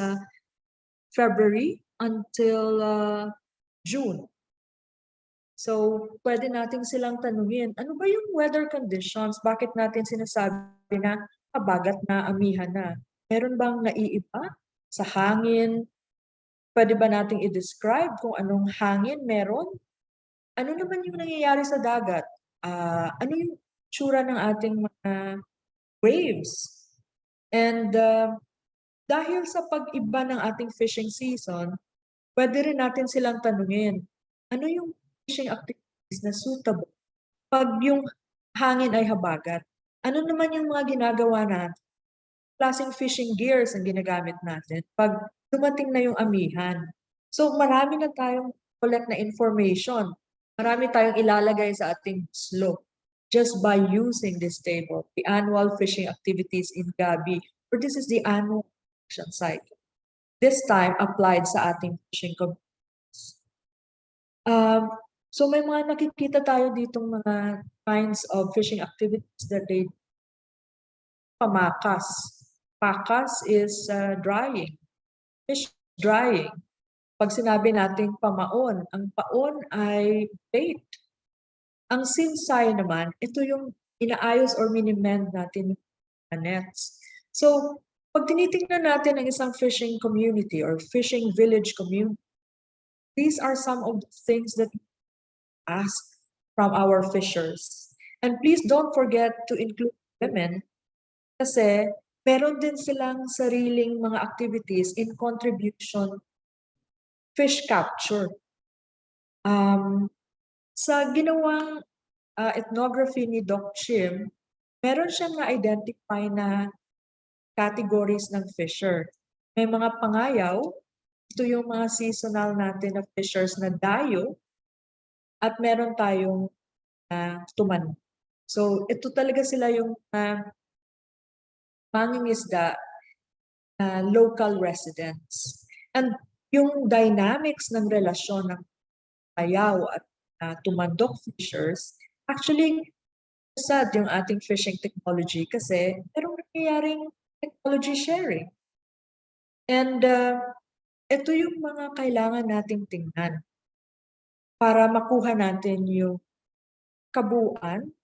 February until June. So pwede natin silang tanungin, ano ba yung weather conditions? Bakit natin sinasabi na habagat na, amihan na? Meron bang naiiba sa hangin? Pwede ba nating i-describe kung anong hangin meron? Ano naman yung nangyayari sa dagat? Ano yung tsura ng ating mga waves? And dahil sa pag-iba ng ating fishing season, pwede rin natin silang tanungin, ano yung fishing activities na suitable? Pag yung hangin ay habagat, ano naman yung mga ginagawa natin? Klaseng fishing gears ang ginagamit natin pag dumating na yung amihan. So marami na tayong collect na information. Marami tayong ilalagay sa ating slope just by using this table, the annual fishing activities in Gabi, or this is the annual action cycle. This time applied sa ating fishing communities. So may mga nakikita tayo ditong mga kinds of fishing activities that they pamakas. Pakas is drying, fish drying. Pag sinabi natin pamaon, ang paon ay bait. Ang sinsay naman, ito yung inaayos or minimend natin yung nets. So, pag tinitingnan natin ang isang fishing community or fishing village community, these are some of the things that we ask from our fishers. And please don't forget to include women kasi meron din silang sariling mga activities in contribution fish capture. Sa ginawang ethnography ni Doc Chim, meron siyang na-identify na categories ng fisher. May mga pangayaw, ito yung mga seasonal natin na fishers na dayo, at meron tayong tuman. So ito talaga sila yung mangingisda local residents. And yung dynamics ng relasyon ng ayaw at tumandok fishers, actually, sad yung ating fishing technology kasi merong nangyayaring technology sharing. And ito yung mga kailangan nating tingnan para makuha natin yung kabuuan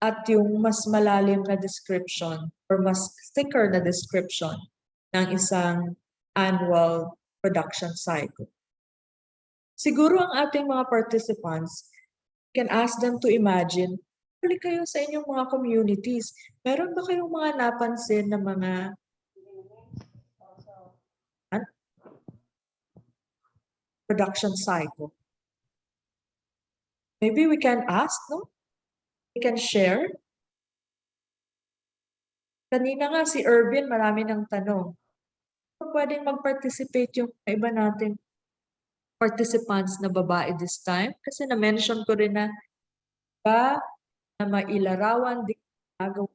at yung mas malalim na description or mas thicker na description ng isang annual production cycle. Siguro ang ating mga participants can ask them to imagine, balik kayo sa inyong mga communities. Meron ba kayong mga napansin na mga production cycle? Maybe we can ask, no? We can share. Kanina nga si Irvin, marami ng tanong. Pwedeng mag-participate yung iba nating participants na babae this time? Kasi na-mention ko rin na ba na mailarawan din ginagawa.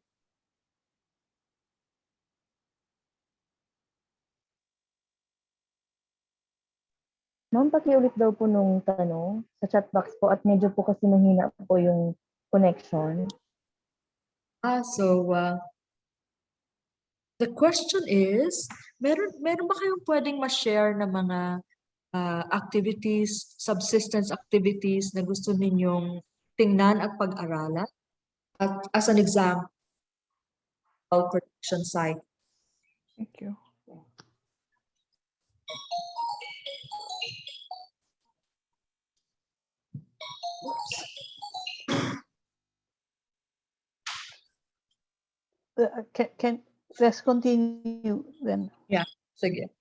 Ma'am, pakiulit daw po nung tanong sa chat box po at medyo po kasi mahina po yung connection. The question is, meron ba kayong pwedeng ma-share na mga activities, subsistence activities na gusto ninyong tingnan at pag-aralan? At as an example, production cycle. Thank you. Let's continue then. Yeah, sige.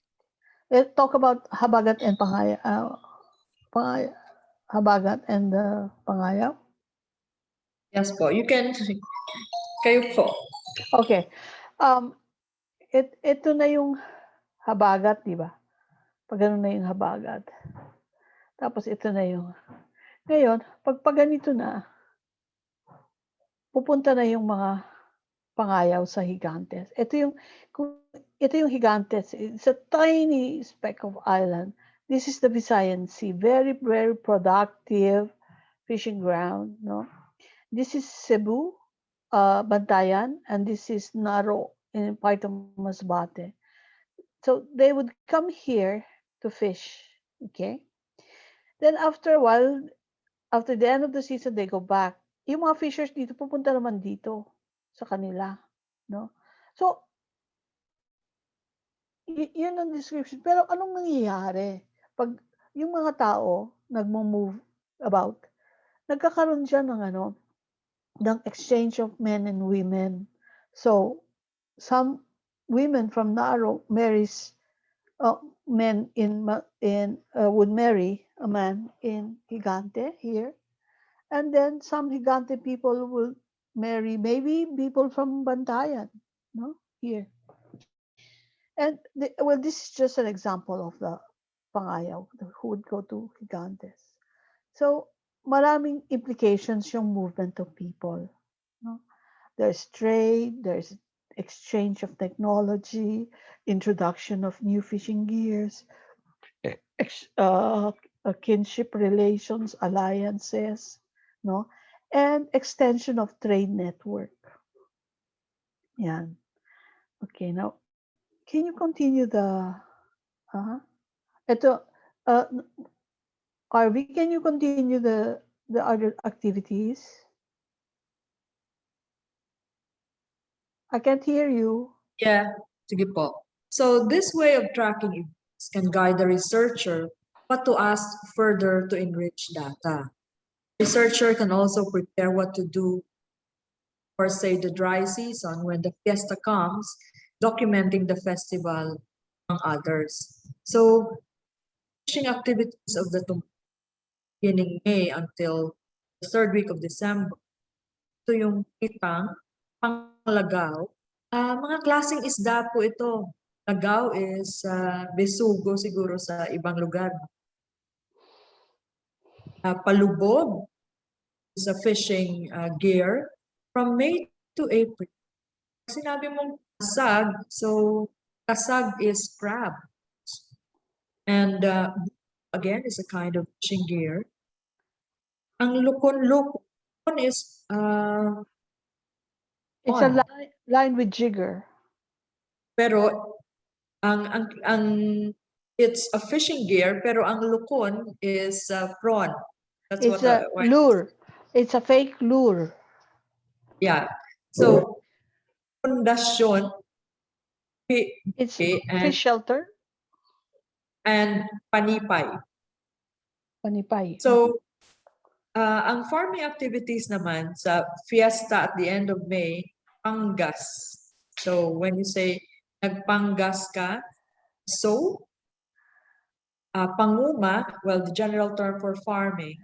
Let's talk about habagat and habagat and pangayaw. Yes po, you can, kayo po. Okay. Ito na yung habagat, di ba? Pag ganun na yung habagat. Tapos ito na yung, ngayon, pag ganito na, pupunta na yung mga pangayaw sa Gigantes. Ito yung Gigantes. It's a tiny speck of island. This is the Visayan Sea. Very, very productive fishing ground. No? This is Cebu. Bantayan, and this is Naro in part of Masbate. So they would come here to fish. Okay. Then after a while, after the end of the season, they go back. Yung mga fishers dito, pupunta naman dito sa kanila. No? So, yun ang description. Pero anong nangyayari? Pag yung mga tao nagmo-move about, nagkakaroon siya ng ng exchange of men and women. So, some women from Naro marries men would marry a man in Gigante here, and then some Gigante people will marry maybe people from Bantayan, no, here. And well, this is just an example of the Pangayaw who would go to Gigantes. So, maraming implications yung movement of people. No? There's trade, there's exchange of technology, introduction of new fishing gears, kinship relations, alliances, no? And extension of trade network. Yan. Okay, now, can you continue the... Ito, Arve, can you continue the other activities? I can't hear you. Yeah, sige po. So this way of tracking events can guide the researcher what to ask further to enrich data. Researcher can also prepare what to do for, say, the dry season when the fiesta comes, documenting the festival, among others. So fishing activities of the beginning May until the third week of December. Ito yung kitang, panglagaw. Mga klaseng isda po ito. Lagaw is besugo siguro sa ibang lugar. Palubog is a fishing gear from May to April. Sinabi mong kasag, so kasag is crab. And again, is a kind of fishing gear. Ang lukon is It's a line with jigger. pero ang it's a fishing gear, pero ang lukon is prawn. That's It's a lure. It's a fake lure. Yeah. So pundasyon, It's fish shelter. and panipay. Panipay. So ang farming activities naman sa fiesta at the end of May, panggas. So when you say nagpanggas ka, so panguma, well, the general term for farming,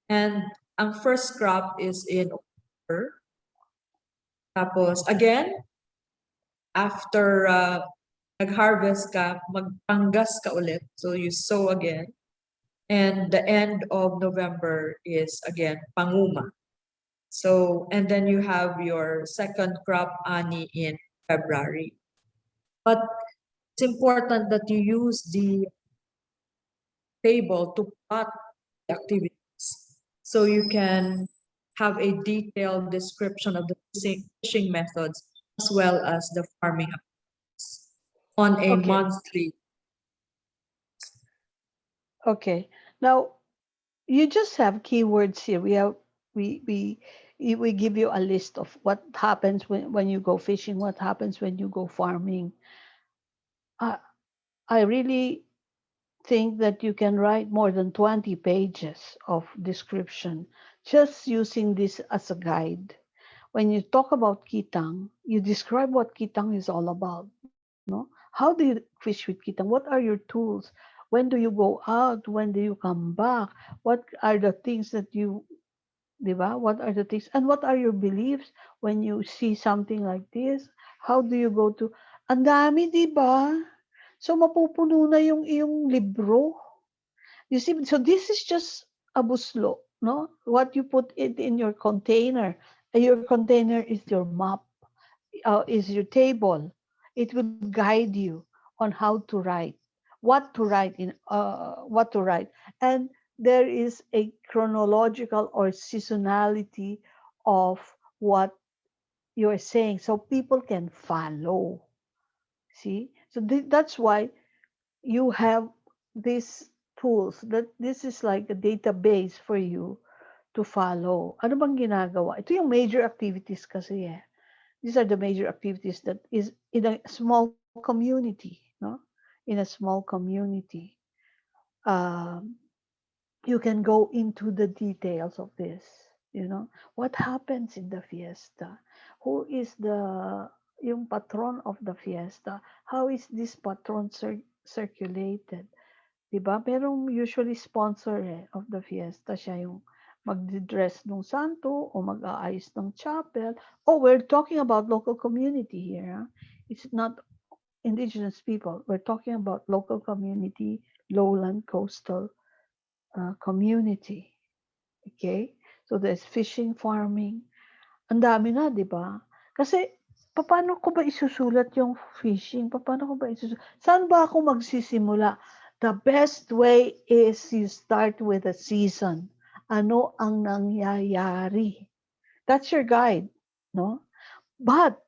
and ang first crop is in October. Tapos again, after nag-harvest ka, magpanggas ka ulit. So you sow again. And the end of November is again panguma. So, and then you have your second crop ani in February. But it's important that you use the table to plot the activities so you can have a detailed description of the fishing methods as well as the farming activities on a monthly. Okay. Now, you just have keywords here. We give you a list of what happens when you go fishing, what happens when you go farming. I really think that you can write more than 20 pages of description just using this as a guide. When you talk about kitang, you describe what kitang is all about. No? How do you fish with kitang? What are your tools? When do you go out? When do you come back? What are the things that you, diba? What are the things? And what are your beliefs when you see something like this? How do you go to, ang dami, diba? So mapupuno na yung iyong libro. You see, so this is just a buslo, no? What you put it in your container. Your container is your map, is your table. It will guide you on how to write, what to write and there is a chronological or seasonality of what you are saying, so people can follow. See, so that's why you have these tools. That this is like a database for you to follow. Ano bang ginagawa? Ito yung major activities kasi eh. These are the major activities that is in a small community, no? In a small community. Um, you can go into the details of this, what happens in the fiesta, who is the yung patron of the fiesta, how is this patron circulated, diba? Merong usually sponsor of the fiesta, siya yung magdidress ng santo o mag-aayos ng chapel. Oh, we're talking about local community here. It's not indigenous people. We're talking about local community, lowland, coastal community. Okay? So there's fishing, farming. Ang dami na, di ba? Kasi, paano ko ba isusulat yung fishing? Paano ko ba isusulat? Saan ba ako magsisimula? The best way is you start with a season. Ano ang nangyayari? That's your guide, no? But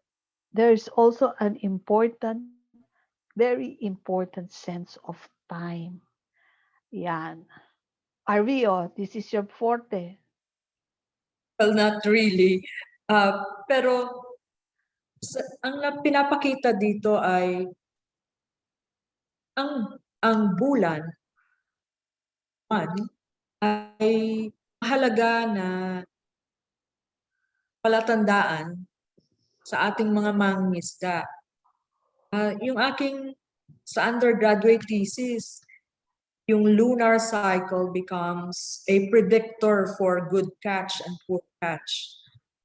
there's also an important, very important sense of time. Yan. Arve, this is your forte. Well, not really. Pero ang pinapakita dito ay ang bulan ay mahalaga na palatandaan sa ating mga mangingisda. Yung aking sa undergraduate thesis, yung lunar cycle becomes a predictor for good catch and poor catch.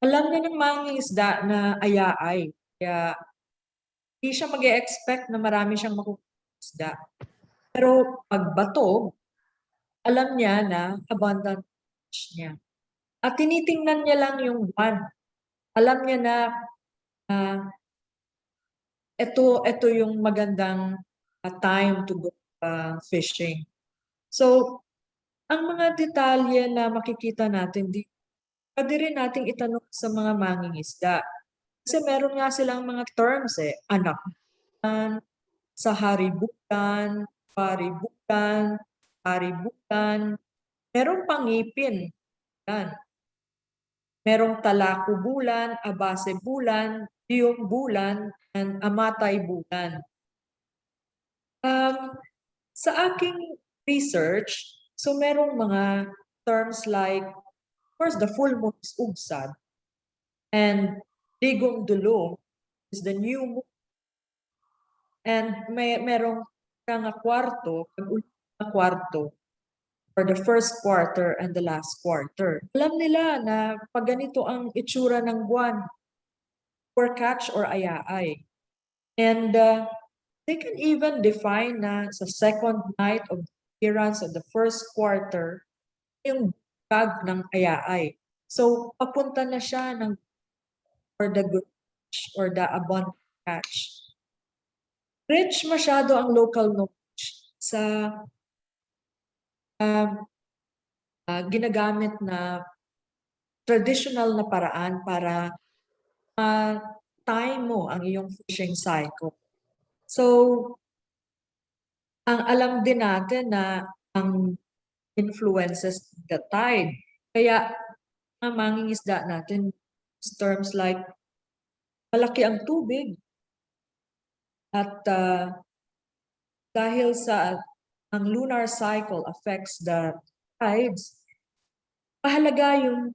Alam niya ng mangingisda na ayaay. Kaya hindi siya mag-e-expect na marami siyang makukuha isda. Pero pag bato, alam niya na abundant catch niya. At tinitingnan niya lang yung buwan. Alam niya na ito yung magandang time to go fishing. So, ang mga detalye na makikita natin dito, pwede rin nating itanong sa mga mangingisda. Kasi meron nga silang mga terms anak bulan, saharibulan, paribulan, haribulan, merong pangipin bulan. Merong talaku bulan, abase bulan, diyong bulan, and amatay bulan. Sa aking research, so merong mga terms like, of course, the full moon is ugsad, and digong dulong is the new moon. And merong nga kwarto, pag kwarto, for the first quarter and the last quarter. Alam nila na pag ganito ang itsura ng buwan, poor catch or ayaay. And they can even define na sa second night of the appearance of the first quarter, yung bag ng ayaay. So, papunta na siya ng for the good catch or the abundant catch. Rich masyado ang local knowledge sa ginagamit na traditional na paraan para time mo ang iyong fishing cycle. So, ang alam din natin na ang influences the tide. Kaya, ang mangingisda natin, terms like, malaki ang tubig. At dahil sa ang lunar cycle affects the tides, mahalaga yung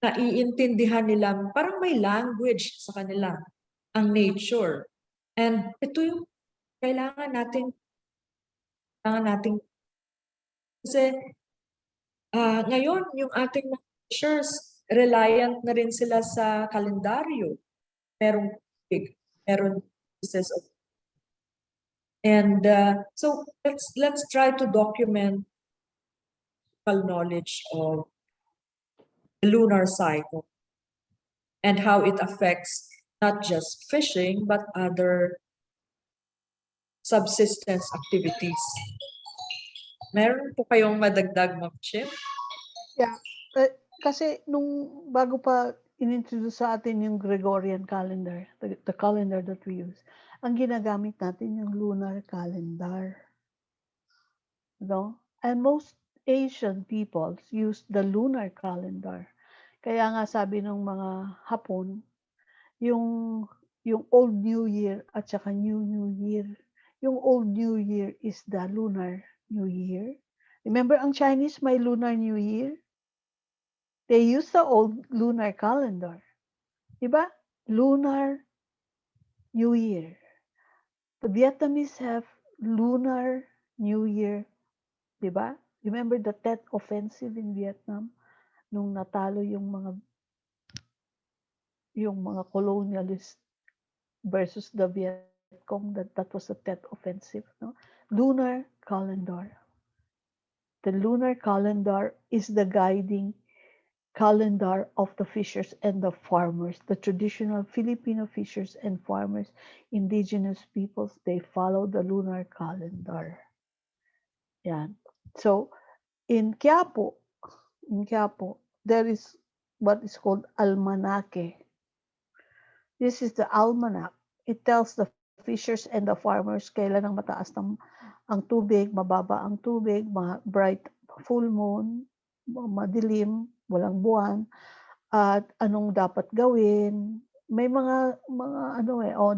naiintindihan nila, parang may language sa kanila, ang nature. And ito yung kailangan nating kasi ngayon yung ating mga fishers, reliant na rin sila sa kalendaryo. Merong big, meron pieces of, and so let's try to document knowledge of the lunar cycle and how it affects not just fishing but other subsistence activities. Meron po kayong madagdag, Ma'am Chim? Yeah. Kasi nung bago pa inintroduce sa atin yung Gregorian calendar, the calendar that we use. Ang ginagamit natin yung lunar calendar. No? And most Asian peoples use the lunar calendar. Kaya nga sabi ng mga Hapon, yung Old New Year at saka New Year. Yung Old New Year is the Lunar New Year. Remember ang Chinese may Lunar New Year? They use the old lunar calendar. Diba? Lunar New Year. The Vietnamese have Lunar New Year. Diba? Remember the Tet Offensive in Vietnam? Nung natalo yung mga colonialists versus the Vietcong, that was the Tet Offensive. No? Lunar calendar. The lunar calendar is the guiding calendar of the fishers and the farmers. The traditional Filipino fishers and farmers, indigenous peoples, they follow the lunar calendar. Yan. So, in Quiapo, there is what is called almanaque. This is the almanac. It tells the fishers and the farmers kailan ang mataas ang tubig, mababa ang tubig, bright full moon, madilim, walang buwan, at anong dapat gawin. May mga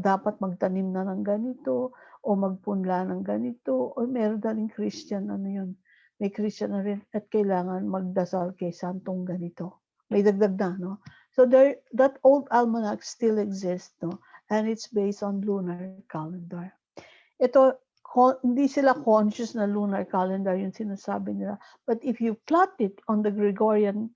dapat magtanim na ng ganito, o magpunla ng ganito, o meron na rin Christian, may Christian na rin, at kailangan magdasal kay Santong ganito. May dagdag na, no? So that old almanac still exists, no? And it's based on lunar calendar. Ito, hindi sila conscious na lunar calendar yung sinasabi nila. But if you plot it on the Gregorian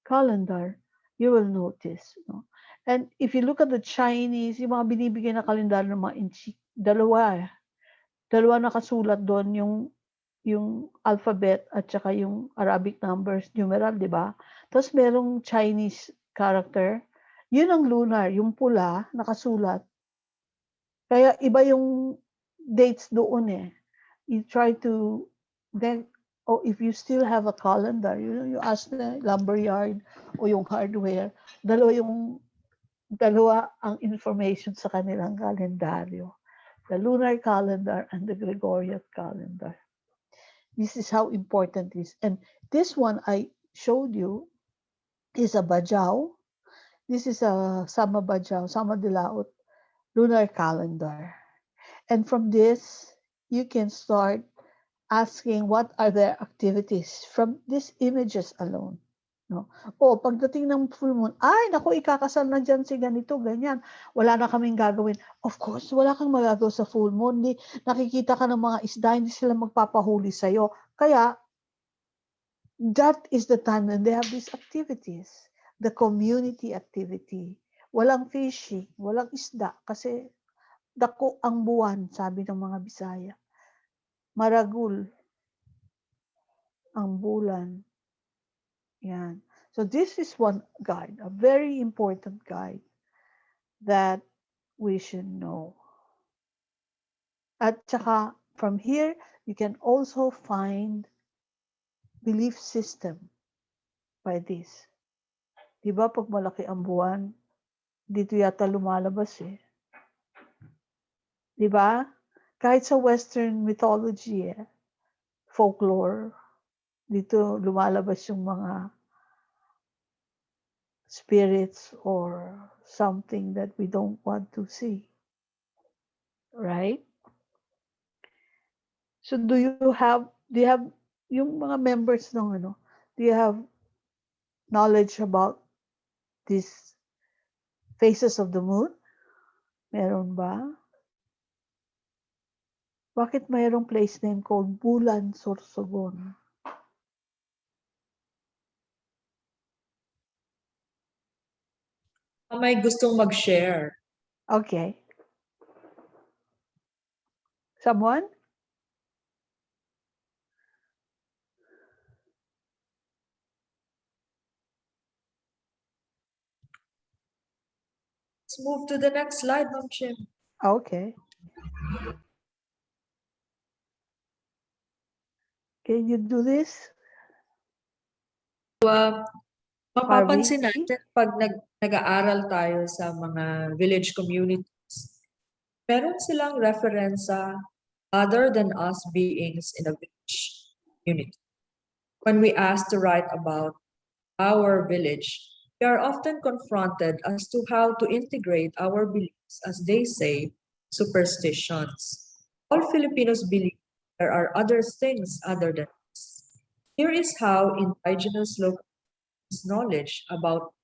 calendar, you will notice. No? And if you look at the Chinese, yung mga binibigay na kalendar ng mga inchi, dalawa nakasulat doon, yung alphabet at saka yung Arabic numbers, numeral, di ba? Tapos merong Chinese character, yun ang lunar, yung pula, nakasulat. Kaya iba yung dates doon eh. You try to, then, if you still have a calendar, you ask the lumberyard o yung hardware, dalawa ang information sa kanilang kalendaryo. The lunar calendar and the Gregorian calendar. This is how important it is. And this one I showed you is a Bajau. This is a Sama Bajau, Sama Dilaut lunar calendar. And from this, you can start asking what are their activities from these images alone. No? O pagdating ng full moon, ay naku, ikakasal na dyan si ganito, ganyan. Wala na kaming gagawin. Of course, wala kang magagawa sa full moon. Nakikita ka ng mga isda, hindi sila magpapahuli sa'yo. Kaya, that is the time when they have these activities. The community activity. Walang fishing, walang isda. Kasi dako ang buwan, sabi ng mga Bisaya. Maragul ang bulan. Yan. So this is one guide, a very important guide that we should know. At saka, from here, you can also find belief system by this. Diba pag malaki ang buwan, dito yata lumalabas eh. Diba? Kahit sa Western mythology, folklore, dito lumalabas yung mga spirits or something that we don't want to see. Right? So do you have yung mga members ng do you have knowledge about these phases of the moon? Meron ba? Bakit mayroong place name called Bulan Sorsogon? May gustong mag-share. Okay. Someone? Let's move to the next slide, Ma'am Chim. Okay. Can you do this? Mapapansin natin pag nag-aaral tayo sa mga village communities, meron silang referensa other than us beings in a village community. When we ask to write about our village, we are often confronted as to how to integrate our beliefs, as they say, superstitions. All Filipinos believe there are other things other than us. Here is how indigenous locals' knowledge about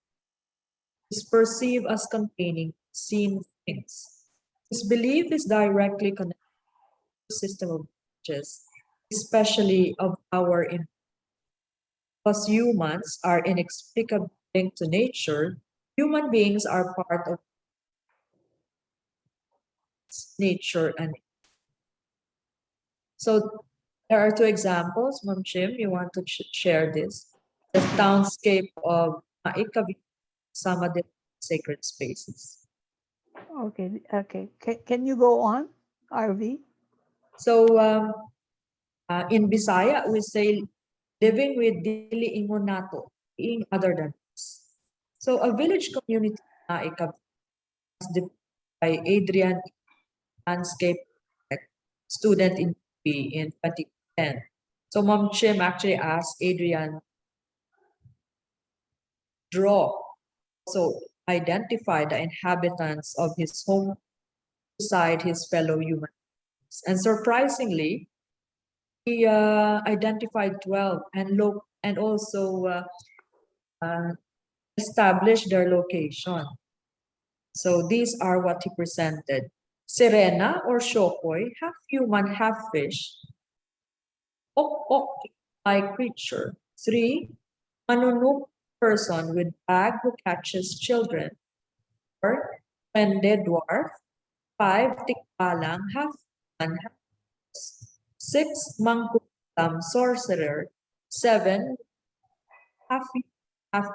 is perceived as containing seen things. This belief is directly connected to the system of beliefs, especially of our because humans are inexplicably linked to nature, human beings are part of nature. And so there are two examples. Ma'am Chim, you want to share this? The townscape of Maikavi, Samadhi sacred spaces. Okay, okay. Can you go on, Arve? So in Visaya, we say living with Diliman nato, being other than us. So a village community Maikavi was defined by Adrian, landscape student in UP in 2010. So Mom Chim actually asked Adrian draw, so identify the inhabitants of his home beside his fellow humans. And surprisingly, he identified 12 and also established their location. So these are what he presented. Sirena or Shokoy, half human, half fish. Ok-like creature. 3. Manunuk person with bag who catches children. 4. Pende dwarf. 5. Tikbalang, half man, half horse. 6. Mangkulam, sorcerer. 7. Half half.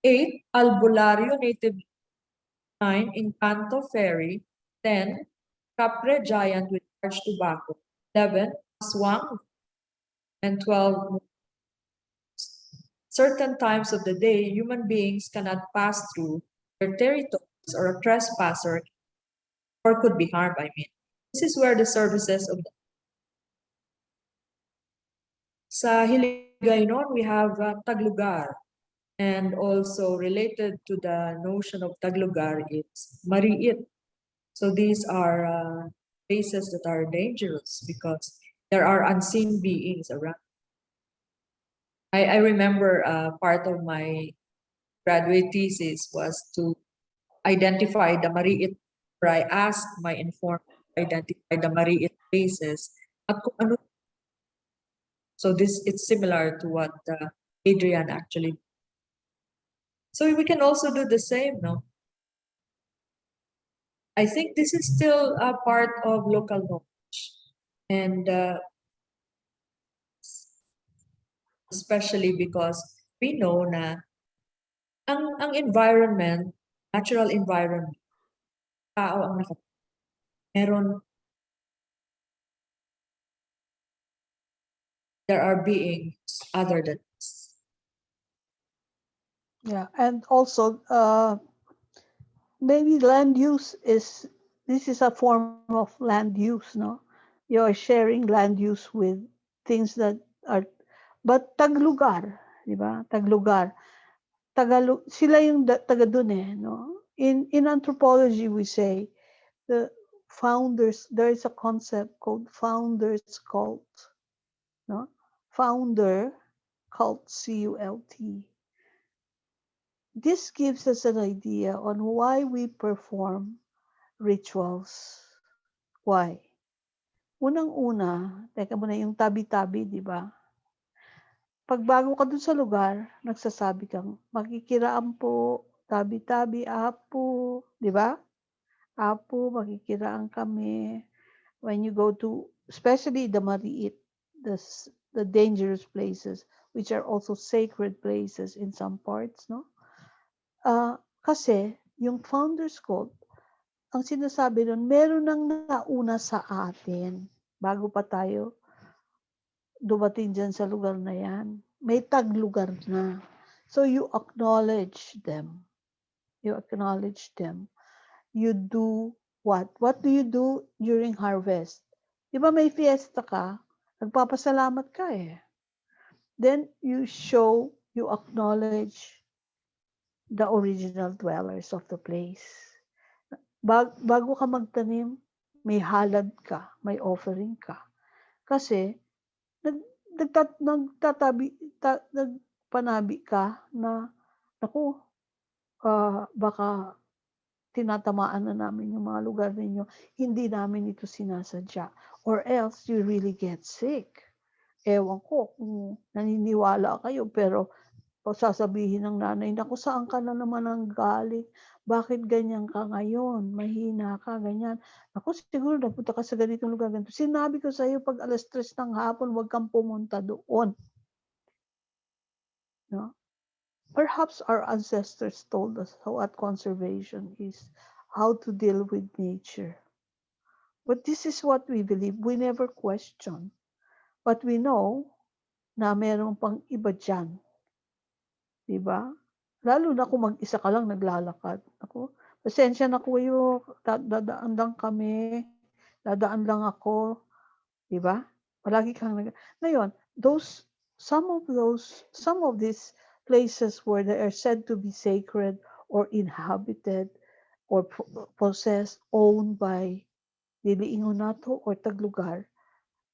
8. Albulario, native. 9. Encanto, fairy. 10. Capre, giant with large tobacco. 11. Aswang, and 12. Certain times of the day, human beings cannot pass through their territories or a trespasser or could be harmed, This is where the services of sa Hiligaynon, we have Taglugar, and also related to the notion of Taglugar is Mariit. So these are places that are dangerous because there are unseen beings around. I remember part of my graduate thesis was to identify the Mariit, where I asked my informant to identify the Mariit places at kung ano. So this it's similar to what Adrian actually. So we can also do the same, no? I think this is still a part of local knowledge, and especially because we know na ang environment, natural environment, tao ang meron, there are beings other than us. Yeah, and also maybe land use is, this is a form of land use, no? You are sharing land use with things that are, but taglugar, di ba? Taglugar. Sila yung taga dun no? In anthropology, we say the founders, there is a concept called founders cult, no? Founder cult, C-U-L-T. This gives us an idea on why we perform rituals. Why? Unang-una, teka muna yung tabi-tabi, di ba? Pag bago ka dun sa lugar, nagsasabi kang, makikiraan po, tabi-tabi, apo, di ba? Apo, makikiraan kami. When you go to, especially the mariit, the dangerous places, which are also sacred places in some parts, no? Kasi, yung founders cult, ang sinasabi nun, meron nang nauna sa atin bago pa tayo dumating dyan sa lugar na yan. May taglugar na. So you acknowledge them. you acknowledge them. You do what? What do you do during harvest? Di ba may fiesta ka? Nagpapasalamat ka eh. Then you show, you acknowledge the original dwellers of the place. Bago ka magtanim, may halad ka, may offering ka. Kasi nagpanabi ka na, naku, baka tinatamaan na namin yung mga lugar ninyo, hindi namin ito sinasadya. Or else you really get sick. Ewan ko kung naniniwala kayo, pero sasabihin ng nanay, naku, saan ka na naman ang galing? Bakit ganyan ka ngayon? Mahina ka, ganyan. Naku, siguro napunta ka sa ganitong lugar, ganito. Sinabi ko sa iyo, pag 3:00 ng hapon, huwag kang pumunta doon. No? Perhaps our ancestors told us what conservation is, how to deal with nature. But this is what we believe. We never question. But we know na meron pang iba dyan. Diba? Lalo na kung mag-isa ka lang naglalakad. Ako, pasensya na kuya, dadaan lang kami, dadaan lang ako. Diba? Palagi kang Ngayon, some of these places where they are said to be sacred or inhabited or possessed, owned by Diliman or Taglugar,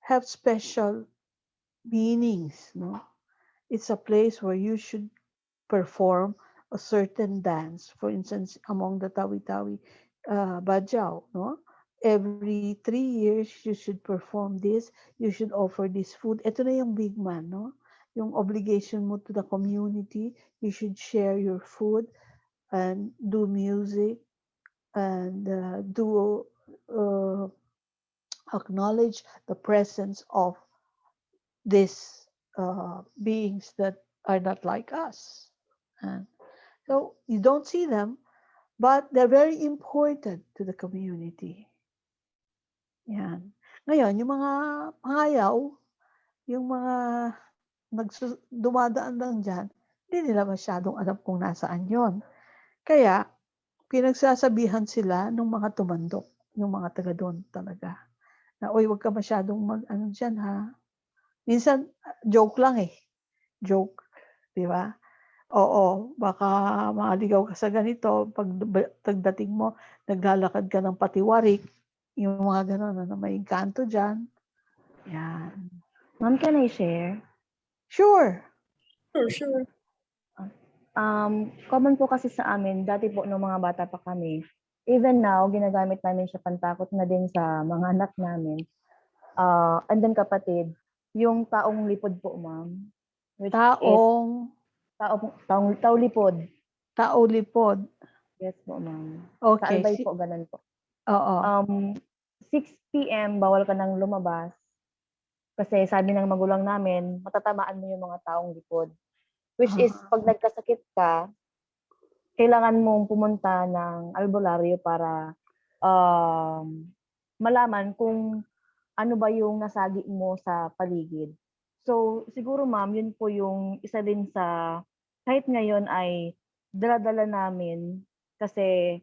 have special meanings. No? It's a place where you should perform a certain dance. For instance, among the Tawi-Tawi Bajau, no? Every 3 years, you should perform this. You should offer this food. Ito na yung big man, no? Yung obligation mo to the community. You should share your food and do music and acknowledge the presence of these beings that are not like us. And so you don't see them, but they're very important to the community. Yan. Ngayon, yung mga pangayaw, yung mga dumadaan lang dyan, hindi nila masyadong alam kung nasaan yon. Kaya, pinagsasabihan sila ng mga tumandok, yung mga taga doon talaga. Na, oy, wag ka masyadong mag-ano dyan, ha? Minsan, joke lang eh. Joke. Di ba? Oo, baka maligaw ka sa ganito, pagdating mo, naglalakad ka ng patiwarik, yung mga gano'n na may kanto dyan. Yan. Ma'am, can I share? Sure. Sure. Common po kasi sa amin, dati po nung mga bata pa kami, even now, ginagamit namin siya pantakot na din sa mga anak namin. And then kapatid, yung taong lipod po, ma'am. Which Taong lipod. Tao lipod. Yes po, ma'am. Okay. Sa Albay po, ganun po. Oo. 6 p.m. bawal ka nang lumabas. Kasi sabi ng magulang namin, matatamaan mo yung mga taong lipod. Which is, pag nagkasakit ka, kailangan mong pumunta ng albularyo para malaman kung ano ba yung nasagi mo sa paligid. So, siguro ma'am, yun po yung isa din sa, kahit ngayon ay dala-dala namin kasi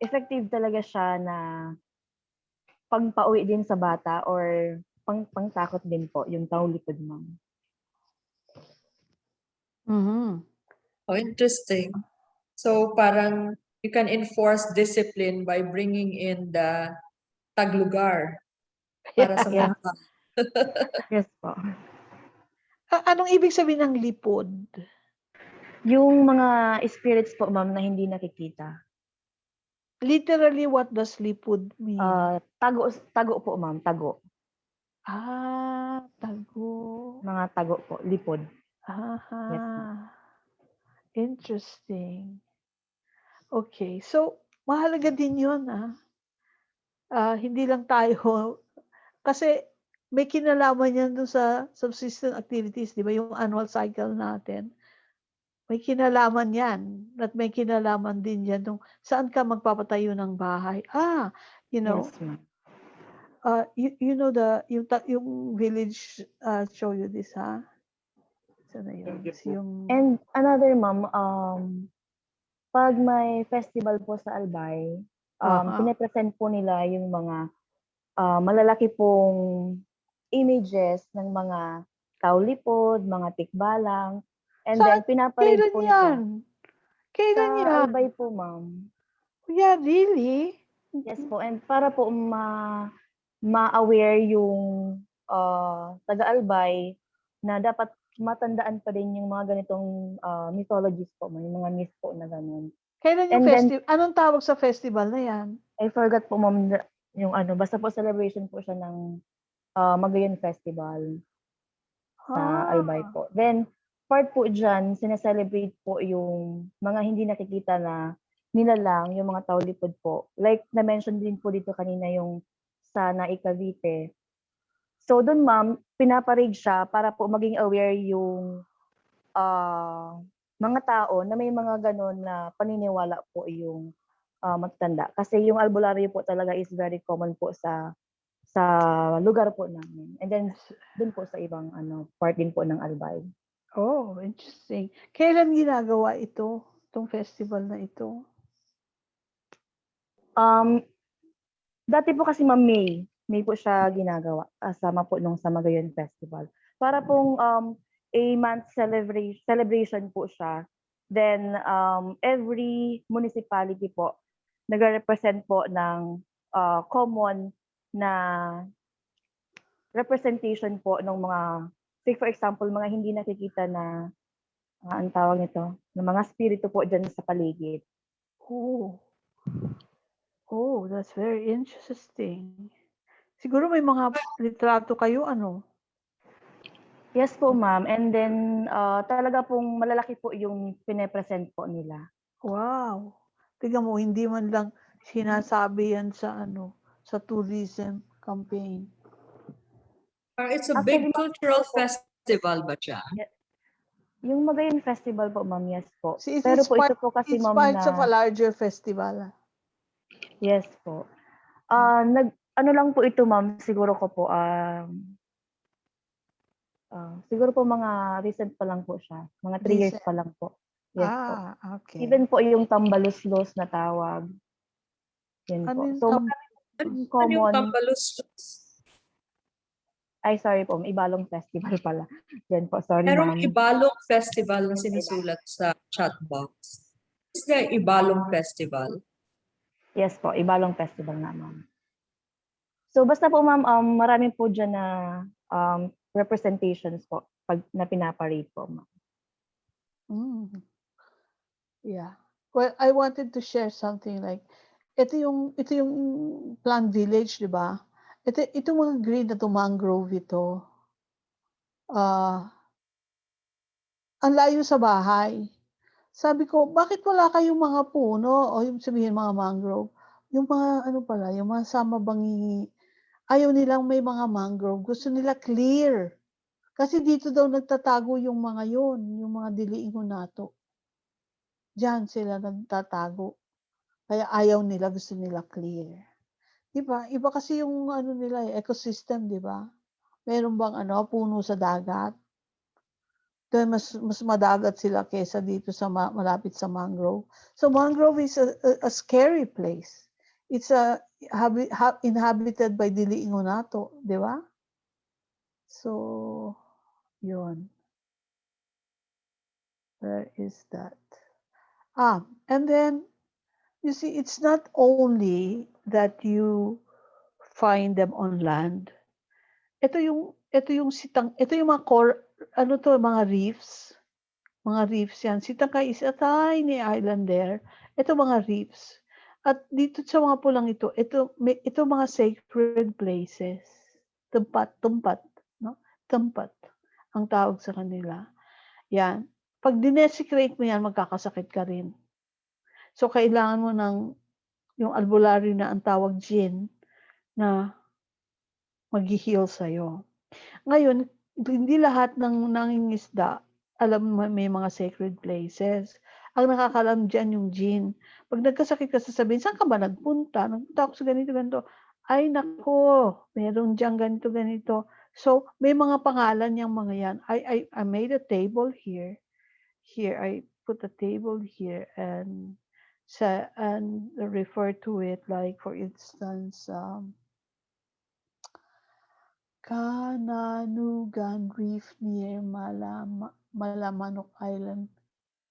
effective talaga siya na pangpauwi din sa bata or pangtakot din po yung taong lipod, ma'am. Mm-hmm. Oh, interesting. So parang you can enforce discipline by bringing in the taglugar para sa Yeah. mga Yes po. Anong ibig sabihin ng lipod? Yung mga spirits po, ma'am, na hindi nakikita. Literally, what does lipod mean? Tago po, ma'am, tago. Tago. Mga tago po, lipod. Aha. Yes, ma'am. Interesting. Okay, so mahalaga din yun, hindi lang tayo, kasi may kinalaman yan doon sa subsistence activities, di ba, yung annual cycle natin. May kinalaman yan, at may kinalaman din yan nung saan ka magpapatayo ng bahay. You know, Yes, ma'am. you know yung village show you this, ha? Sana yun. Yung And another, ma'am, pag may festival po sa Albay, pinapresent po nila yung mga malalaki pong images ng mga tao-lipod, mga tikbalang, and then pinaparade Kailan po yan? nito. Kailan Sa yan? Albay po, ma'am. Yeah, really? Yes po, and para po ma-aware yung taga-Albay na dapat matandaan pa din yung mga ganitong mythologies po, may mga myth po na ganun. Kailan yung And then, festival? Anong tawag sa festival na yan? I forgot po, ma'am, yung basta po celebration po siya ng Magayon Festival sa Albay po. Then, part po dyan, sineselebrate po yung mga hindi nakikita na nilalang, yung mga tao-lipod po. Like, na-mention din po dito kanina yung sa Nai Cavite. So, dun ma'am, pinaparade siya para po maging aware yung mga tao na may mga ganon na paniniwala po yung matatanda. Kasi yung albularyo po talaga is very common po sa lugar po namin. And then, dun po sa ibang part din po ng Albay. Oh, interesting. Kailan ginagawa ito? Itong festival na ito? Dati po kasi ma'am May po siya ginagawa kasama po nung sa Magayon Festival. Para pong a month celebration po siya. Then every municipality po nagre-represent po ng common na representation po ng mga, say for example, mga hindi nakikita na ang tawag nito, ng mga spirito po dyan sa paligid. Oh, that's very interesting. Siguro may mga litrato kayo, ano? Yes po, ma'am. And then, talaga pong malalaki po yung pine-present po nila. Wow. Tingnan mo, hindi man lang sinasabi yan sa sa tourism campaign. It's a Actually, big cultural festival ba siya? Yung Magayon Festival po, ma'am, yes po. See, Pero po ito po kasi, it's ma'am, part na... of a larger festival. Yes po. Ano lang po ito, ma'am, siguro ko po, siguro po mga recent pa lang po siya. Mga 3 years pa lang po. Yes po. Okay. Even po yung tambaluslos na tawag. Yan po. So, Ano common... yung tambaluslos? Ay, sorry po. Ibalong festival pala. Yan po. Sorry, Merong ma'am. Ibalong Festival na sinusulat sa chat box. Is there Ibalong Festival? Yes po. Ibalong festival na, ma'am. So, basta po, ma'am, marami po dyan na representations po pag na pinaparade po, ma'am. Yeah. Well, I wanted to share something like, ito yung plant village, di ba? Ito mga green na mangrove ito. Ang layo sa bahay. Sabi ko, bakit wala kayong mga puno o yung sabihin mga mangrove? Yung mga yung mga samabangi, ayaw nilang may mga mangrove. Gusto nila clear. Kasi dito daw nagtatago yung mga yung mga diliingon nato. Diyan sila nagtatago. Kaya ayaw nila, gusto nila clear. Diba? Iba kasi yung nila, ecosystem, di ba? Meron bang puno sa dagat? Dahil mas madagat sila kesa dito sa malapit sa mangrove. So mangrove is a scary place. It's inhabited by diliingon nato, di ba? So, yun. Where is that? And then, you see, it's not only that you find them on land. Ito yung mga mga reefs. Mga reefs yan. Sitangkay is a tiny island there. Ito mga reefs. At dito sa mga pulang ito mga sacred places. Tempat, no? Tempat ang tawag sa kanila. Yan. Pag dinesecrate mo yan, magkakasakit ka rin. So, kailangan mo yung albularyo na ang tawag gin na mag-heal sa'yo. Ngayon, hindi lahat ng nangingisda alam mo may mga sacred places. Ang nakakalam dyan yung gin. Pag nagkasakit ka sasabihin, saan ka ba nagpunta? Nagpunta ako sa ganito. Ay, nako, meron dyan ganito. So, may mga pangalan yung mga yan. I made a table here. Here, I put a table here and refer to it, like for instance, Kananugan Reef near Malamanok Island,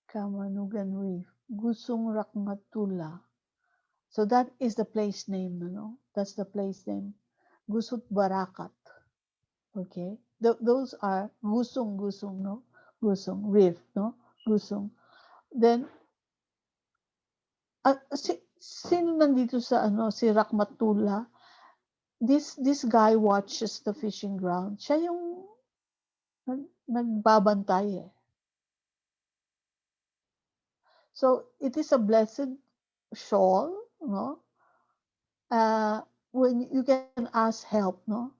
Kamanugan Reef, Gusong Rakmatula. So that is the place name, That's the place name. Gusut Barakat. Okay. Those are Gusong, no? Gusong, Reef, no? Gusong. Then, sino nandito sa si Rakmatula? This guy watches the fishing ground. Siya yung nagbabantay eh. So it is a blessed shawl, no? When you can ask help, no?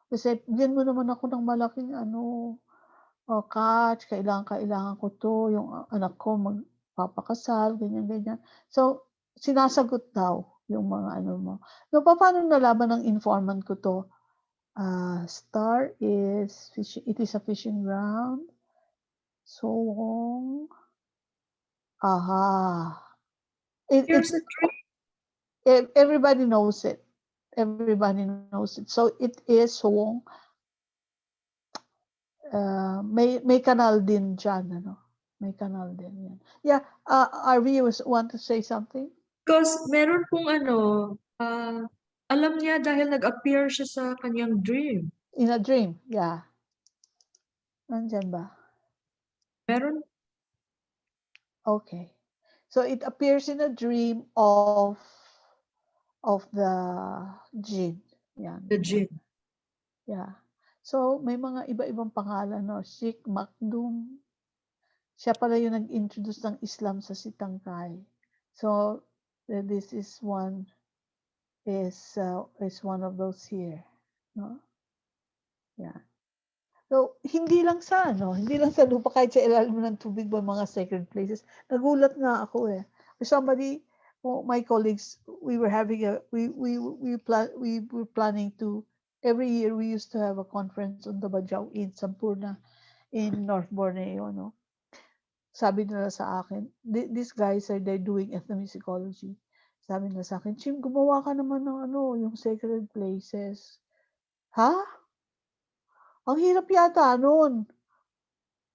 Kasi bigyan mo naman ako ng malaking catch, kailangan ko to, yung anak ko magpapakasal, ganyan. So sinasagot daw yung mga mo. No, paano nalaman ng informant ko to? Star is fishing, it is a fishing ground. So, Here's a trick. everybody knows it. Everybody knows it. So it is Sowong. May kanal din dyan, May kanal din yan. Yeah, Arve, you want to say something? Because meron pong alam niya dahil nag-appear siya sa kanyang dream. In a dream, yeah. Nandyan ba? Meron. Okay. So it appears in a dream of the jinn. Yan. The jinn. Yeah. So may mga iba-ibang pangalan, no? Sheikh Makdum. Siya pala yung nag-introduce ng Islam sa Sitangkay. So this is one of those here, no? Yeah. So hindi lang sa lupa, kahit sa ilalim ng tubig ba mga sacred places. Nagulat nga ako eh. Somebody, my colleagues, we were planning to, every year we used to have a conference on the Bajau in Sampurna in North Borneo, no? Sabi nila sa akin, these guys they're doing ethnomusicology. Sabi nila sa akin, Chim, gumawa ka naman ng yung sacred places. Ha? Ang hirap yata nun.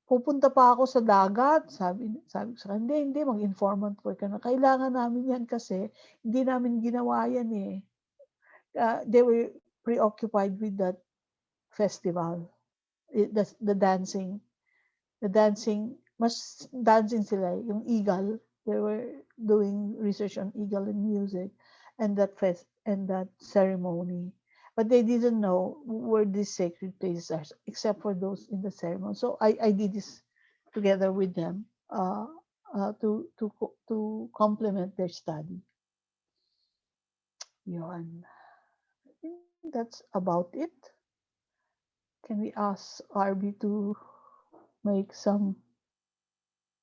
Pupunta pa ako sa dagat. Sabi sa akin, hindi, mag-informant work ka na. Kailangan namin yan kasi hindi namin ginawa yan eh. They were preoccupied with that festival. The dancing. Mas dancing sila. Yung eagle. They were doing research on eagle and music and that ceremony. But they didn't know where these sacred places are, except for those in the ceremony. So I did this together with them to complement their study. Yun. I think that's about it. Can we ask Arve to make some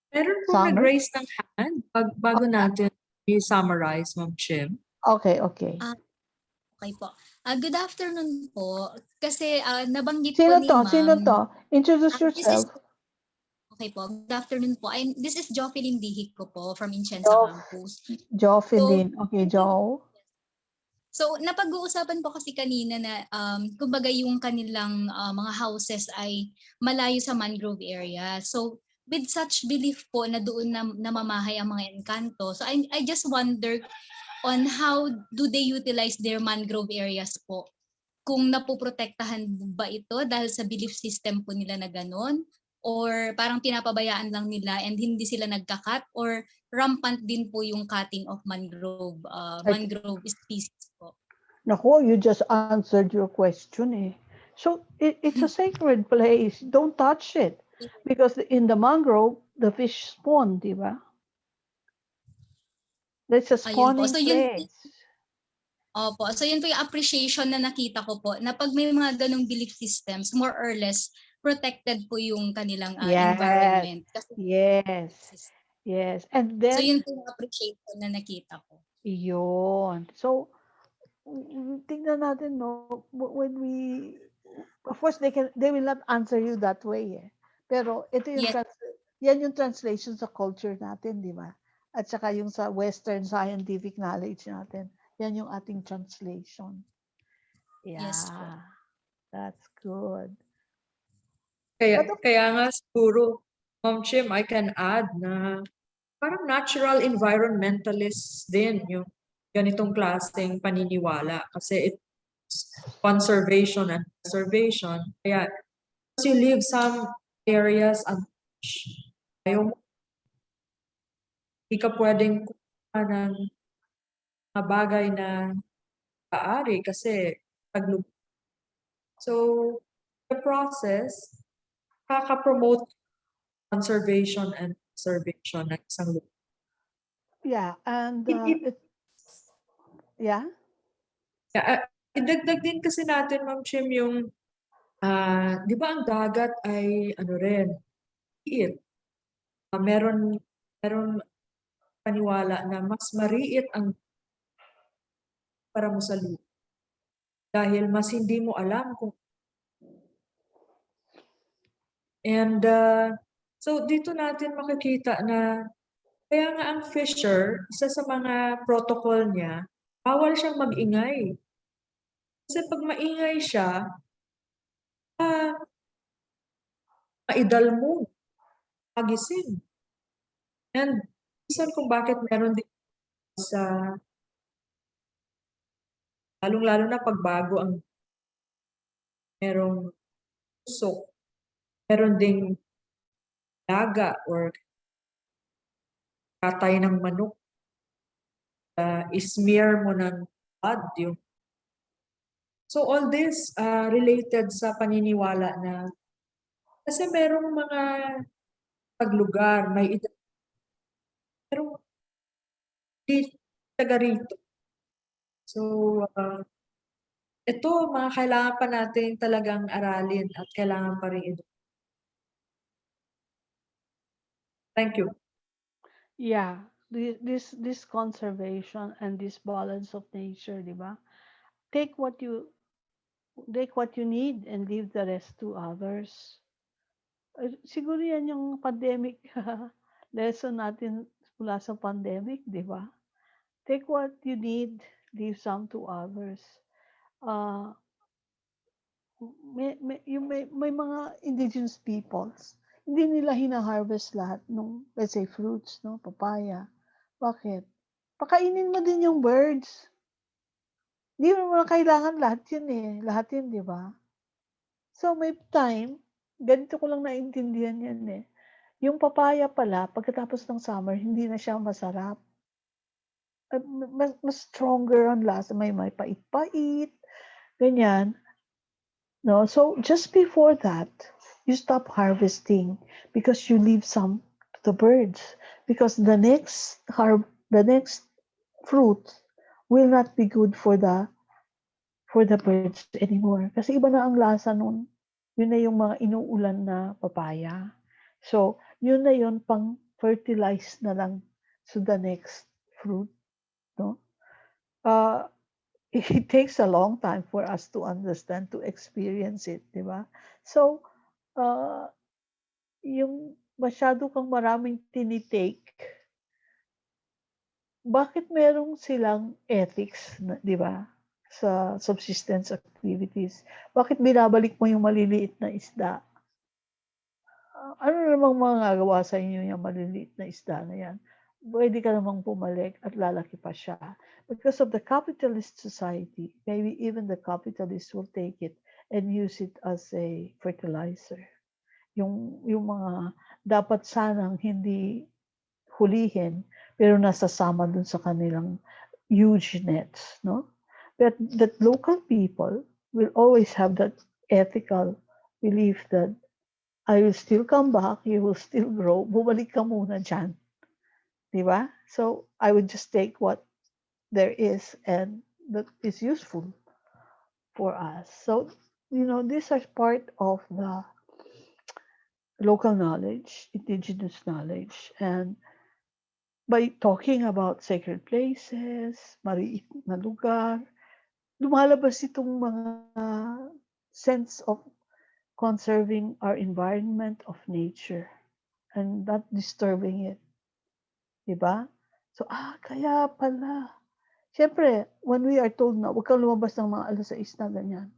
Meron pong summary? nag-raise ng hand bago natin i-summarize, Ma'am Chim. Okay. Okay po. Good afternoon po. Kasi nabanggit po ni Ma'am. Sino to? Introduce yourself. Okay po. Good afternoon po. This is Jocelyn Dihico po from Inchensa Campus. Jocelyn. Okay, Jo. So, napag-uusapan po kasi kanina na kumbaga yung kanilang mga houses ay malayo sa mangrove area. So, with such belief po na doon na namamahay ang mga engkanto. So, I just wonder on how do they utilize their mangrove areas po? Kung napoprotektahan ba ito dahil sa belief system po nila na gano'n? Or parang pinapabayaan lang nila and hindi sila nagkakat? Or rampant din po yung cutting of mangrove species po? Nako, you just answered your question eh. So, it's a sacred place. Don't touch it. Because in the mangrove, the fish spawn, di ba? That's a spawning place. Opo. So yun po yung appreciation na nakita ko po na pag may mga ganong belief systems, more or less protected po yung kanilang environment. Kasi Yes. And then, so yun po yung appreciation na nakita ko. Yun. So, tingnan natin, no, when of course, they will not answer you that way eh. Pero ito yung yan yung translation sa culture natin, di ba? At saka yung sa Western scientific knowledge natin. Yan yung ating translation. Yes po. Yeah, that's good. Kaya, But kaya nga siguro, Ma'am Chim, I can add na parang natural environmentalists din yung ganitong klaseng paniniwala kasi it's conservation and preservation. Kaya as you leave some areas untouched, ayaw mo, hindi ka pwedeng kumuha ng mga bagay na paari kasi taglub. So, the process, kaka-promote conservation and preservation ng isang lugar. yeah, and Hindi- yeah, Idagdag din kasi natin, Ma'am Chim, yung, di ba ang dagat ay ano rin, liit. Meron paniwala na mas mariit ang para mo sa lupa. Dahil mas hindi mo alam kung and so dito natin makikita na kaya nga ang fisher, isa sa mga protocol niya, bawal siyang mag-ingay. Kasi pag maingay siya, maidal mo, magising. And reason kung bakit meron din sa lalong-lalo na pagbago ang merong usok, meron ding daga or katay ng manok, ismear mo ng blood. So all this related sa paniniwala na kasi merong mga paglugar, may merong di taga rito. So ito, mga kailangan pa natin talagang aralin at kailangan pa rin ito. Thank you. yeah. This conservation and this balance of nature, di ba? Take what you need and leave the rest to others. Siguro yan yung pandemic lesson natin mula sa pandemic, di ba? Take what you need, leave some to others. May mga indigenous peoples, hindi nila hina-harvest lahat nung, let's say, fruits, no? Papaya. Bakit? Pakainin mo din yung birds. Hindi mo kailangan lahat yun eh. Lahat yun, di ba? So, may time, ganito ko lang naintindihan yan eh. Yung papaya pala, pagkatapos ng summer, hindi na siya masarap. Mas stronger ang lasa. May pait-pait. Ganyan. No, so just before that, you stop harvesting because you leave some to the birds because the next fruit will not be good for the birds anymore. Kasi iba na ang lasa nun. Yun na yung mga inuulan na papaya. So, yun na yun pang fertilize na lang to the next fruit, no? It takes a long time for us to understand, to experience it, di ba? So, yung masyado kang maraming tinitake, bakit merong silang ethics, di ba? Sa subsistence activities. Bakit binabalik mo yung maliliit na isda? Ano namang magagawa sa inyo yung maliliit na isda na yan? Pwede ka namang bumalik at lalaki pa siya. Because of the capitalist society, maybe even the capitalists will take it and use it as a fertilizer. Yung mga dapat sanang hindi hulihin, pero nasasama dun sa kanilang huge nets, no? But that local people will always have that ethical belief that I will still come back, you will still grow, bumalik ka muna dyan. Diba? So I would just take what there is and that is useful for us. So, these are part of the local knowledge, indigenous knowledge. And by talking about sacred places, mariit na lugar, lumalabas itong mga sense of conserving our environment of nature. and not disturbing it. Diba? So, kaya pala. Siyempre, when we are told na, huwag kang lumabas ng mga 6:00 na ganyan.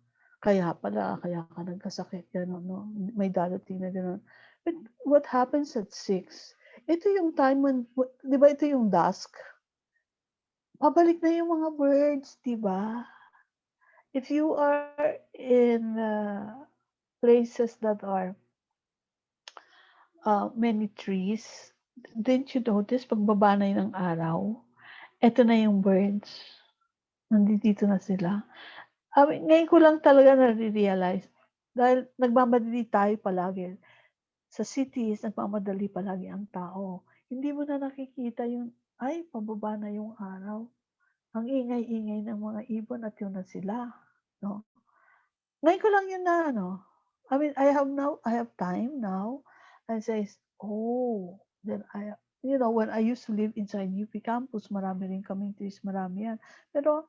Kaya pala, kaya ka nagkasakit, gano'n, no? May darating na gano'n. But what happens at 6? Ito yung time when, di ba ito yung dusk? Pabalik na yung mga birds, di ba? If you are in places that are many trees, didn't you notice, pagbaba na ng araw, eto na yung birds. Nandito na sila. Ngayon ko lang talaga na-realize, dahil nagmamadali tayo palagi. Sa cities, nagmamadali palagi ang tao. Hindi mo na nakikita yung, pababa na yung araw. Ang ingay-ingay ng mga ibon at yun na sila. No? Ngayon ko lang yun na, I have time now. And says, then when I used to live inside UP campus, marami rin kaming trees, marami yan. Pero,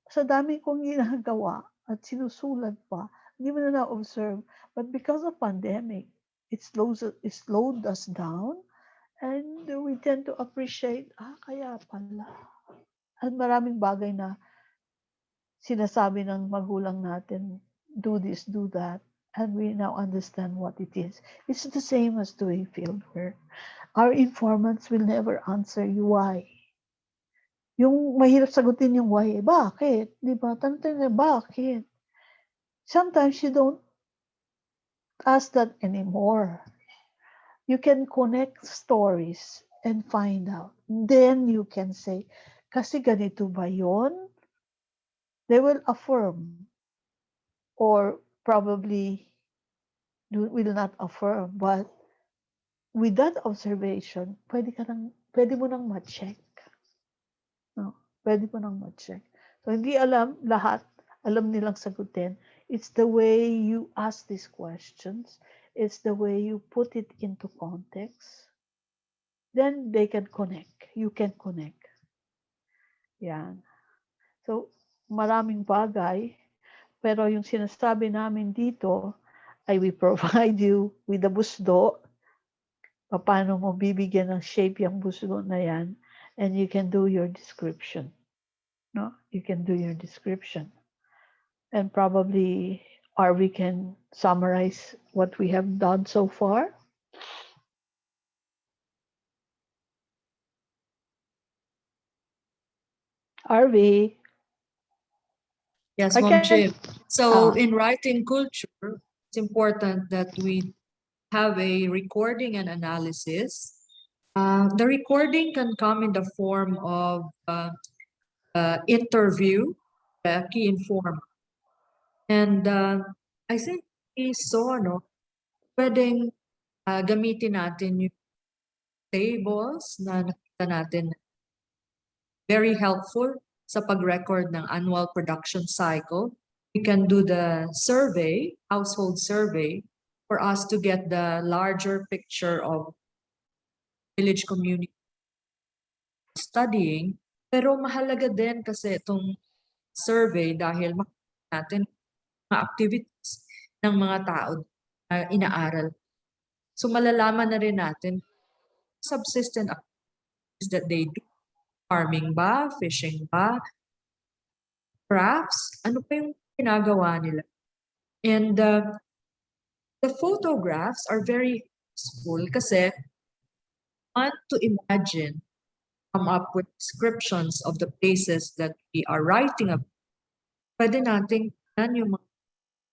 sa dami kong ginagawa at sinusulat pa, hindi mo na na-observe. But because of pandemic, it slowed us down and we tend to appreciate, kaya pala. At maraming bagay na sinasabi ng magulang natin, do this, do that, and we now understand what it is. It's the same as doing field work. Our informants will never answer you why. Yung mahirap sagutin yung why, bakit? Di ba? Tanong bakit? Sometimes you don't ask that anymore. You can connect stories and find out. Then you can say, kasi ganito ba yun? They will affirm or probably will not affirm. But with that observation, pwede mo nang ma-check. No? Pwede mo nang ma-check. So hindi lahat alam nilang sagutin. It's the way you ask these questions. It's the way you put it into context. Then they can connect. You can connect. Yan. So, maraming bagay. Pero yung sinasabi namin dito ay we provide you with the busdo. Paano mo bibigyan ng shape yung busdo na yan. And you can do your description. No? You can do your description. And probably Arve can summarize what we have done so far. Arve. Yes, I Mom can- Chip. So in writing culture, it's important that we have a recording and analysis. The recording can come in the form of interview, key informant. And I think we saw, pwedeng gamitin natin yung tables na nakita natin, very helpful sa pag-record ng annual production cycle. We can do the survey, household survey, for us to get the larger picture of village community studying. Pero mahalaga din kasi itong survey dahil makikita natin mga activities ng mga tao na inaaral. So malalaman na rin natin subsistent activities that they do. Farming ba? Fishing ba? Crafts? Ano pa yung ginagawa nila? And the photographs are very useful kasi want to imagine, come up with descriptions of the places that we are writing about. Pwede nating tignan yung mga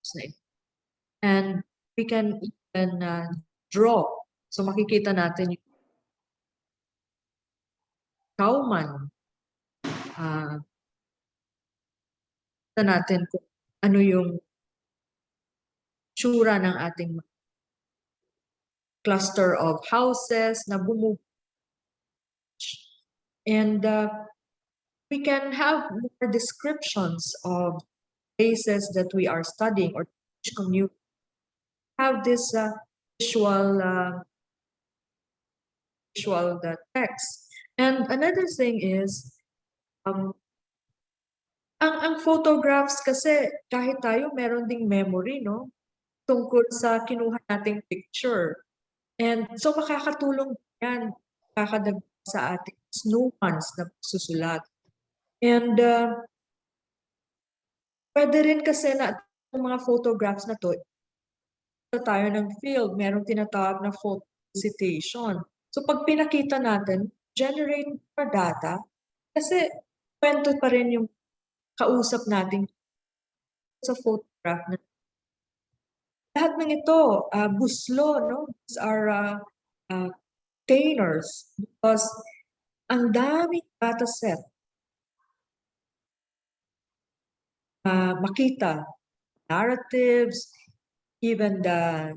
na ito. And we can even draw. So makikita natin yung kauman. Kita natin kung ano yung tsura ng ating cluster of houses na bumubuo. And we can have more descriptions of places that we are studying or community. Have this visual text. And another thing is, ang photographs kasi kahit tayo meron ding memory, no? Tungkol sa kinuha nating picture. And so makakatulong yan, makakadagdag sa ating nuance na susulat. And pwede rin kasi na yung mga photographs na to, tayo ng field, merong tinatawag na photo citation. So pag pinakita natin, generate more data, kasi kwento pa rin yung kausap natin sa photograph na lahat ng ito, buslo, no? These are containers because ang daming data set makita, narratives, even the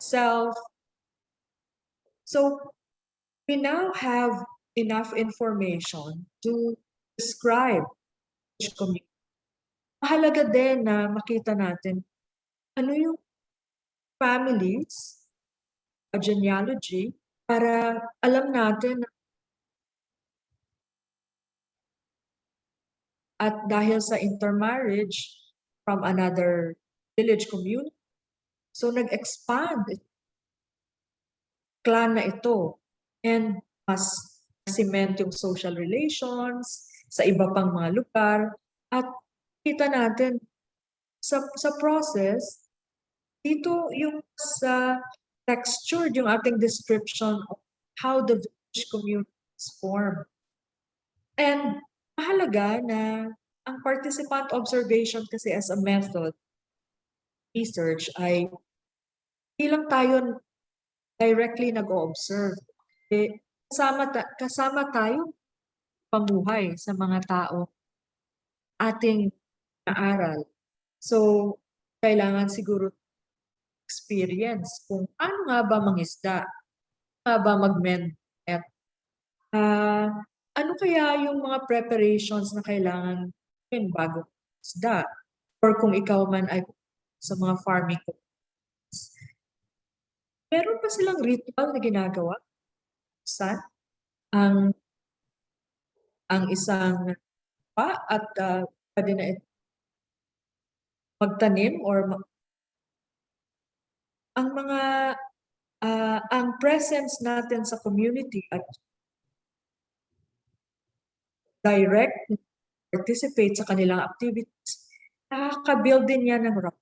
self. So we now have enough information to describe each community. Mahalaga din na makita natin ano yung families, a genealogy, para alam natin at dahil sa intermarriage from another village community, so nag-expand clan na ito and mas cement yung social relations sa iba pang mga lugar at kita natin sa process dito yung sa textured yung ating description of how the village communities form. And mahalaga na ang participant observation kasi as a method research ay hindi lang tayo directly nag-observe. Kasama tayo pamuhay sa mga tao ating naaral. So, kailangan siguro experience kung ano nga ba mangisda, ano nga ba mag-mend, ano kaya yung mga preparations na kailangan gawin bago isda, or kung ikaw man ay sa mga farming communities. Meron pa silang ritual na ginagawa sa ang isang pa at pwede na magtanim or ang mga ang presence natin sa community at direct participate sa kanilang activities, nakaka-build din yan ng rapport.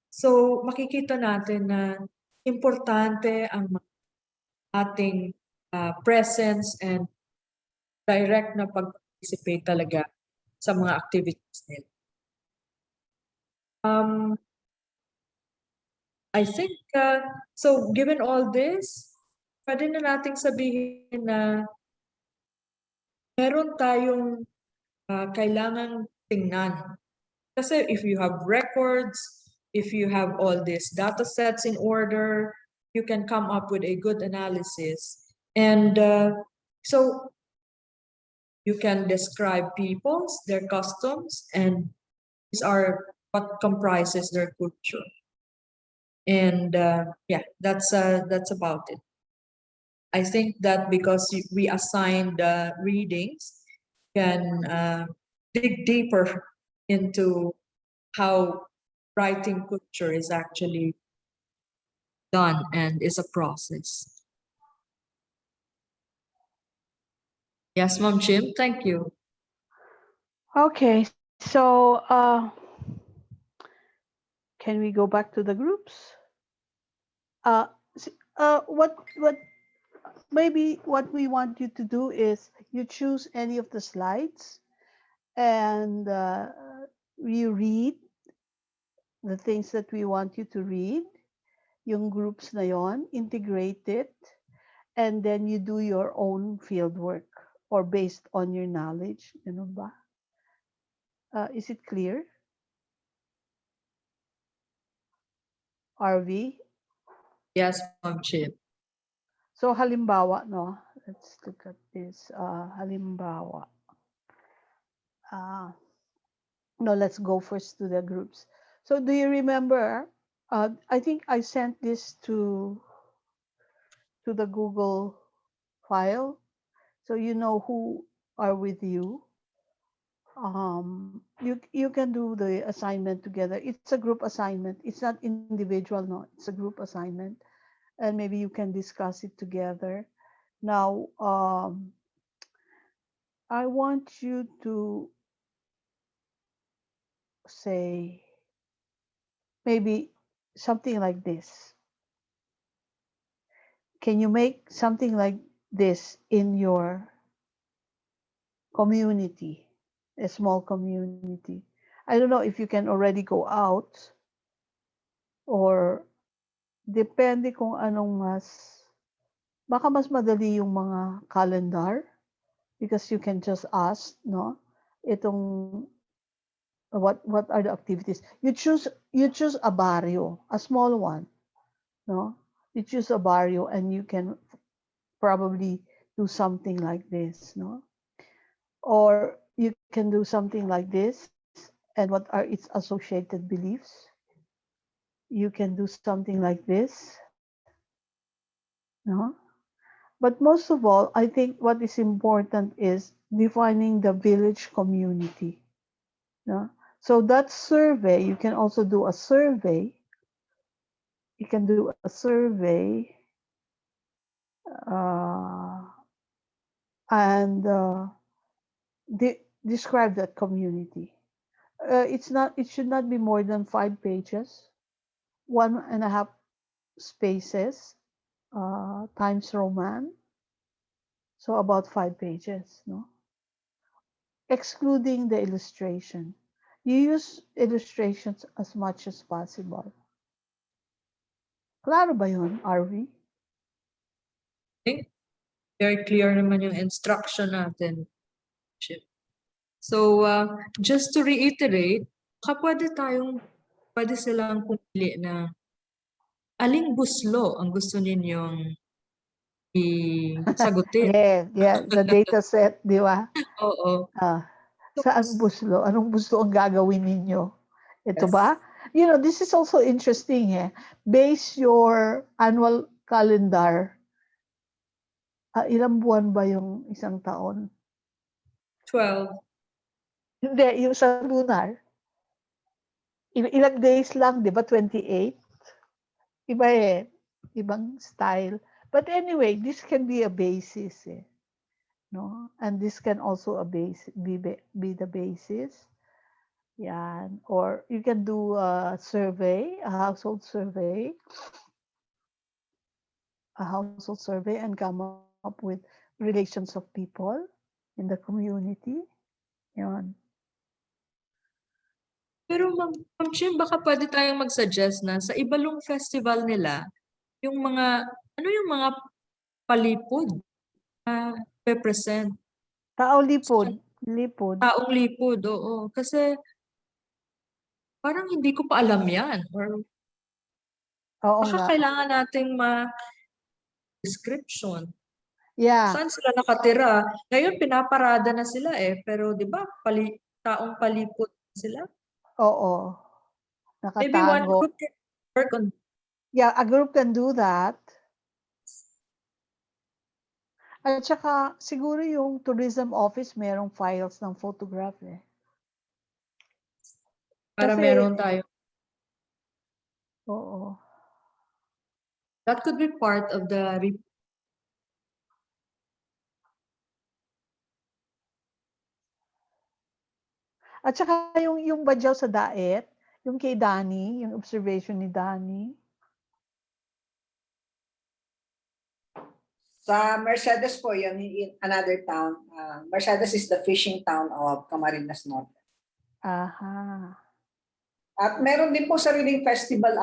So makikita natin na importante ang ating presence and direct na pag-participate talaga sa mga activities nila. I think, so given all this, pwede na nating sabihin na meron tayong kailangang tingnan. Kasi if you have records, if you have all these data sets in order, you can come up with a good analysis. And so you can describe peoples, their customs, and these are what comprises their culture. And yeah, that's about it. I think that because we assigned readings, can dig deeper into how writing culture is actually done and is a process. Yes, Mom Jim, thank you. Okay, so can we go back to the groups? Maybe what we want you to do is you choose any of the slides and you read the things that we want you to read, yung groups na yon, integrate it, and then you do your own field work or based on your knowledge. Ano ba? Is it clear? Arve? Yes, Mom Jim. So halimbawa, no? Let's look at this. Halimbawa. No, let's go first to the groups. So do you remember? I think I sent this to the Google file, so you know who are with you. you can do the assignment together. It's a group assignment. It's not individual, no. It's a group assignment, and maybe you can discuss it together. Now, I want you to say maybe something like this. Can you make something like this in your community, a small community? I don't know if you can already go out or depende kung anong baka mas madali yung mga calendar because you can just ask, no? Itong what are the activities? You choose a barrio, a small one, no? You choose a barrio and you can probably do something like this, no? Or you can do something like this, and what are its associated beliefs? You can do something like this, no? But most of all, I think what is important is defining the village community, no? So that survey, you can also do a survey. You can do a survey and describe that community. It should not be more than 5 pages, 1.5 spaces times Roman. So about 5 pages, no? Excluding the illustration. You use illustrations as much as possible. Klaro ba yun, Arve? Okay. Very clear naman yung instruction natin. So, just to reiterate, pwede silang pumili na aling buslo ang gusto ninyong isagutin. Yeah, the data set, di ba? Oo. Saan buslo? Anong buslo ang gagawin ninyo? Ito Yes. ba? You know, this is also interesting. Base your annual calendar. Ilang buwan ba yung isang taon? 12. Hindi, yung sa lunar. Ilang days lang, di ba? 28? Iba ibang style. But anyway, this can be a basis. No? And this can also be the basis. Yan. Or you can do a survey, a household survey, and come up with relations of people in the community. Yan. Pero Ma'am Chim, baka pwede tayong mag-suggest na sa Ibalong Festival nila, yung mga palipod na represent. Tao lipod. Taong lipod, oo. Kasi parang hindi ko pa alam yan. Or Oo baka nga. kailangan nating description. Yeah. Saan sila nakatira? Ngayon, pinaparada na sila pero di ba, taong palipod sila? Oo. Maybe one Nakatago. group can work on. Yeah, a group can do that. At saka, siguro yung tourism office merong files ng photograph Para Kasi, meron tayo. Oo. That could be part of the At saka yung badyaw sa daet, yung kay Danny, yung observation ni Danny. Sa Mercedes po, yun, in another town. Mercedes is the fishing town of Camarines Norte. Aha. At meron din po sariling festival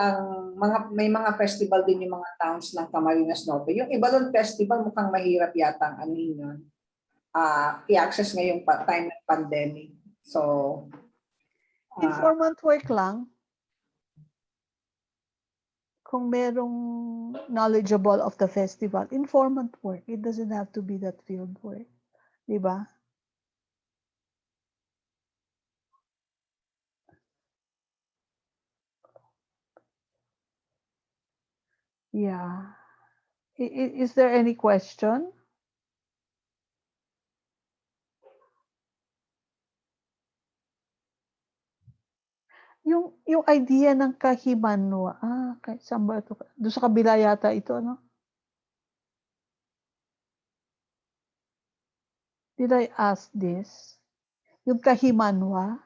may mga festival din yung mga towns ng Camarines Norte. Yung Ibalon Festival mukhang mahirap yata ang ano yun. I-access ngayong time ng pandemic. So, Informant work lang. Kung merong knowledgeable of the festival, informant work. It doesn't have to be that field work. Diba? Yeah. Is there any question? Yung idea ng kahimanwa. Saan ba ito? Doon sa kabila yata ito, ano? Did I ask this? Yung kahimanwa?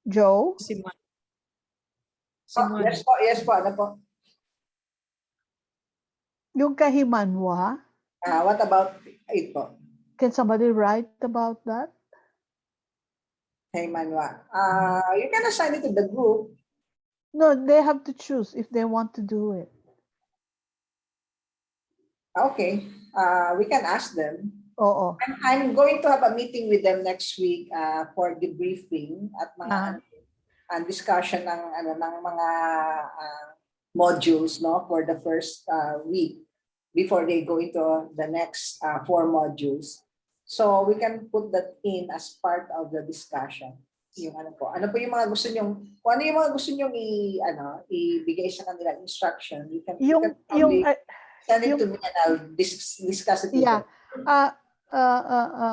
Joe? Si Man. Si Oh, Man. yes po, ano po? Yung kahimanwa? What about it po? Can somebody write about that? Hey, Manwa. You can assign it to the group. No, they have to choose if they want to do it. Okay, we can ask them. Oo. I'm going to have a meeting with them next week for debriefing at mga discussion ng mga modules, no, for the first week before they go into the next 4 modules. So we can put that in as part of the discussion. Yung ano po yung mga gusto niyo, kung ano yung mga gusto niyo ibigay sa kanila instruction, you can send it to me and I'll discuss it with them.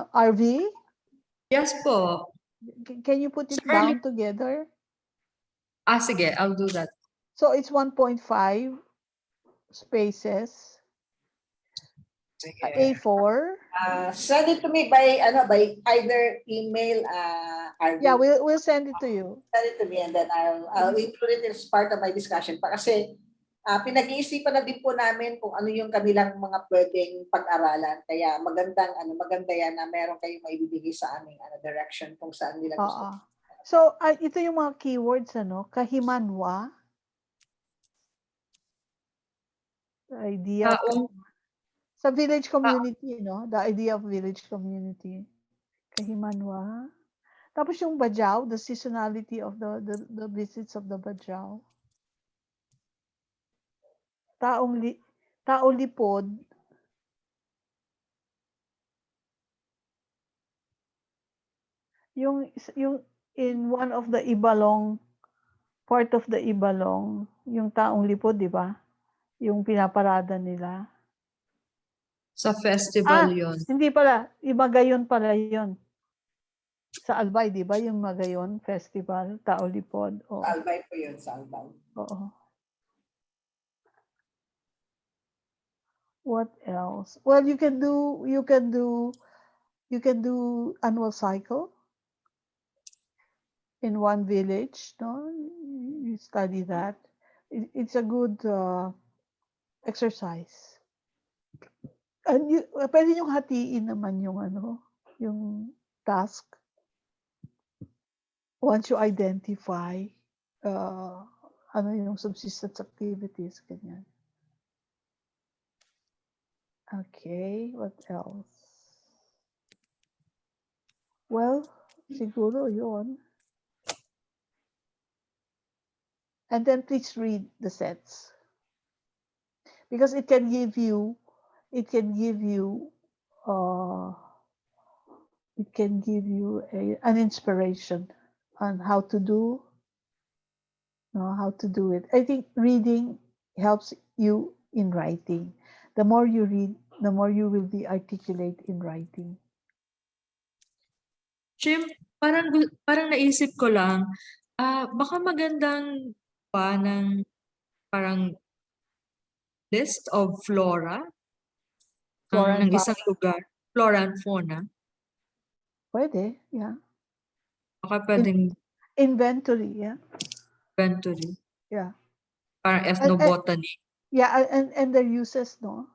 Arve, Yes po. can you put it Surely. down together? Sige, I'll do that. So it's 1.5 spaces. A4. Send it to me by either email. Yeah, we'll send it to you. Send it to me and then I'll include it as part of my discussion. Kasi pinag-iisipan na din po namin kung ano yung kanilang mga pwedeng pag-aralan. Kaya maganda yan na meron kayong maibibigay sa aming direction kung saan nila gusto. So, ito yung mga keywords, kahimanwa. The idea sa village community, the idea of village community. Kahimanwa. Tapos yung Bajaw, the seasonality of the visits of the Bajaw. Tao lipod. Yung in one of the Ibalong, part of the Ibalong, yung taong lipod, di ba? Yung pinaparada nila. Sa festival yun. Hindi pala. Magayon pala yun. Sa Albay, di ba? Yung Magayon Festival, Tao Lipod. Sa Albay po yun, sa Albay. Oo. What else? Well, you can do annual cycle in one village, no? You study that. It's a good exercise. And pwede yung hatiin naman yung yung task. Once you identify yung subsistence activities, ganyan. Okay, what else? Well, siguro yun. And then please read the sets. Because it can give you an inspiration on how to do it. I think reading helps you in writing. The more you read, the more you will be articulate in writing. Jim, parang naisip ko lang, baka magandang ng parang list of flora ng isang lugar. Flora and fauna. Pwede, yeah. Baka pwedeng inventory, yeah. inventory. Yeah. Parang ethnobotany. Yeah, and their uses, no?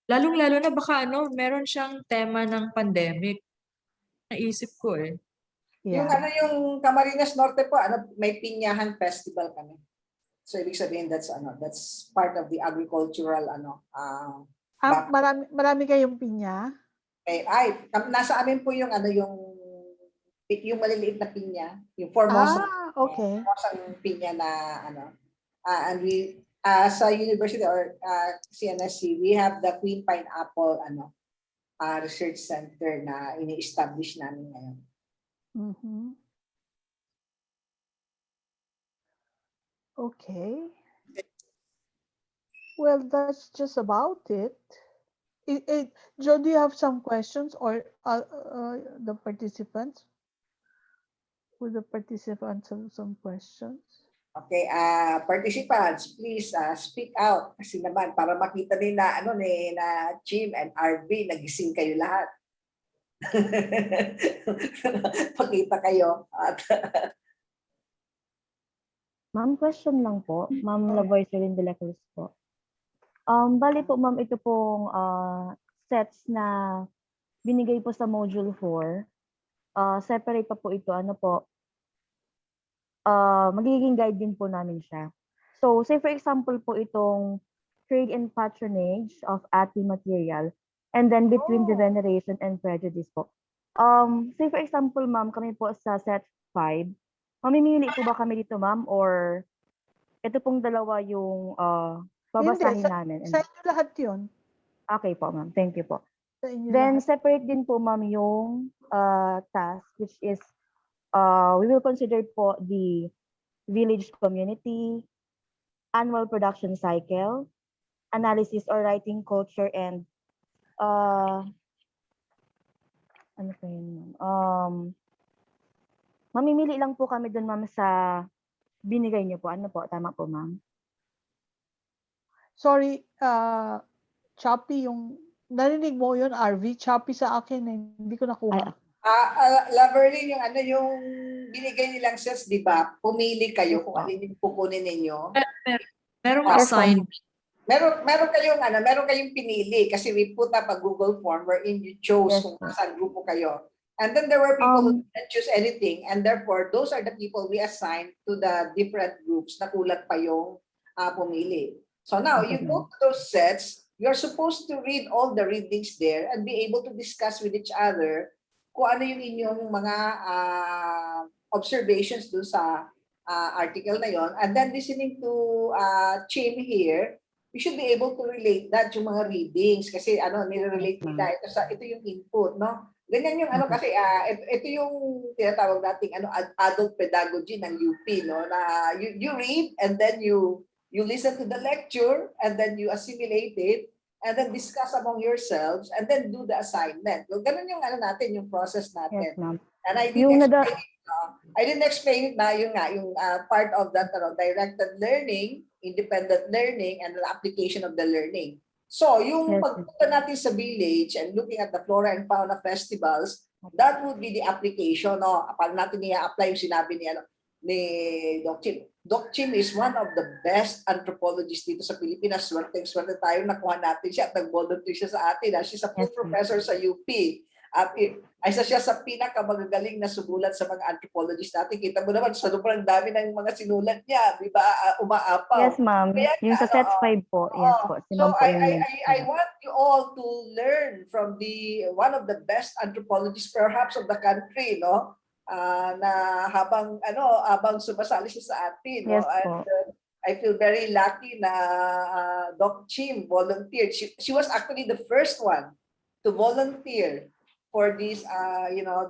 Lalong-lalo na baka meron siyang tema ng pandemic. Naisip ko eh. Yeah. Yung Camarines Norte po, may pinyahan festival kami. So ibig sabihin that's part of the agricultural marami kayong pinya? Nasa amin po yung yung maliliit na pinya, yung Formosa. Okay. Formosang pinya na and we sa university or CNSC, we have the Queen Pineapple research center na ini-establish namin ngayon. Mm-hmm. Okay. Well, that's just about it. Joe, do you have some questions or the participants? Will the participants have some questions? Okay, participants, please speak out kasi naman para makita nila na Jim and Arve, nagising kayo lahat. Pakita kayo. Ma'am, question lang po. Ma'am Lavoy-Celine de la Cruz po. Bali po, ma'am, ito pong sets na binigay po sa Module 4. Separate pa po ito. Ano po? Magiging guide din po namin siya. So, say for example po itong trade and patronage of ATI material and then between the veneration and prejudice po. Say for example, ma'am, kami po sa set 5. Mamimili po ba kami dito, ma'am? Or ito pong dalawa yung babasahin namin? Sa inyo lahat yun. Okay po, ma'am. Thank you po. Sa inyo Then, lahat. separate din po, ma'am, yung task, which is we will consider po the village community, annual production cycle, analysis or writing culture, and ano pa yun, mamimili lang po kami dun, ma'am, sa binigay niyo po. Ano po? Tama po, ma'am? Sorry, choppy yung, narinig mo yun, RV? Choppy sa akin, hindi ko nakuha. Laverly, yung binigay nilang sets, di ba? Pumili kayo kung alin yung kukunin ninyo. Merong assigned. Meron kayong pinili kasi we put up a Google form wherein you chose kung saan grupo kayo. And then there were people who didn't choose anything, and therefore those are the people we assigned to the different groups na kulat pa yung pumili. So now you go to those sets, you're supposed to read all the readings there and be able to discuss with each other kung ano yung inyong mga observations dun sa article na yon. And then listening to Chim here, you should be able to relate that yung mga readings kasi nire-relate nila ito yung input, no? Ganyan yung kasi ito yung tinatawag nating adult pedagogy ng UP, no? Na you read and then you listen to the lecture and then you assimilate it and then discuss among yourselves and then do the assignment. So, ganun yung natin, yung process natin. Yes, ma'am. And I didn't explain it na yung part of that directed learning, independent learning, and the application of the learning. So, yung pagpunta natin sa village and looking at the flora and fauna festivals, that would be the application. No? Pag natin i-apply yung sinabi ni Doc Chim. Doc Chim is one of the best anthropologists dito sa Pilipinas. Swerte tayo, nakuha natin siya at nag-volunteer siya sa atin. She's a full professor sa UP. At isa siya sa pinakamagagaling na sumulat sa mga anthropologists natin. Kita mo naman, sa sobrang dami ng mga sinulat niya, di ba? Umaapaw. Yes, ma'am. Yung sa set 5 po. Yes po. So I want you all to learn from one of the best anthropologists perhaps of the country, no? Na habang sumasali siya sa atin, no? Yes, and I feel very lucky na Doc Chim volunteered. She was actually the first one to volunteer for this,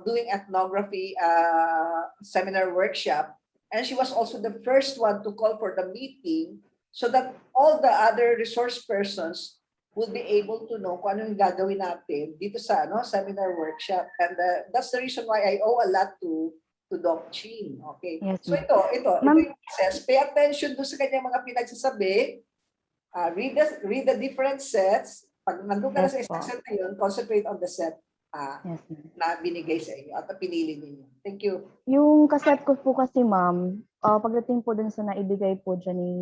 doing ethnography seminar workshop. And she was also the first one to call for the meeting so that all the other resource persons would be able to know kung ano yung gagawin natin dito sa seminar workshop. And that's the reason why I owe a lot to Doc Chim. Okay. Yes, so ito yung process. Pay attention doon sa kanyang mga pinagsasabi. Read the different sets. Pag nandun ka na sa isang set na yun, concentrate on the set na binigay sa inyo at pinili ninyo. Thank you. Yung kaset ko po kasi, ma'am, pagdating po dun sa naibigay po dyan ni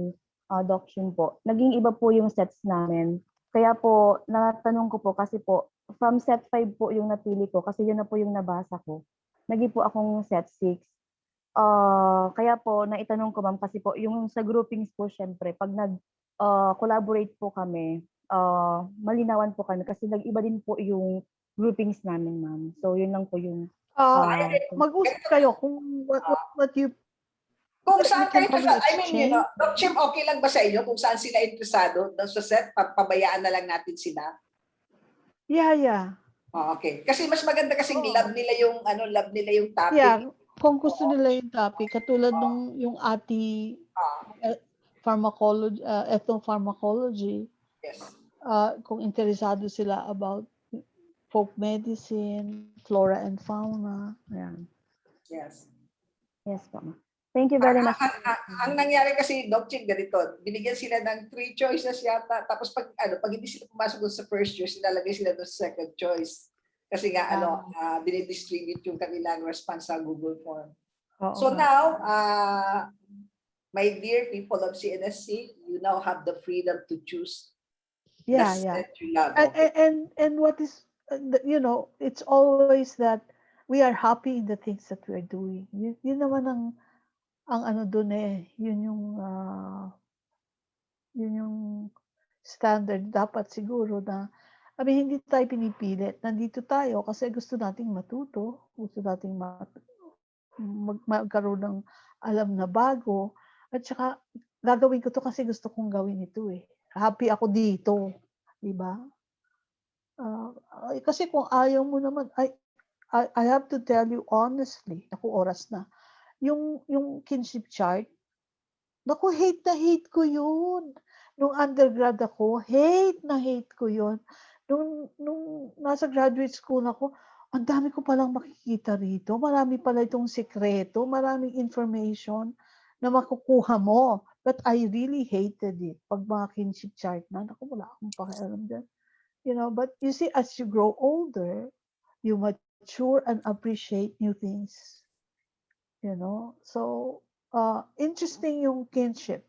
Doc Chim po, naging iba po yung sets namin. Kaya po, natanong ko po kasi po, from set 5 po yung napili ko kasi yun na po yung nabasa ko. Naging po akong set 6. Kaya po, naitanong ko, ma'am, kasi po, yung sa groupings po, syempre, pag nag-collaborate po kami, malinawan po kami kasi nag-iba din po yung groupings namin, ma'am. So, yun lang po yung... mag-usap kayo kung what you... Kung saan kayo interesado, Doc Chim, okay lang ba sa inyo kung saan sila interesado sa set? Pabayaan na lang natin sila? Yeah. Okay. Kasi mas maganda kasing love nila yung topic. Yeah, kung gusto nila yung topic, katulad nung yung pharmacology, ethnopharmacology. Yes. kung interesado sila about folk medicine, flora and fauna. Ayan. Yes. Yes po, ma'am. Thank you very much. Ang nangyari kasi, Doc Ching, ganito, binigyan sila ng 3 choices yata, tapos pag hindi sila pumasok doon sa first choice, nilalagay sila doon sa second choice. Kasi nga, binidistribute yung kanilang response sa Google Form. So now, my dear people of CNSC, you now have the freedom to choose the set you love. Okay? And what is, it's always that we are happy in the things that we're doing. Yun naman ang ano dun yun yung standard dapat siguro na, hindi tayo pinipilit. Nandito tayo kasi gusto nating matuto, gusto nating magkaroon ng alam na bago, at saka gagawin ko to kasi gusto kong gawin ito Happy ako dito, di ba? Kasi kung ayaw mo naman, I have to tell you honestly, oras na, yung kinship chart, naku, hate na hate ko yun. Nung undergrad ako, hate na hate ko yun. Nung nasa graduate school ako, ang dami ko palang makikita rito. Marami pala itong sekreto, maraming information na makukuha mo. But I really hated it. Pag mga kinship chart na, naku, wala akong pakialam dyan. But you see, as you grow older, you mature and appreciate new things. So interesting yung kinship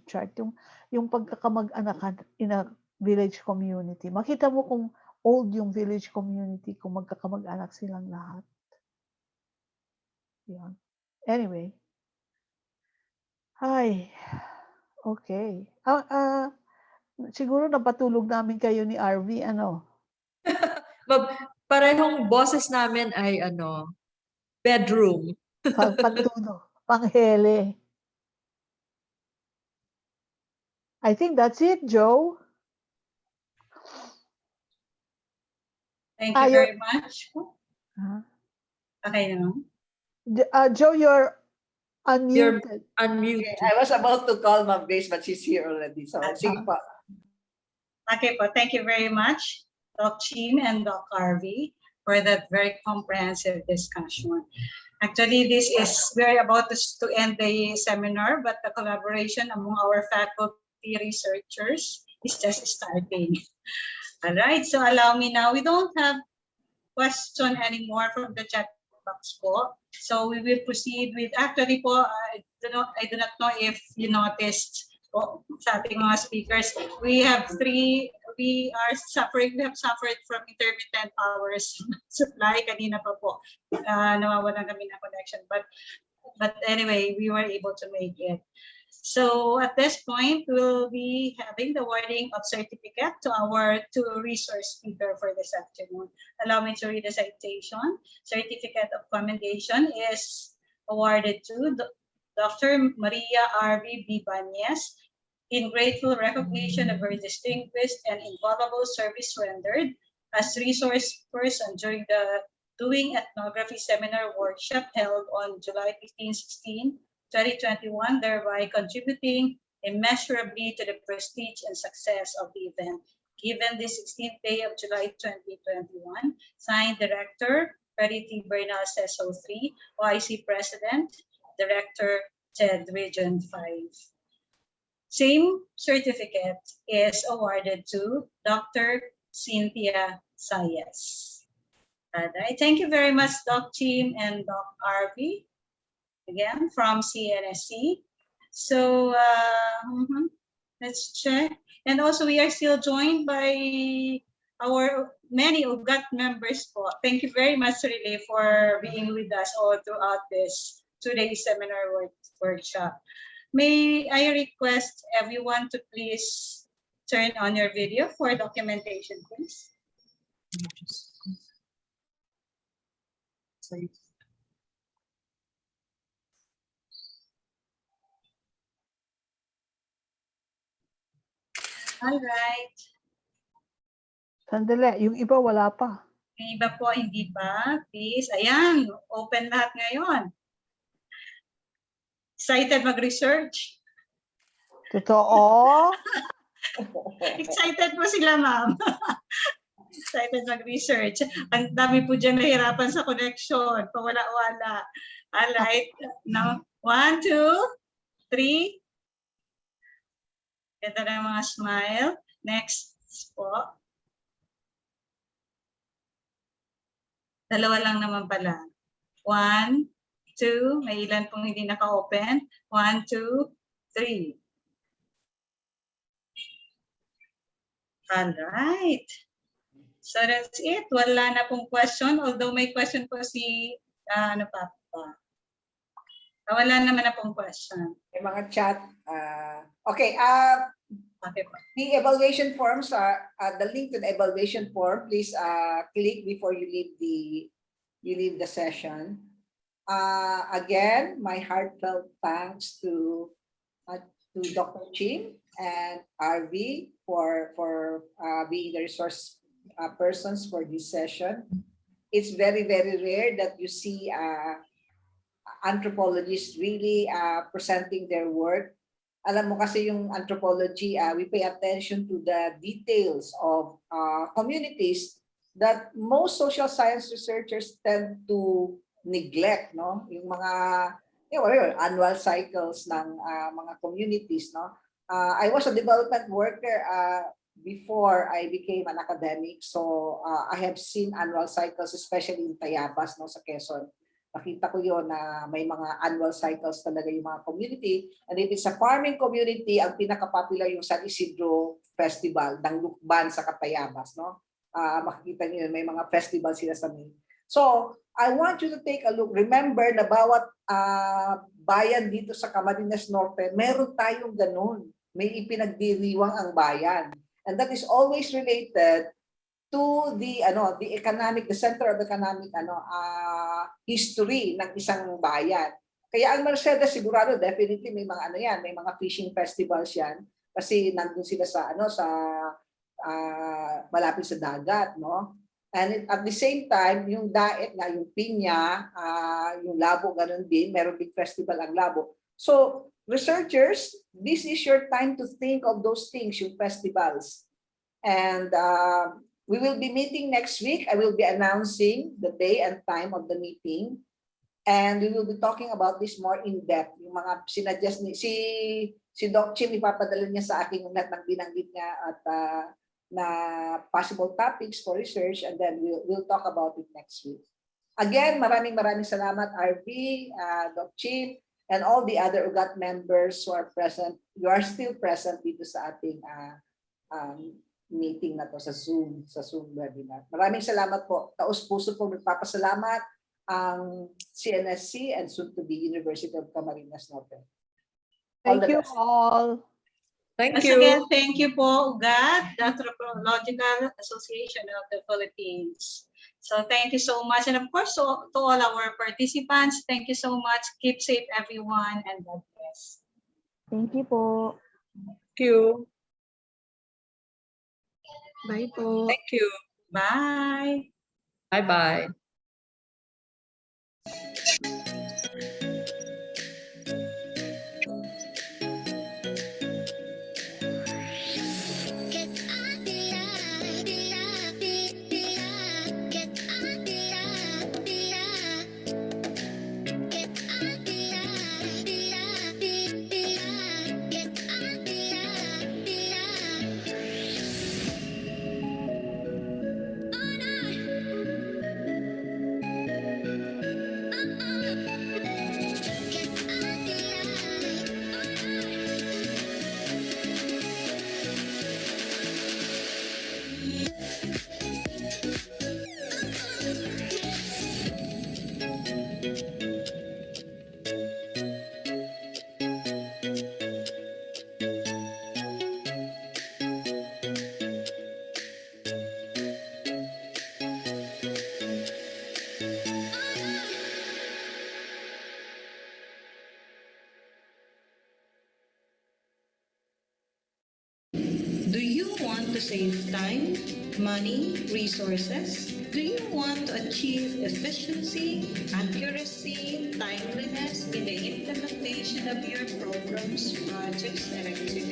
chart, yung pagkakamag-anakan in a village community. Makita mo kung old yung village community, kung magkakamag-anak silang lahat. Yan. Anyway. Hi. Okay. Siguro napatulog namin kayo ni Arve, ano? Parehong boses namin ay bedroom. Pagtulog. Panghele. I think that's it, Joe. Thank you very much. Okay naman. Joe, you're unmuted. You're unmuted. Okay, I was about to call Ma'am Grace, but she's here already. So, sige po. Okay po, thank you very much, Doc Chim and Doc Arve, for that very comprehensive discussion. Actually, we're about to end the seminar, but the collaboration among our faculty researchers is just starting. All right, so allow me now. We don't have question anymore from the chat box po. So we will proceed with, actually po, I do not know if you noticed po, sa ating mga speakers, we have suffered from intermittent power supply. Kanina pa po, nawawalan kami ng connection. But anyway, we were able to make it. So at this point, we'll be having the awarding of certificate to our 2 resource speaker for this afternoon. Allow me to read the citation. Certificate of commendation is awarded to Dr. Maria Arve B. Bañez in grateful recognition of her distinguished and invaluable service rendered as resource person during the Doing Ethnography Seminar Workshop held on July 15-16, 2021, thereby contributing immeasurably to the prestige and success of the event. Given the 16th day of July 2021, signed Director, Verity Bernal Seso 3, OIC President, Director, TED Region 5. Same certificate is awarded to Dr. Cynthia Zayas. All right, thank you very much, Doc Chim and Doc Arve, again from CNSC. So let's check. And also we are still joined by our many UGAT members po. Thank you very much, really, for being with us all throughout this 2-day seminar workshop. May I request everyone to please turn on your video for documentation, please. All right. Sandali, yung iba wala pa. Yung iba po, hindi pa. Please, ayan, open lahat ngayon. Excited mag-research? Totoo? Excited po sila, ma'am. Excited mag-research. Ang dami po dyan nahirapan sa connection. Pawala-wala. Alright. Now, 1, 2, 3. Ganda na yung mga smile. Next po. Dalawa lang naman pala. 1, 2. May ilan pong hindi naka-open. 1, 2, 3. Alright. So that's it. Wala na pong question. Although may question po si, ano pa pa. Wala naman na pong question. May mga chat. Okay. Okay po. The evaluation forms are the link to the evaluation form. Please click before you leave the session. Again, my heartfelt thanks to Dr. Ching and Arve for being the resource persons for this session. It's very, very rare that you see anthropologists really presenting their work. Alam mo kasi yung anthropology, we pay attention to the details of communities that most social science researchers tend to neglect, no? Yung mga annual cycles ng mga communities, no? I was a development worker before I became an academic, so I have seen annual cycles, especially in Tayabas, no, sa Quezon. Nakita ko yun na may mga annual cycles talaga yung mga community. And if it's a farming community, ang pinaka-popular yung San Isidro Festival ng Lukban sa Tayabas, no? Makikita niyo may mga festival sila sa May. So, I want you to take a look. Remember na bawat bayan dito sa Camarines Norte, meron tayong ganun. May ipinagdiriwang ang bayan. And that is always related to the center of economic history ng isang bayan. Kaya ang Mercedes sigurado definitely may mga may mga fishing festivals yan kasi nandun sila sa malapit sa dagat, no? And at the same time, yung daet na yung pinya, yung labo ganun din, meron big festival ang labo. So, researchers, this is your time to think of those things, yung festivals. And we will be meeting next week. I will be announcing the day and time of the meeting. And we will be talking about this more in depth. Yung mga sinadjust ni si Doc Chim, ipapadala niya sa akin yung lahat ng binanggit niya at na possible topics for research, and then we'll talk about it next week. Again, maraming salamat, Arve, Doc Chim, and all the other UGAT members who are present. You are still present dito sa ating meeting na to sa Zoom webinar. Maraming salamat po. Taos-puso po nagpapasalamat ang CNSC and soon to be University of Camarines Norte. Thank you all. Thank Once you. again, thank you po, UGAT, the Anthropological Association of the Philippines. So thank you so much. And of course, to all our participants, thank you so much. Keep safe, everyone, and God bless. Thank you po. Thank you. Bye po. Thank you. Bye. Bye-bye. Do you want to save time, money, resources? Do you want to achieve efficiency, accuracy, timeliness in the implementation of your programs, projects, and activities?